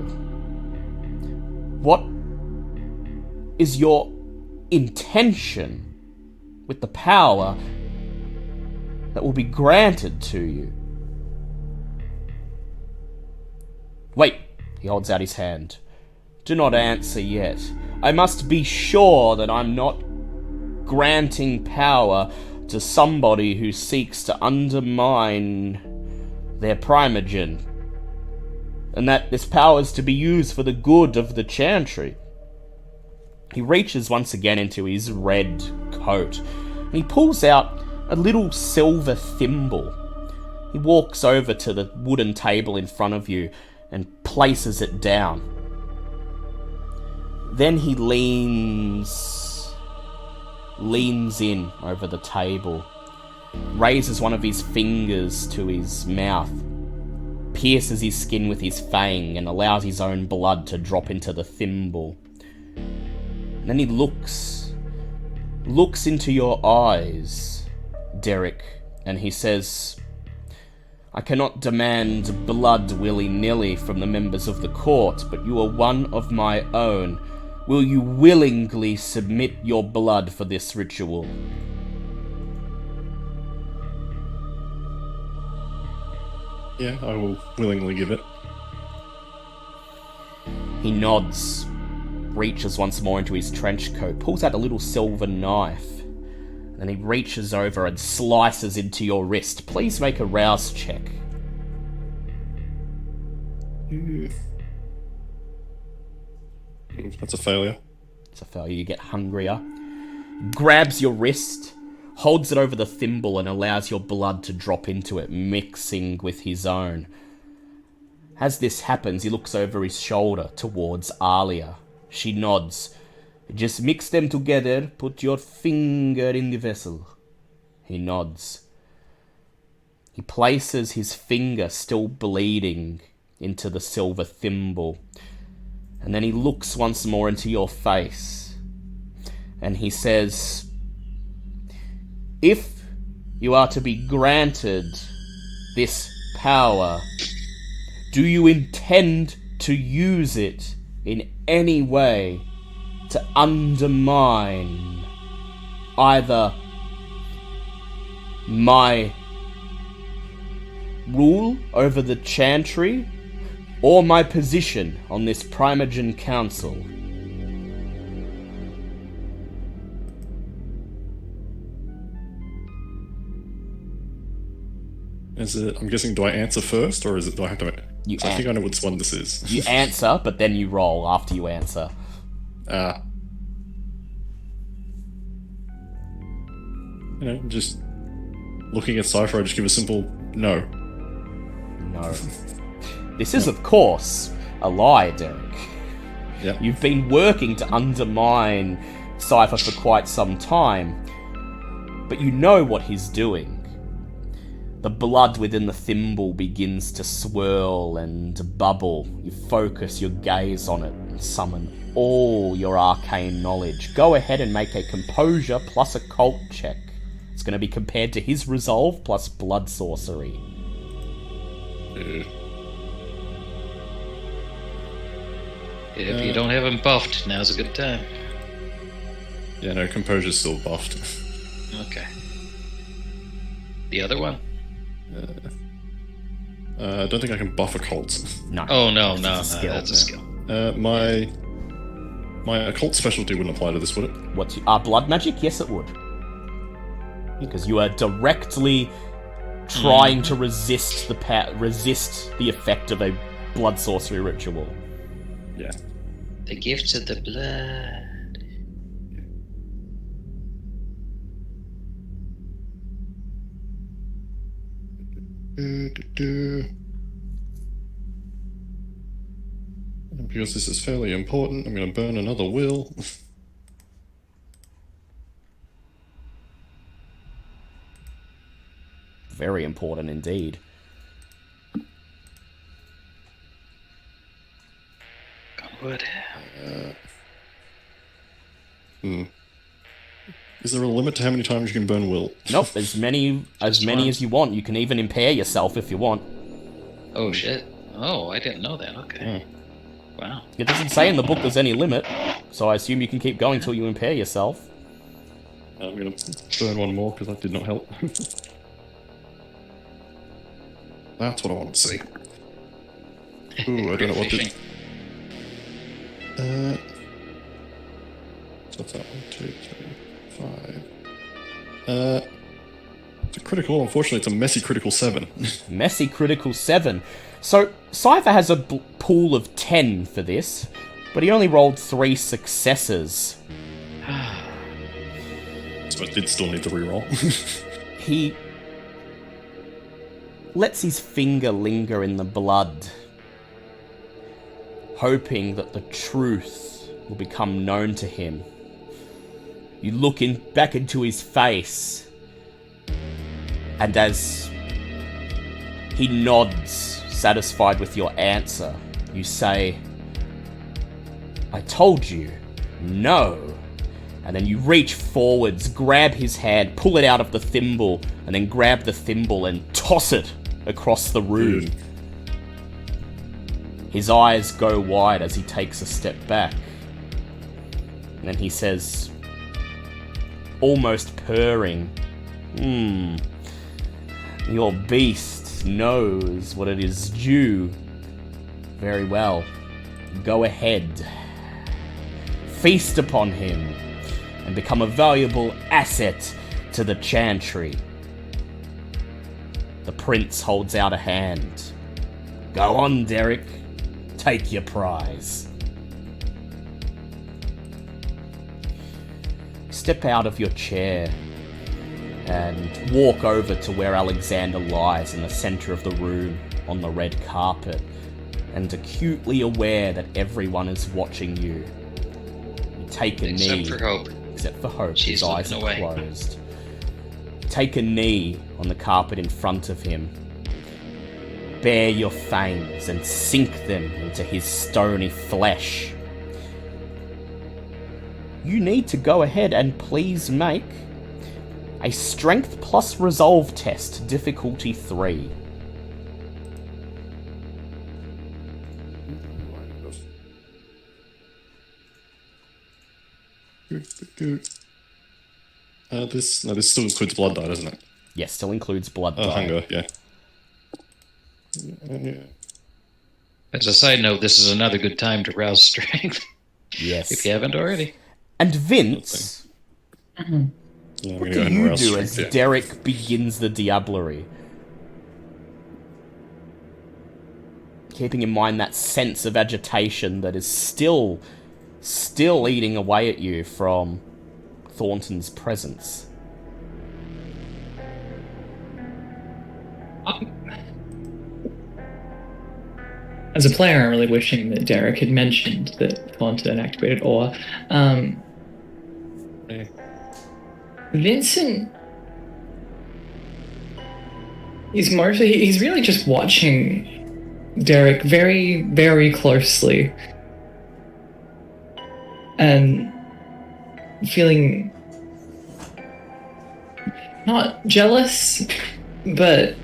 what is your intention with the power that will be granted to you? Wait, he holds out his hand. Do not answer yet. I must be sure that I'm not granting power to somebody who seeks to undermine their Primogen, and that this power is to be used for the good of the Chantry. He reaches once again into his red coat, and he pulls out a little silver thimble. He walks over to the wooden table in front of you and places it down. Then he leans in over the table, raises one of his fingers to his mouth, pierces his skin with his fang, and allows his own blood to drop into the thimble. And then he looks into your eyes, Derek, and he says, I cannot demand blood willy-nilly from the members of the court, but you are one of my own. Will you willingly submit your blood for this ritual? Yeah, I will willingly give it. He nods, reaches once more into his trench coat, pulls out a little silver knife, and then he reaches over and slices into your wrist. Please make a rouse check. That's a failure. It's a failure. You get hungrier. Grabs your wrist, holds it over the thimble, and allows your blood to drop into it, mixing with his own. As this happens, he looks over his shoulder towards Alia. She nods. Just mix them together. Put your finger in the vessel. He nods. He places his finger, still bleeding, into the silver thimble. And then he looks once more into your face. And he says, if you are to be granted this power, do you intend to use it in any way to undermine either my rule over the Chantry or my position on this Primogen Council? Is it? I'm guessing. Do I answer first, or is it? Do I have to? You I think I know which one this is. You answer, but then you roll after you answer. Just looking at Cypher, I just give a simple no. No. This is, of course, a lie, Derek. Yep. You've been working to undermine Cypher for quite some time, but you know what he's doing. The blood within the thimble begins to swirl and bubble. You focus your gaze on it and summon all your arcane knowledge. Go ahead and make a composure plus occult check. It's going to be compared to his resolve plus blood sorcery. If you don't have him buffed, now's a good time. Yeah, no, Composure's still buffed. Okay. The other one? I don't think I can buff occult. No. Oh, no, That's a skill. that's a skill. My occult specialty wouldn't apply to this, would it? What's blood magic? Yes, it would. Because you are directly trying to resist the effect of a blood sorcery ritual. Yeah. The gifts of the blood. Because this is fairly important, I'm going to burn another will. Very important indeed. Wood. Is there a limit to how many times you can burn will? Nope, as many as you want. You can even impair yourself if you want. Oh shit. Oh, I didn't know that. Okay. Wow. It doesn't say in the book there's any limit, so I assume you can keep going till you impair yourself. I'm going to burn one more because that did not help. That's what I want to see. Ooh, I don't know what to... So what's that? 1, 2, 3, 5. It's a critical. Unfortunately, it's a messy critical 7. Messy critical 7. So, Cypher has a pool of 10 for this, but he only rolled 3 successes. So I did still need to reroll. He lets his finger linger in the blood, hoping that the truth will become known to him. You look back into his face, and as he nods, satisfied with your answer, you say, "I told you, no." And then you reach forwards, grab his hand, pull it out of the thimble, and then grab the thimble and toss it across the room. Dude. His eyes go wide as he takes a step back. And then he says, almost purring, your beast knows what it is due. Very well. Go ahead. Feast upon him and become a valuable asset to the Chantry. The prince holds out a hand. Go on, Derek. Take your prize. Step out of your chair and walk over to where Alexander lies in the center of the room on the red carpet, and acutely aware that everyone is watching you. You take a knee. Except for Hope. Except for Hope. She's His eyes are looking away. closed. Take a knee on the carpet in front of him. Bare your fangs and sink them into his stony flesh. You need to go ahead and please make a strength plus resolve test, difficulty 3. This still includes blood dye, doesn't it? Yes, still includes blood dye. Hunger, yeah. As a side note, this is another good time to rouse strength. Yes. If you haven't already. And Vince, Yeah, I'm what gonna do go ahead and you rouse do strength, as yeah. Derek begins the diablerie? Keeping in mind that sense of agitation that is still still eating away at you from Thornton's presence. As a player, I'm really wishing that Derek had mentioned that Thornton activated Awe. Vincent, he's really just watching Derek very, very closely and feeling not jealous, but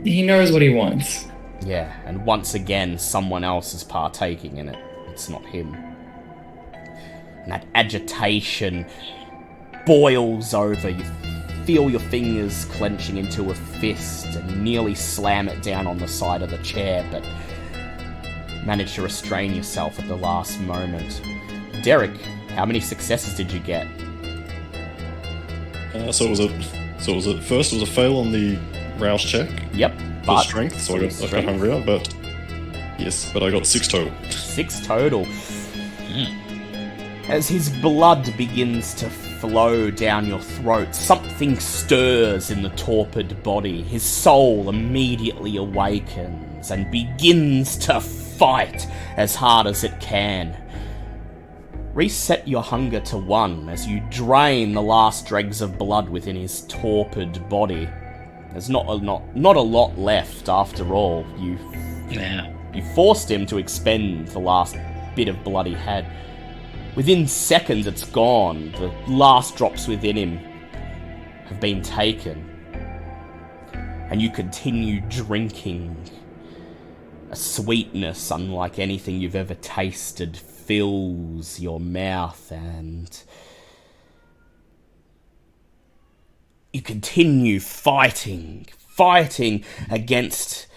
he knows what he wants. Yeah, and once again, someone else is partaking in it. It's not him. And that agitation boils over. You feel your fingers clenching into a fist and nearly slam it down on the side of the chair, but manage to restrain yourself at the last moment. Derek, how many successes did you get? So it was a fail on the rouse check. Yep. For strength, so I got hungrier, but yes, but I got 6 total. 6 total. As his blood begins to flow down your throat, something stirs in the torpid body. His soul immediately awakens and begins to fight as hard as it can. Reset your hunger to 1 as you drain the last dregs of blood within his torpid body. There's not a lot left after all. You forced him to expend the last bit of blood he had. Within seconds it's gone. The last drops within him have been taken. And you continue drinking. A sweetness unlike anything you've ever tasted fills your mouth, and you continue fighting against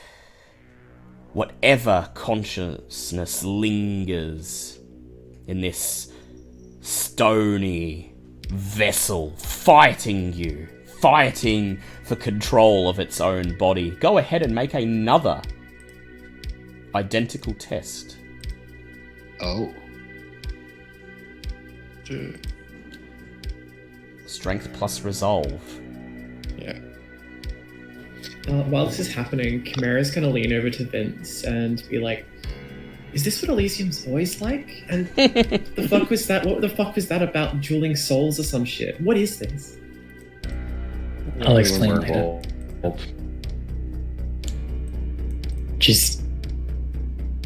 whatever consciousness lingers in this stony vessel, fighting for control of its own body. Go ahead and make another identical test. Oh. Strength plus resolve. Yeah. While this is happening, Chimera's gonna lean over to Vince and be like, "Is this what Elysium's always like? And the fuck was that? What the fuck was that about dueling souls or some shit? What is this?" I'll explain later. Just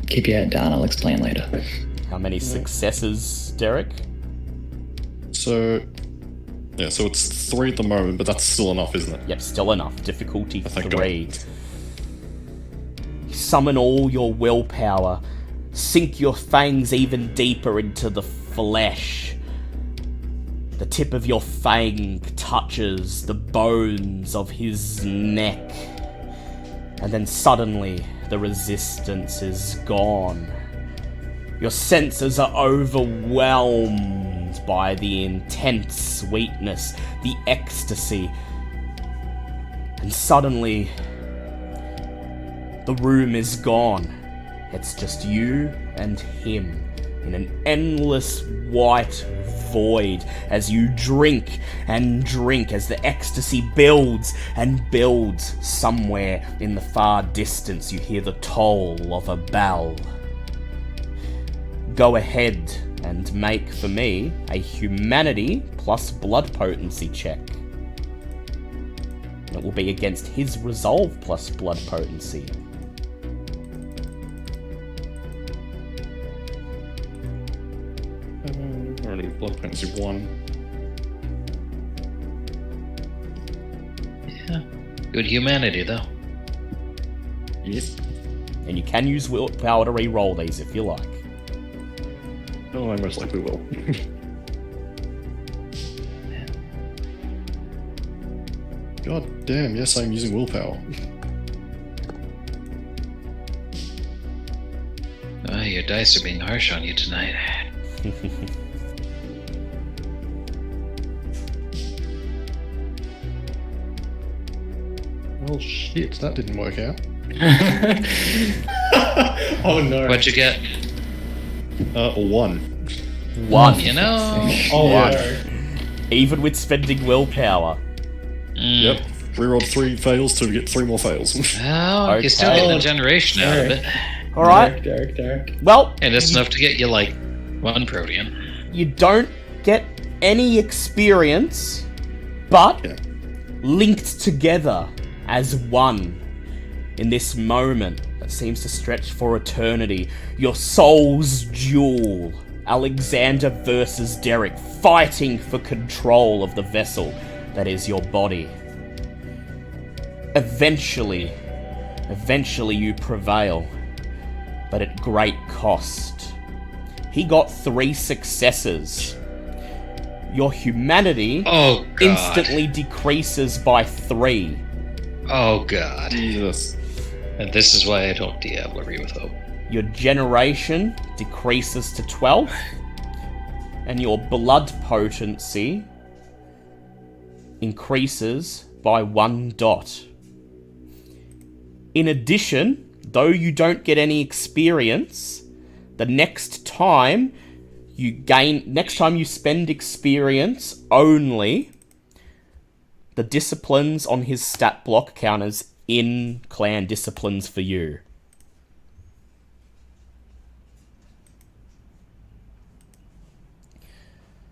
keep your head down, I'll explain later. How many successes, Derek? So it's 3 at the moment, but that's still enough, isn't it? Yep, still enough. Difficulty Thank 3. Summon all your willpower. Sink your fangs even deeper into the flesh. The tip of your fang touches the bones of his neck. And then suddenly, the resistance is gone. Your senses are overwhelmed by the intense sweetness, the ecstasy. And suddenly, the room is gone. It's just you and him in an endless white void as you drink and drink as the ecstasy builds and builds. Somewhere in the far distance you hear the toll of a bell. Go ahead and make for me a humanity plus blood potency check. It will be against his resolve plus blood potency. Already blood potency 1. Yeah. Good humanity, though. Yes. And you can use willpower to re-roll these if you like. Oh, I most likely will. God damn, yes, I'm using willpower. Oh, your dice are being harsh on you tonight. Well, shit, that didn't work out. Oh no. What'd you get? 1. One. You know. Oh One. no. Even with spending willpower. Yep. Reroll 3 fails to get 3 more fails. Well, you're still Okay. getting a generation out of it. Alright. Derek. Well, And it's enough to get you, like, 1 protean. you don't get any experience, but Yeah. linked together as one in this moment that seems to stretch for eternity. Your soul's duel. Alexander versus Derek, fighting for control of the vessel that is your body. Eventually you prevail, but at great cost. He got 3 successes. Your humanity Oh, God. instantly decreases by 3. Oh, God. Jesus. And this is why I don't Diablerie with hope. Your generation decreases to 12. And your blood potency increases by 1 dot. In addition, though you don't get any experience, the next time you spend experience only, the disciplines on his stat block count as in-clan disciplines for you.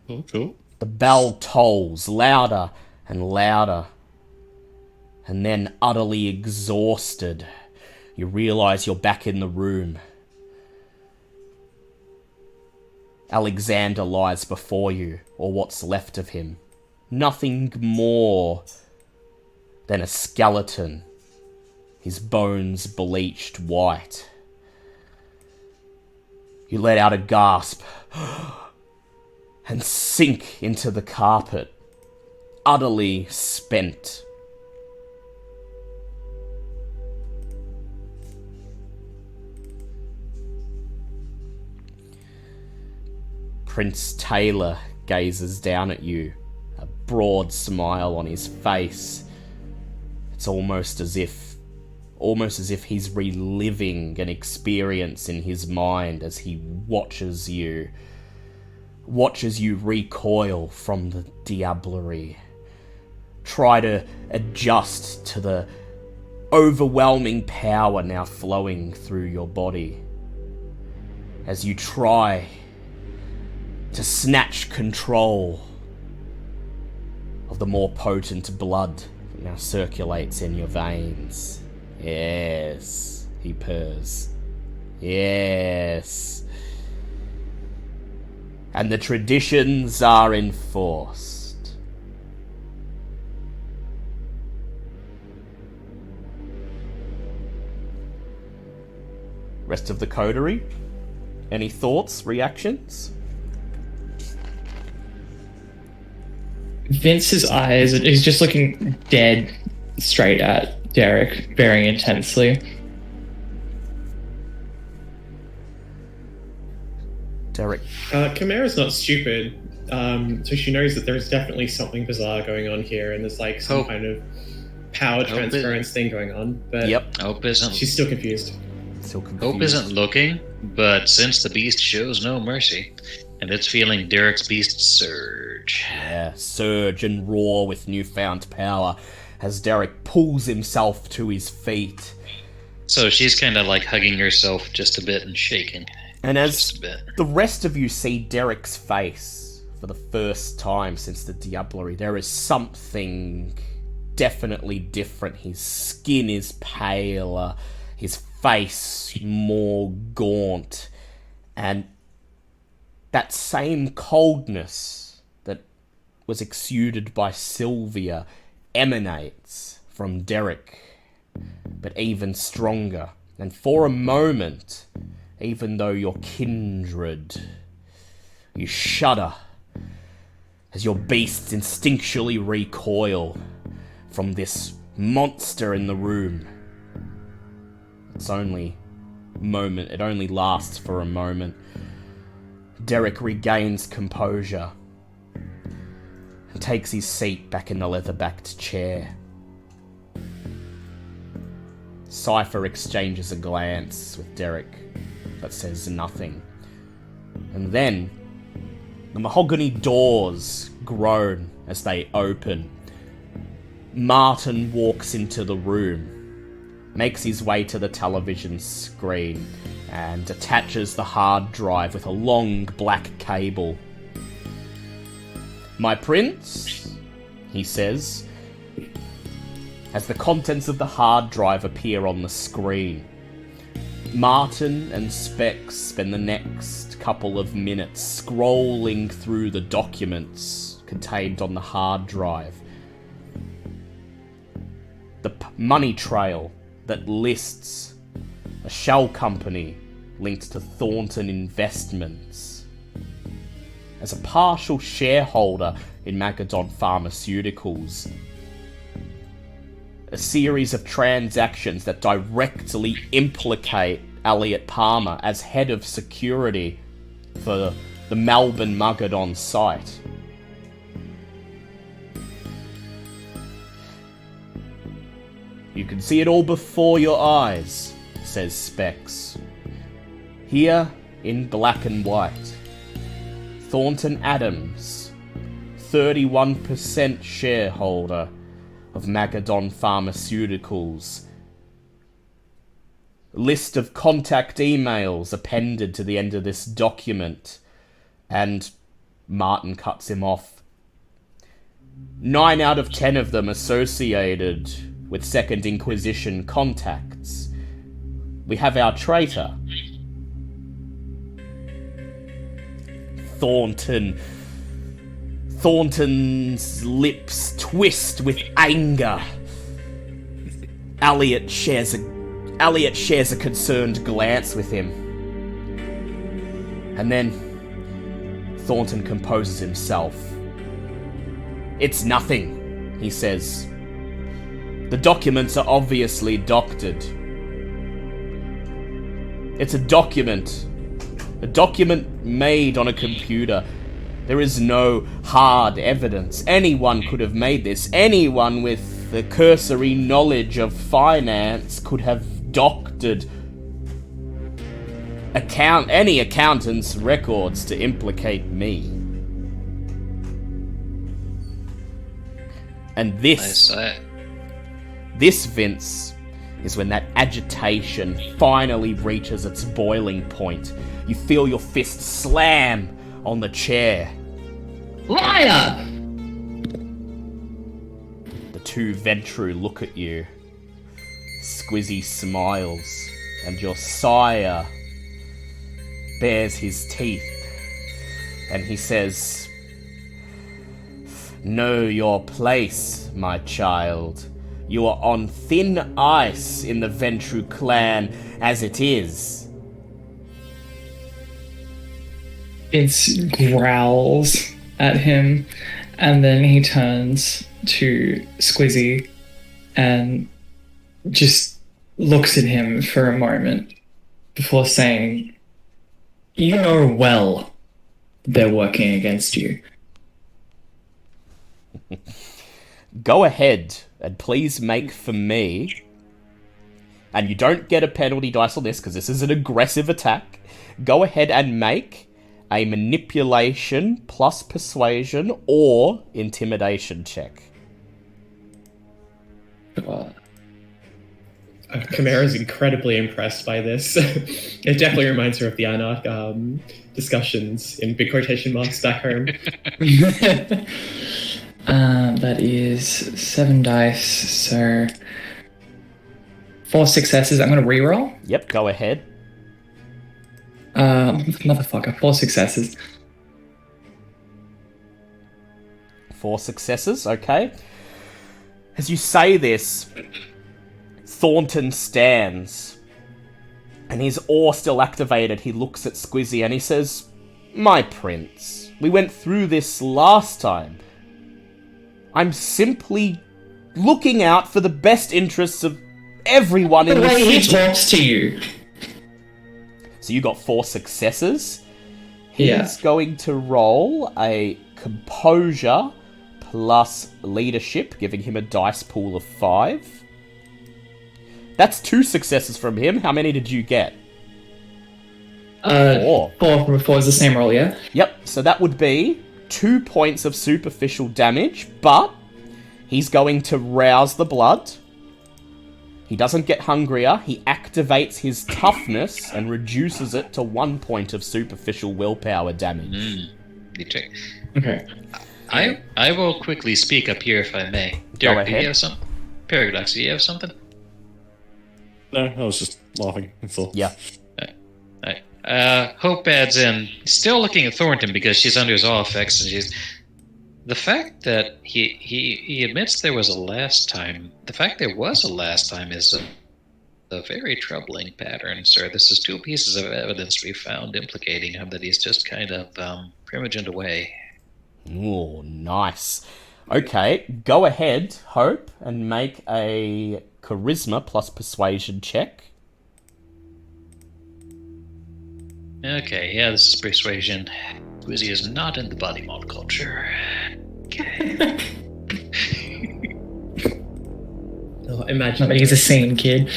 Oh, cool. The bell tolls louder and louder. And then, utterly exhausted, you realize you're back in the room. Alexander lies before you, or what's left of him. Nothing more than a skeleton, his bones bleached white. You let out a gasp and sink into the carpet, utterly spent. Prince Taylor gazes down at you, a broad smile on his face. It's almost as if he's reliving an experience in his mind as he watches you recoil from the Diablerie. Try to adjust to the overwhelming power now flowing through your body. As you try to snatch control of the more potent blood that now circulates in your veins. Yes, he purrs. Yes. And the traditions are enforced. Rest of the coterie? Any thoughts, reactions? Vince's eyes, he's just looking dead straight at Derek, very intensely. Derek. Chimera's not stupid, so she knows that there's definitely something bizarre going on here, and there's like some kind of power transference thing going on. But Yep. Hope isn't. she's still confused. Still confused. Hope isn't looking, but since the beast shows no mercy, and it's feeling Derek's beast surge. Yeah, surge and roar with newfound power as Derek pulls himself to his feet. So she's kind of like hugging herself just a bit and shaking. And as Just a bit. the rest of you see Derek's face for the first time since the Diablerie, there is something definitely different. His skin is paler, his face more gaunt, and that same coldness that was exuded by Sylvia emanates from Derek, but even stronger. And for a moment, even though you're kindred, you shudder as your beasts instinctually recoil from this monster in the room. It only lasts for a moment. Derek regains composure and takes his seat back in the leather-backed chair. Cypher exchanges a glance with Derek, but says nothing. And then, the mahogany doors groan as they open. Martin walks into the room, makes his way to the television screen, and attaches the hard drive with a long black cable. "My prince," he says, as the contents of the hard drive appear on the screen. Martin and Specs spend the next couple of minutes scrolling through the documents contained on the hard drive. The money trail that lists a shell company linked to Thornton Investments as a partial shareholder in Magadon Pharmaceuticals. A series of transactions that directly implicate Elliot Palmer as head of security for the Melbourne Magadon site. "You can see it all before your eyes," says Specs. "Here in black and white. Thornton Adams, 31% shareholder of Magadon Pharmaceuticals. List of contact emails appended to the end of this document." And Martin cuts him off. "9 out of 10 of them associated with Second Inquisition contacts. We have our traitor, Thornton's lips twist with anger. Elliot shares a concerned glance with him. And then Thornton composes himself. "It's nothing," he says. "The documents are obviously doctored. It's a document made on a computer. There is no hard evidence. Anyone could have made this. Anyone with the cursory knowledge of finance could have doctored any accountant's records to implicate me." And this, Vince, is when that agitation finally reaches its boiling point. You feel your fist slam on the chair. Liar! The two Ventru look at you. Squizzy smiles, and your sire bares his teeth, and he says, "Know your place, my child. You are on thin ice in the Ventru clan as it is." Vince growls at him, and then he turns to Squizzy and just looks at him for a moment before saying, "You know well they're working against you." Go ahead and please make for me, and you don't get a penalty dice on this because this is an aggressive attack. Go ahead and make a manipulation plus persuasion or intimidation check. Chimera's incredibly impressed by this. It definitely reminds her of the Anarch discussions in big quotation marks back home. That is 7 dice, so 4 successes. I'm going to reroll. Yep, go ahead. Motherfucker, 4 successes. 4 successes, okay. As you say this, Thornton stands, and his awe still activated. He looks at Squizzy and he says, "My prince, we went through this last time. I'm simply looking out for the best interests of everyone in the the way he city." talks to you. So you got 4 successes. Yeah. He's going to roll a composure plus leadership, giving him a dice pool of 5. That's 2 successes from him. How many did you get? 4 from before is the same roll, yeah? Yep, so that would be 2 points of superficial damage, but he's going to rouse the blood. He doesn't get hungrier. He activates his toughness and reduces it to 1 point of superficial willpower damage. Okay. I will quickly speak up here if I may. Go Derek, do ahead. you have something? Paradox, do you have something? No, I was just laughing. That's all. Yeah. Hope adds in, still looking at Thornton because she's under his awe effects, and she's... The fact that he admits there was a last time, the fact there was a last time is a very troubling pattern, sir. This is 2 pieces of evidence we found implicating him that he's just kind of primogened away. Ooh, nice. Okay, go ahead, Hope, and make a charisma plus persuasion check. Okay, yeah, this is persuasion. Squizzy is not in the body mod culture. Okay. Oh, imagine He's a sane kid.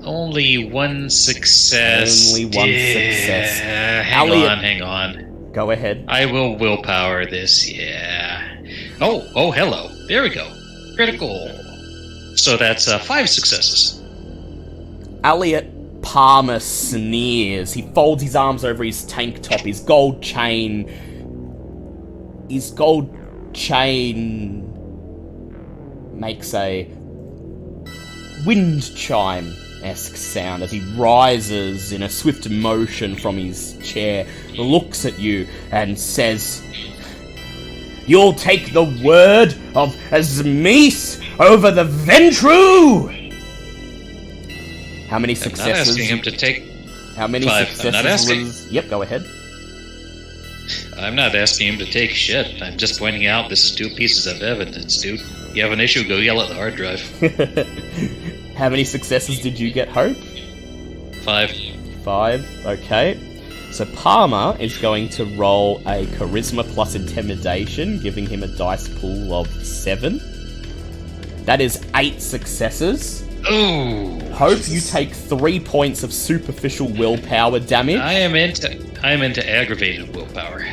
Only 1 success. Only 1 success. Hang on. Go ahead. I will willpower this, yeah. Oh, hello. There we go. Critical. So that's 5 successes. Elliot Palmer sneers. He folds his arms over his tank top. His gold chain makes a wind chime-esque sound as he rises in a swift motion from his chair, looks at you, and says, "You'll take the word of Azmis over the Ventru!" How many I'm not successes? asking him to take... How many 5. successes I'm not asking. was... Yep, go ahead. I'm not asking him to take shit. I'm just pointing out this is 2 pieces of evidence, dude. You have an issue, go yell at the hard drive. How many successes did you get, Hope? 5. 5, okay. So Palmer is going to roll a charisma plus intimidation, giving him a dice pool of 7. That is 8 successes. Ooh. Hope, you take 3 points of superficial willpower damage. I am into aggravated willpower.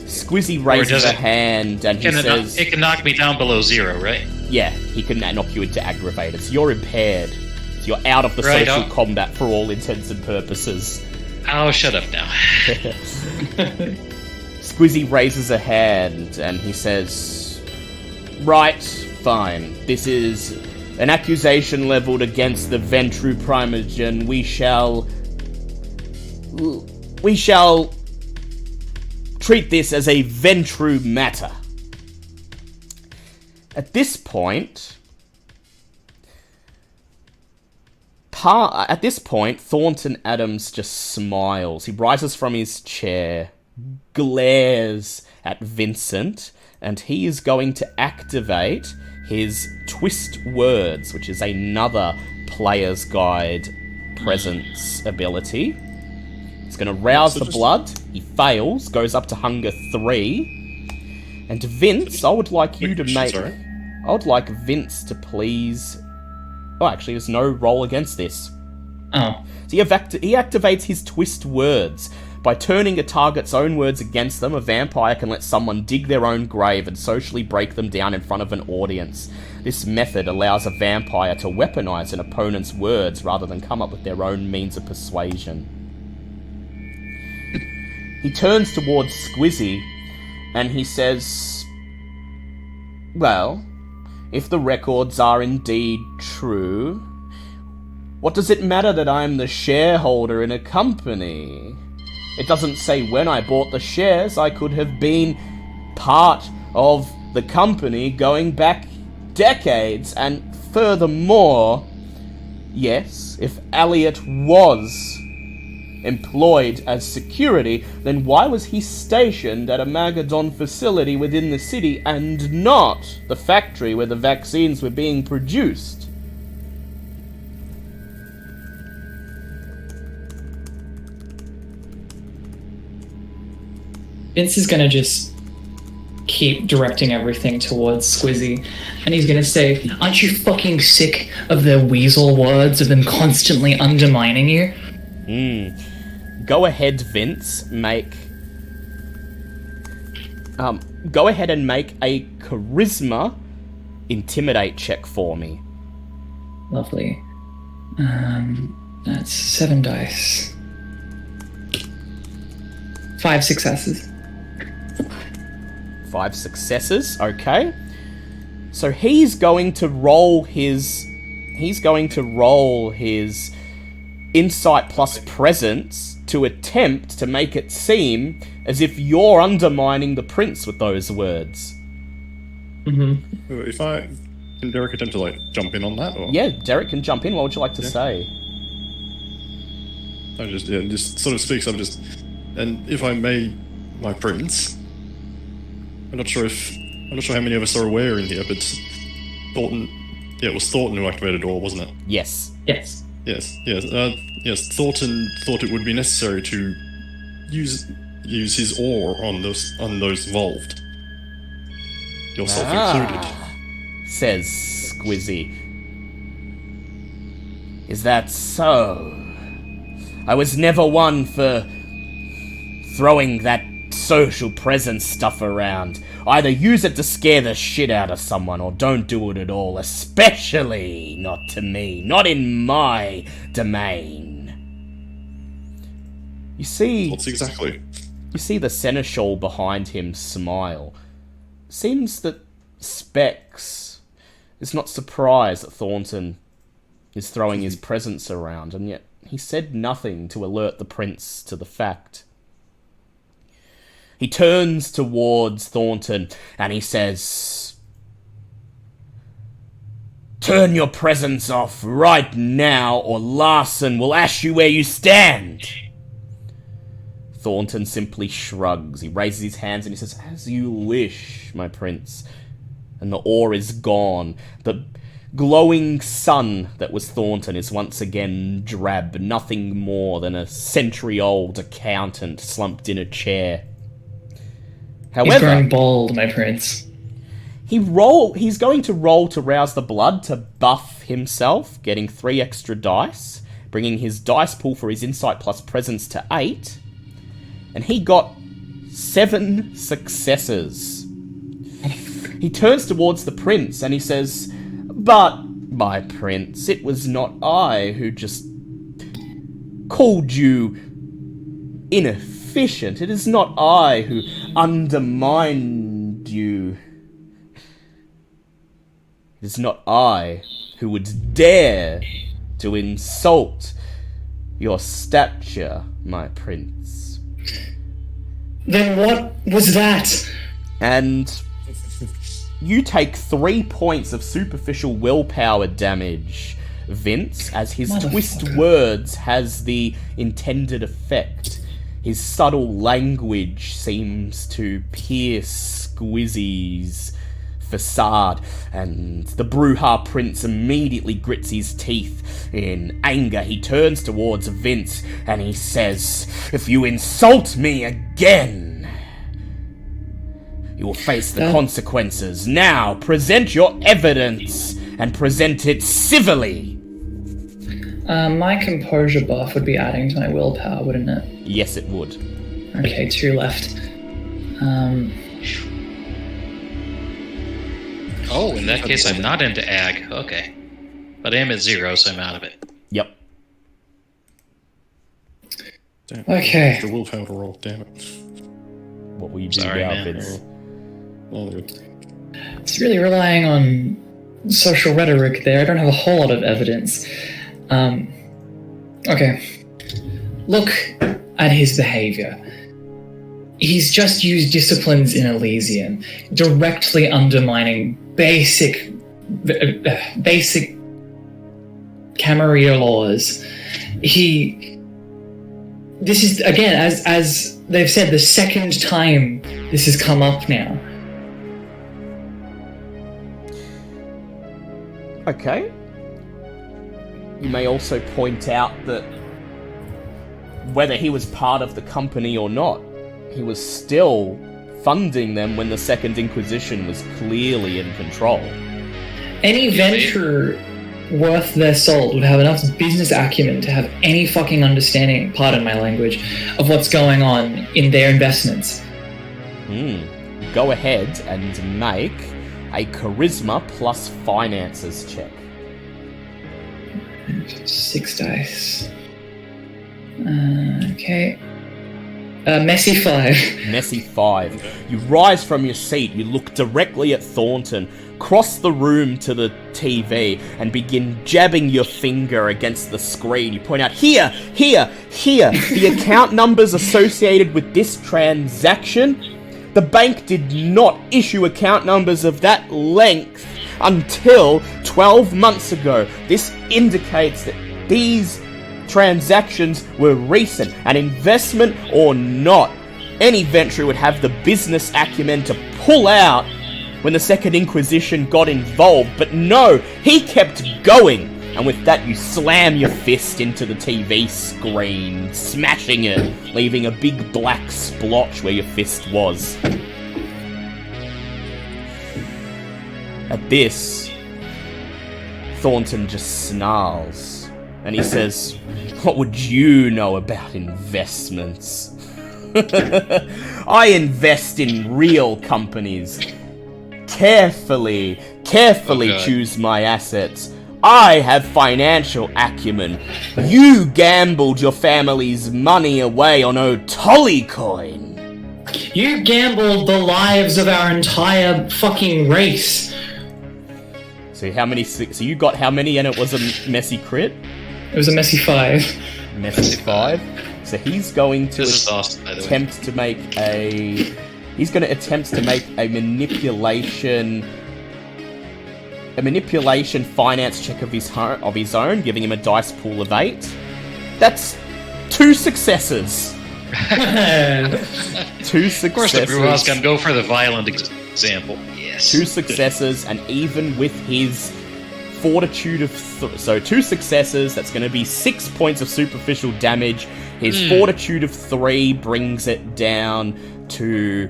Squizzy raises a hand and he says... It can knock me down below 0, right? Yeah, he can knock you into aggravated. So you're impaired. So you're out of the Right, social I'll- combat for all intents and purposes. Oh, shut up now. Squizzy raises a hand and he says, "Right, fine. This is an accusation leveled against the Ventru Primogen. We shall treat this as a Ventru matter." At this point, Thornton Adams just smiles. He rises from his chair, glares at Vincent, and he is going to activate his Twist Words, which is another Player's Guide presence ability. He's going to rouse the blood. He fails, goes up to hunger 3. And Vince, I would like you to make... Sorry? I would like Vince to please... Oh, actually, there's no roll against this. Oh. So he activates his Twist Words. By turning a target's own words against them, a vampire can let someone dig their own grave and socially break them down in front of an audience. This method allows a vampire to weaponize an opponent's words rather than come up with their own means of persuasion. He turns towards Squizzy and he says, "Well, if the records are indeed true, what does it matter that I'm the shareholder in a company? It doesn't say when I bought the shares. I could have been part of the company going back decades. And furthermore, yes, if Elliot was employed as security, then why was he stationed at a Magadon facility within the city and not the factory where the vaccines were being produced?" Vince is gonna just keep directing everything towards Squizzy. And he's gonna say, aren't you fucking sick of their weasel words of them constantly undermining you? Go ahead, Vince. Go ahead and make a charisma intimidate check for me. Lovely. That's 7 dice. 5 successes. 5 successes, okay. So he's going to roll his insight plus presence to attempt to make it seem as if you're undermining the prince with those words. If I can Derek attempt to jump in on that, or Yeah, Derek can jump in. What would you like to say? I just sort of speaks. And if I may, my prince. I'm not sure how many of us are aware in here, but Thornton. Yeah, it was Thornton who activated the door, wasn't it? Yes. Yes. Yes. Thornton thought it would be necessary to use his ore on those involved, yourself included. Says Squizzy. Is that so? I was never one for throwing that social presence stuff around. Either use it to scare the shit out of someone, or don't do it at all, especially not to me, not in my domain. You see... What's exactly? You see the seneschal behind him smile. Seems that Specs is not surprised that Thornton is throwing his presence around, and yet he said nothing to alert the prince to the fact. He turns towards Thornton and he says, "Turn your presence off right now, or Larson will ash you where you stand." Thornton simply shrugs. He raises his hands and he says, "As you wish, my prince." And the ore is gone. The glowing sun that was Thornton is once again drab, nothing more than a century-old accountant slumped in a chair. However, he's growing bold, my prince. He's going to roll to rouse the blood to buff himself, getting 3 extra dice, bringing his dice pool for his insight plus presence to 8. And he got 7 successes. He turns towards the prince and he says, "But, my prince, it was not I who just called you inefficient. It is not I who undermined you. It is not I who would dare to insult your stature, my prince." Then what was that? And you take 3 points of superficial willpower damage, Vince, as his twist words has the intended effect. His subtle language seems to pierce Squizzy's facade, and the Bruja Prince immediately grits his teeth. In anger, he turns towards Vince and he says, "If you insult me again, you will face the consequences. Now, present your evidence, and present it civilly." My composure buff would be adding to my willpower, wouldn't it? Yes, it would. Okay, 2 left. Oh, in that case, I'm not into ag. Okay. But I am at 0, so I'm out of it. Yep. Damn. Okay. The willpower roll, damn it. What will you do Sorry, now, man. Vince? Oh, good. It's really relying on social rhetoric there. I don't have a whole lot of evidence. Okay. Look at his behavior. He's just used disciplines in Elysium, directly undermining basic Camarilla laws. This is, again, as they've said, the second time this has come up now. Okay. You may also point out that whether he was part of the company or not, he was still funding them when the Second Inquisition was clearly in control. Any venture worth their salt would have enough business acumen to have any fucking understanding, pardon my language, of what's going on in their investments. Go ahead and make a charisma plus finances check. 6 dice. Okay. Messy 5. Messy 5. You rise from your seat, you look directly at Thornton, cross the room to the TV, and begin jabbing your finger against the screen. You point out, here, the account numbers associated with this transaction. The bank did not issue account numbers of that length until 12 months ago. This indicates that these transactions were recent. An investment or not, any venture would have the business acumen to pull out when the Second Inquisition got involved, but no, he kept going. And with that, you slam your fist into the TV screen, smashing it, leaving a big black splotch where your fist was. At this, Thornton just snarls, and he says, "What would you know about investments? I invest in real companies. Carefully choose my assets. I have financial acumen. You gambled your family's money away on Otolly coin. You gambled the lives of our entire fucking race." So you got how many, and it was a messy crit? It was a messy 5. Messy 5. So he's going to This is awesome, by the way. attempt to make a... He's going to attempt to make a manipulation finance check of his own, giving him a dice pool of 8. That's 2 successes. 2 successes. Of course, everyone else can go for the violent example. Yes. 2 successes, and even with his fortitude of... so 2 successes, that's going to be 6 points of superficial damage. His fortitude of 3 brings it down to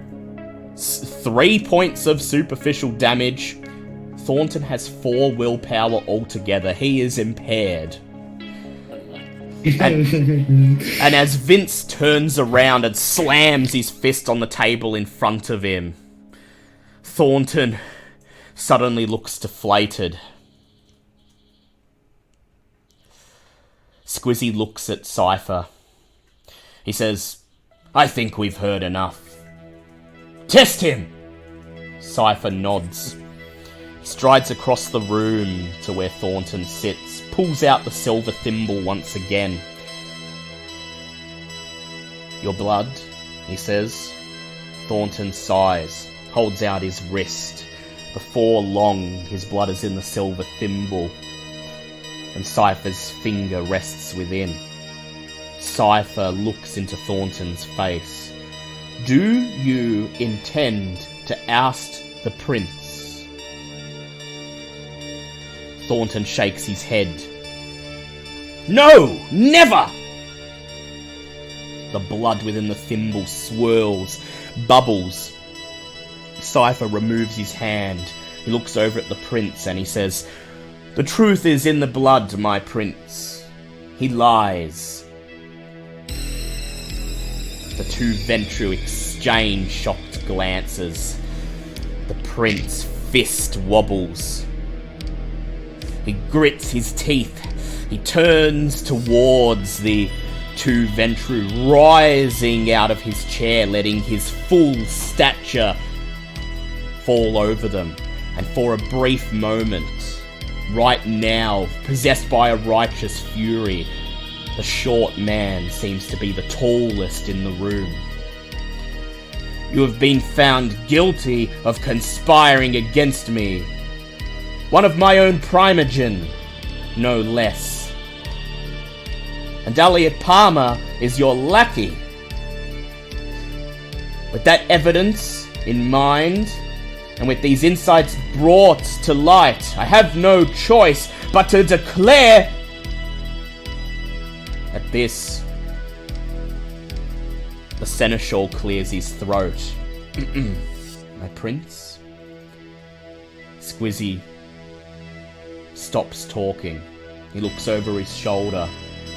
3 points of superficial damage. Thornton has 4 willpower altogether. He is impaired. And as Vince turns around and slams his fist on the table in front of him, Thornton suddenly looks deflated. Squizzy looks at Cypher. He says, "I think we've heard enough. Test him!" Cypher nods. He strides across the room to where Thornton sits, pulls out the silver thimble once again. "Your blood," he says. Thornton sighs, holds out his wrist. Before long, his blood is in the silver thimble, and Cypher's finger rests within. Cypher looks into Thornton's face. "Do you intend to oust the prince?" Thornton shakes his head. "No! Never!" The blood within the thimble swirls, bubbles. Cypher removes his hand. He looks over at the prince and he says, "The truth is in the blood, my prince. He lies." The 2 Ventru exchange shocked glances. The prince's fist wobbles. He grits his teeth. He turns towards the 2 Ventru, rising out of his chair, letting his full stature fall over them. And for a brief moment, right now, possessed by a righteous fury, the short man seems to be the tallest in the room. "You have been found guilty of conspiring against me. One of my own primogen, no less. And Elliot Palmer is your lackey. With that evidence in mind, and with these insights brought to light, I have no choice but to declare..." At this, the seneschal clears his throat, My prince? Squizzy stops talking. He looks over his shoulder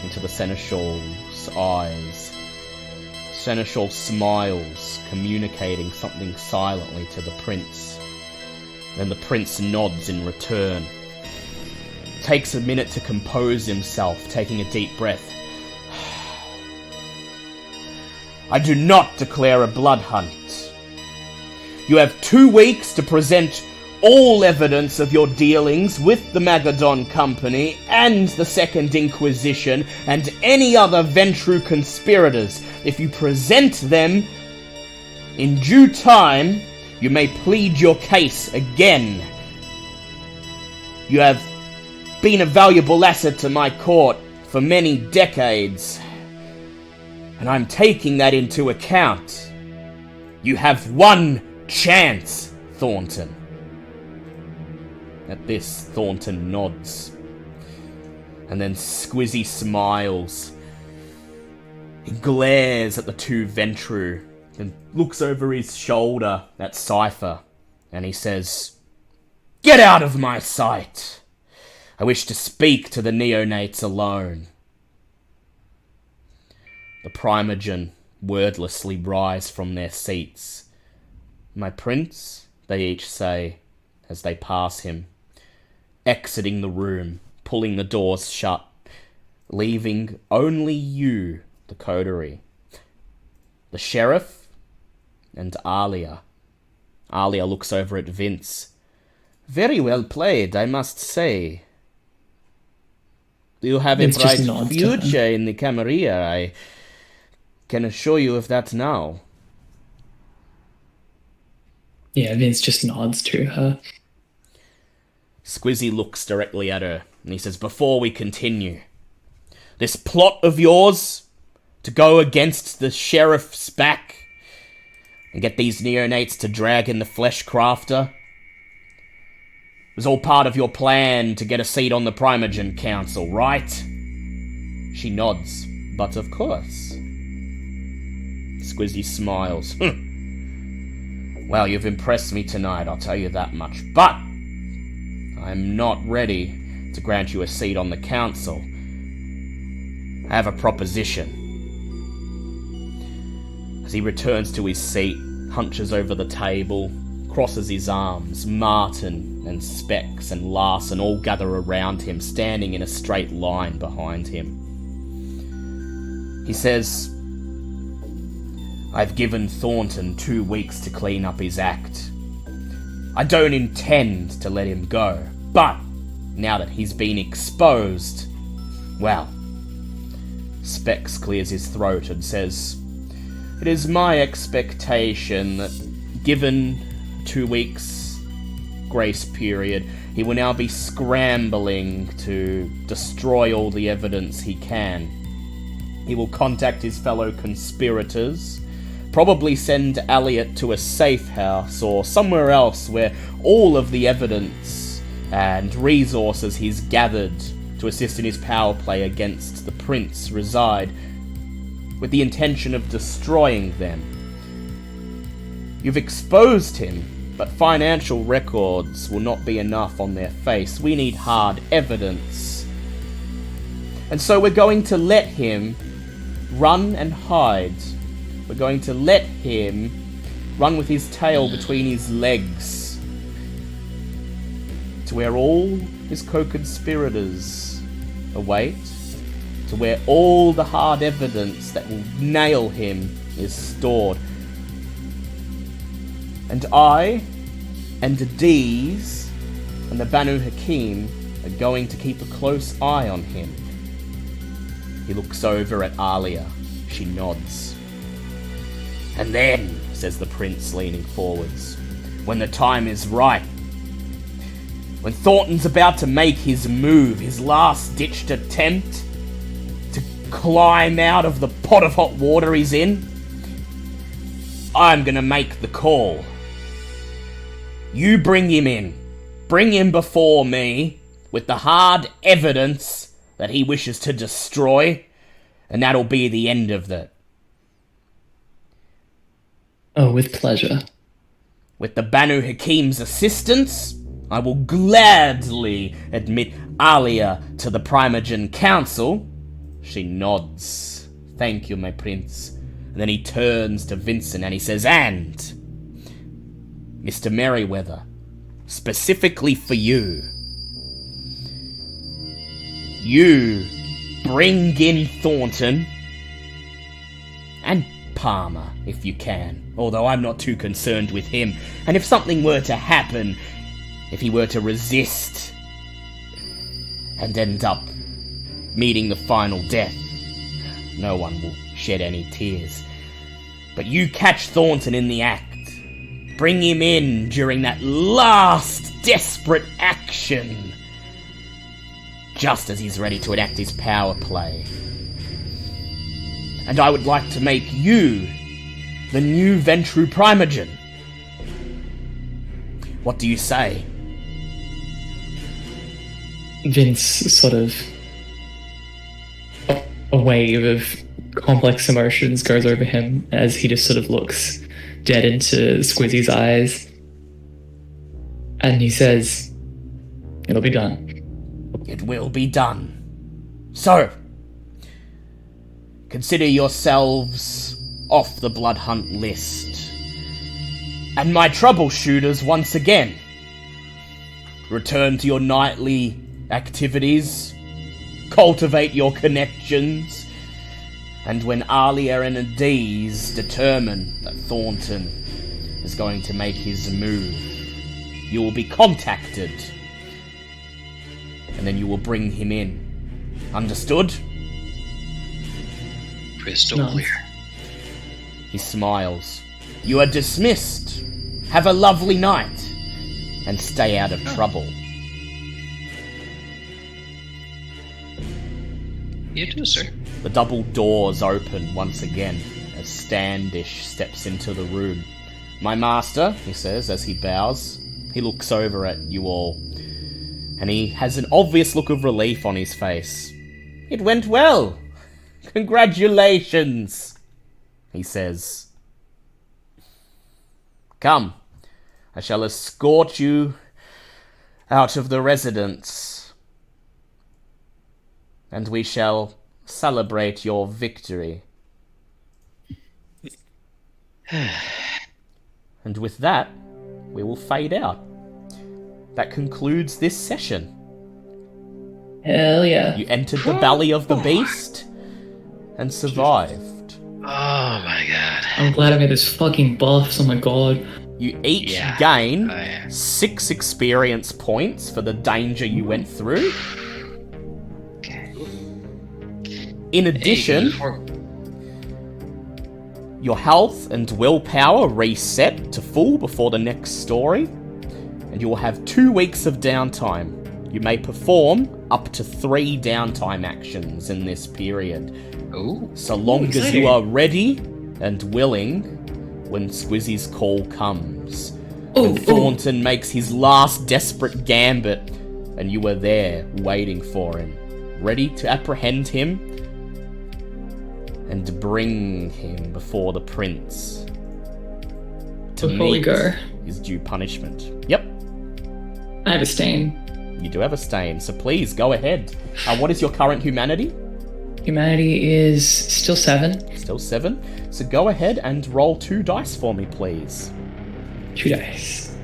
into the Seneschal's eyes. Seneschal smiles, communicating something silently to the prince. Then the prince nods in return. Takes a minute to compose himself, taking a deep breath. I do not declare a blood hunt. You have 2 weeks to present all evidence of your dealings with the Magadon Company and the Second Inquisition and any other Ventru conspirators. If you present them in due time, you may plead your case again. You have been a valuable asset to my court for many decades, and I'm taking that into account. You have 1 chance, Thornton. At this, Thornton nods. And then Squizzy smiles. He glares at the 2 Ventru, then looks over his shoulder at Cypher, and he says, Get out of my sight! I wish to speak to the neonates alone. The Primogen wordlessly rise from their seats. My prince, they each say, as they pass him, exiting the room, pulling the doors shut, leaving only you, the coterie. The sheriff and Alia. Alia looks over at Vince. Very well played, I must say. You have Vince a bright just nods to future in the Camarilla, I can assure you of that now. Yeah, Vince just nods to her. Squizzy looks directly at her, and he says, Before we continue, this plot of yours to go against the sheriff's back and get these neonates to drag in the flesh crafter was all part of your plan to get a seat on the Primogen Council, right? She nods, but of course. Squizzy smiles. Well, you've impressed me tonight, I'll tell you that much. But I'm not ready to grant you a seat on the council. I have a proposition. As he returns to his seat, hunches over the table, crosses his arms, Martin and Specs and Larson all gather around him, standing in a straight line behind him. He says, I've given Thornton 2 weeks to clean up his act. I don't intend to let him go, but now that he's been exposed, well, Specs clears his throat and says, It is my expectation that, given 2 weeks grace period, he will now be scrambling to destroy all the evidence he can. He will contact his fellow conspirators, probably send Elliot to a safe house or somewhere else where all of the evidence and resources he's gathered to assist in his power play against the prince reside, with the intention of destroying them. You've exposed him, but financial records will not be enough on their face. We need hard evidence. And so we're going to let him run and hide. We're going to let him run with his tail between his legs to where all his co-conspirators await, to where all the hard evidence that will nail him is stored. And I, and Dees, and the Banu Hakim are going to keep a close eye on him. He looks over at Alia. She nods. And then, says the prince, leaning forwards, when the time is right, when Thornton's about to make his move, his last-ditched attempt to climb out of the pot of hot water he's in, I'm gonna make the call. You bring him in. Bring him before me with the hard evidence that he wishes to destroy, and that'll be the end of it. Oh, with pleasure. With the Banu Hakim's assistance, I will gladly admit Alia to the Primogen Council. She nods. Thank you, my prince. And then he turns to Vincent and he says, and Mr. Merriweather, specifically for you, you bring in Thornton and Palmer, if you can, although I'm not too concerned with him. And if something were to happen, if he were to resist and end up meeting the final death, no one will shed any tears. But you catch Thornton in the act. Bring him in during that last desperate action, just as he's ready to enact his power play. And I would like to make you the new Ventru Primogen. What do you say? Vince sort of... A wave of complex emotions goes over him as he just sort of looks dead into Squizzy's eyes. And he says, "It'll be done." It will be done. So, consider yourselves off the blood hunt list. And my troubleshooters, once again, return to your nightly activities, cultivate your connections, and when Alia and Adiz determine that Thornton is going to make his move, you will be contacted, and then you will bring him in. Understood? Crystal No. clear. He smiles. You are dismissed. Have a lovely night, and stay out of trouble. You do, sir. The double doors open once again as Standish steps into the room. My master, he says as he bows. He looks over at you all, and he has an obvious look of relief on his face. It went well. Congratulations, he says. Come, I shall escort you out of the residence, and we shall celebrate your victory. And with that, we will fade out. That concludes this session. Hell yeah. You entered the belly of the beast and survived. Oh my god. I'm glad I made those fucking buffs, oh my god. You each Yeah. gain Oh, yeah. 6 experience points for the danger you went through. Okay. In addition, your health and willpower reset to full before the next story, and you will have 2 weeks of downtime. You may perform up to 3 downtime actions in this period, Ooh. so long as exciting. you are ready and willing when Squizzy's call comes. When Thornton makes his last desperate gambit, and you are there waiting for him, ready to apprehend him and bring him before the prince to Before we meet go. his due punishment. Yep, I have a stain. you do have a stain, so please go ahead. What is your current humanity? Humanity is still 7. Still 7. So go ahead and roll 2 dice for me, please. 2 dice.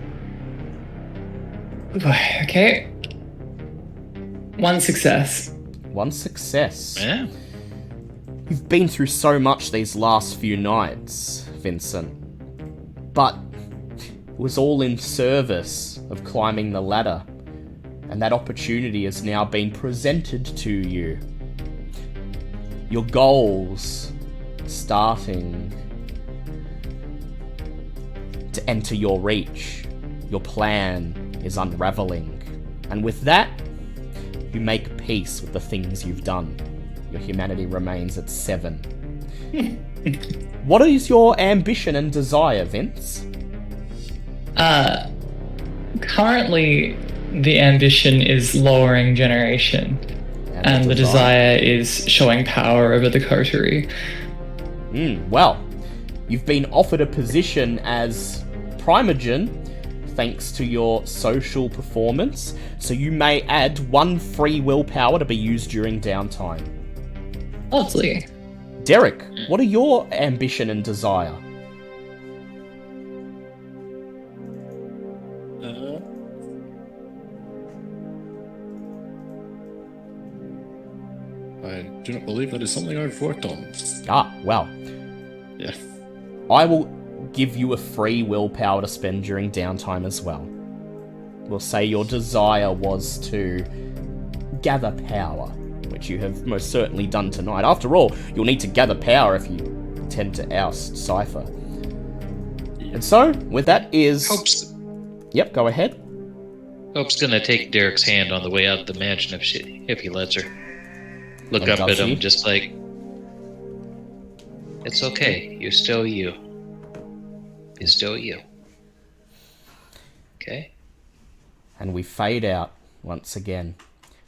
Okay. 1 success. 1 success. Yeah. You've been through so much these last few nights, Vincent. But it was all in service of climbing the ladder. And that opportunity has now been presented to you. Your goals starting to enter your reach. Your plan is unraveling. And with that, you make peace with the things you've done. Your humanity remains at 7. What is your ambition and desire, Vince? Currently, the ambition is lowering generation, and the desire is showing power over the coterie. Well, You've been offered a position as Primogen, thanks to your social performance, so you may add 1 free willpower to be used during downtime. Lovely. Derek, what are your ambition and desire? I do not believe that is something I've worked on. Ah, well, Yeah. I will give you a free willpower to spend during downtime as well. We'll say your desire was to gather power, which you have most certainly done tonight. After all, you'll need to gather power if you intend to oust Cypher. And so, with that is... Hope's Yep, go ahead. gonna take Derek's hand on the way out of the mansion if he lets her. Look Oh, up does at him he? just like, it's okay, you're still you. You're still you. Okay? And we fade out once again.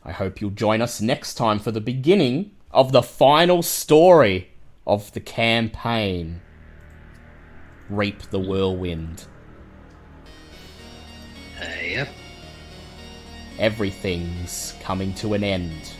I hope you'll join us next time for the beginning of the final story of the campaign. Reap the Whirlwind. Yep. Everything's coming to an end.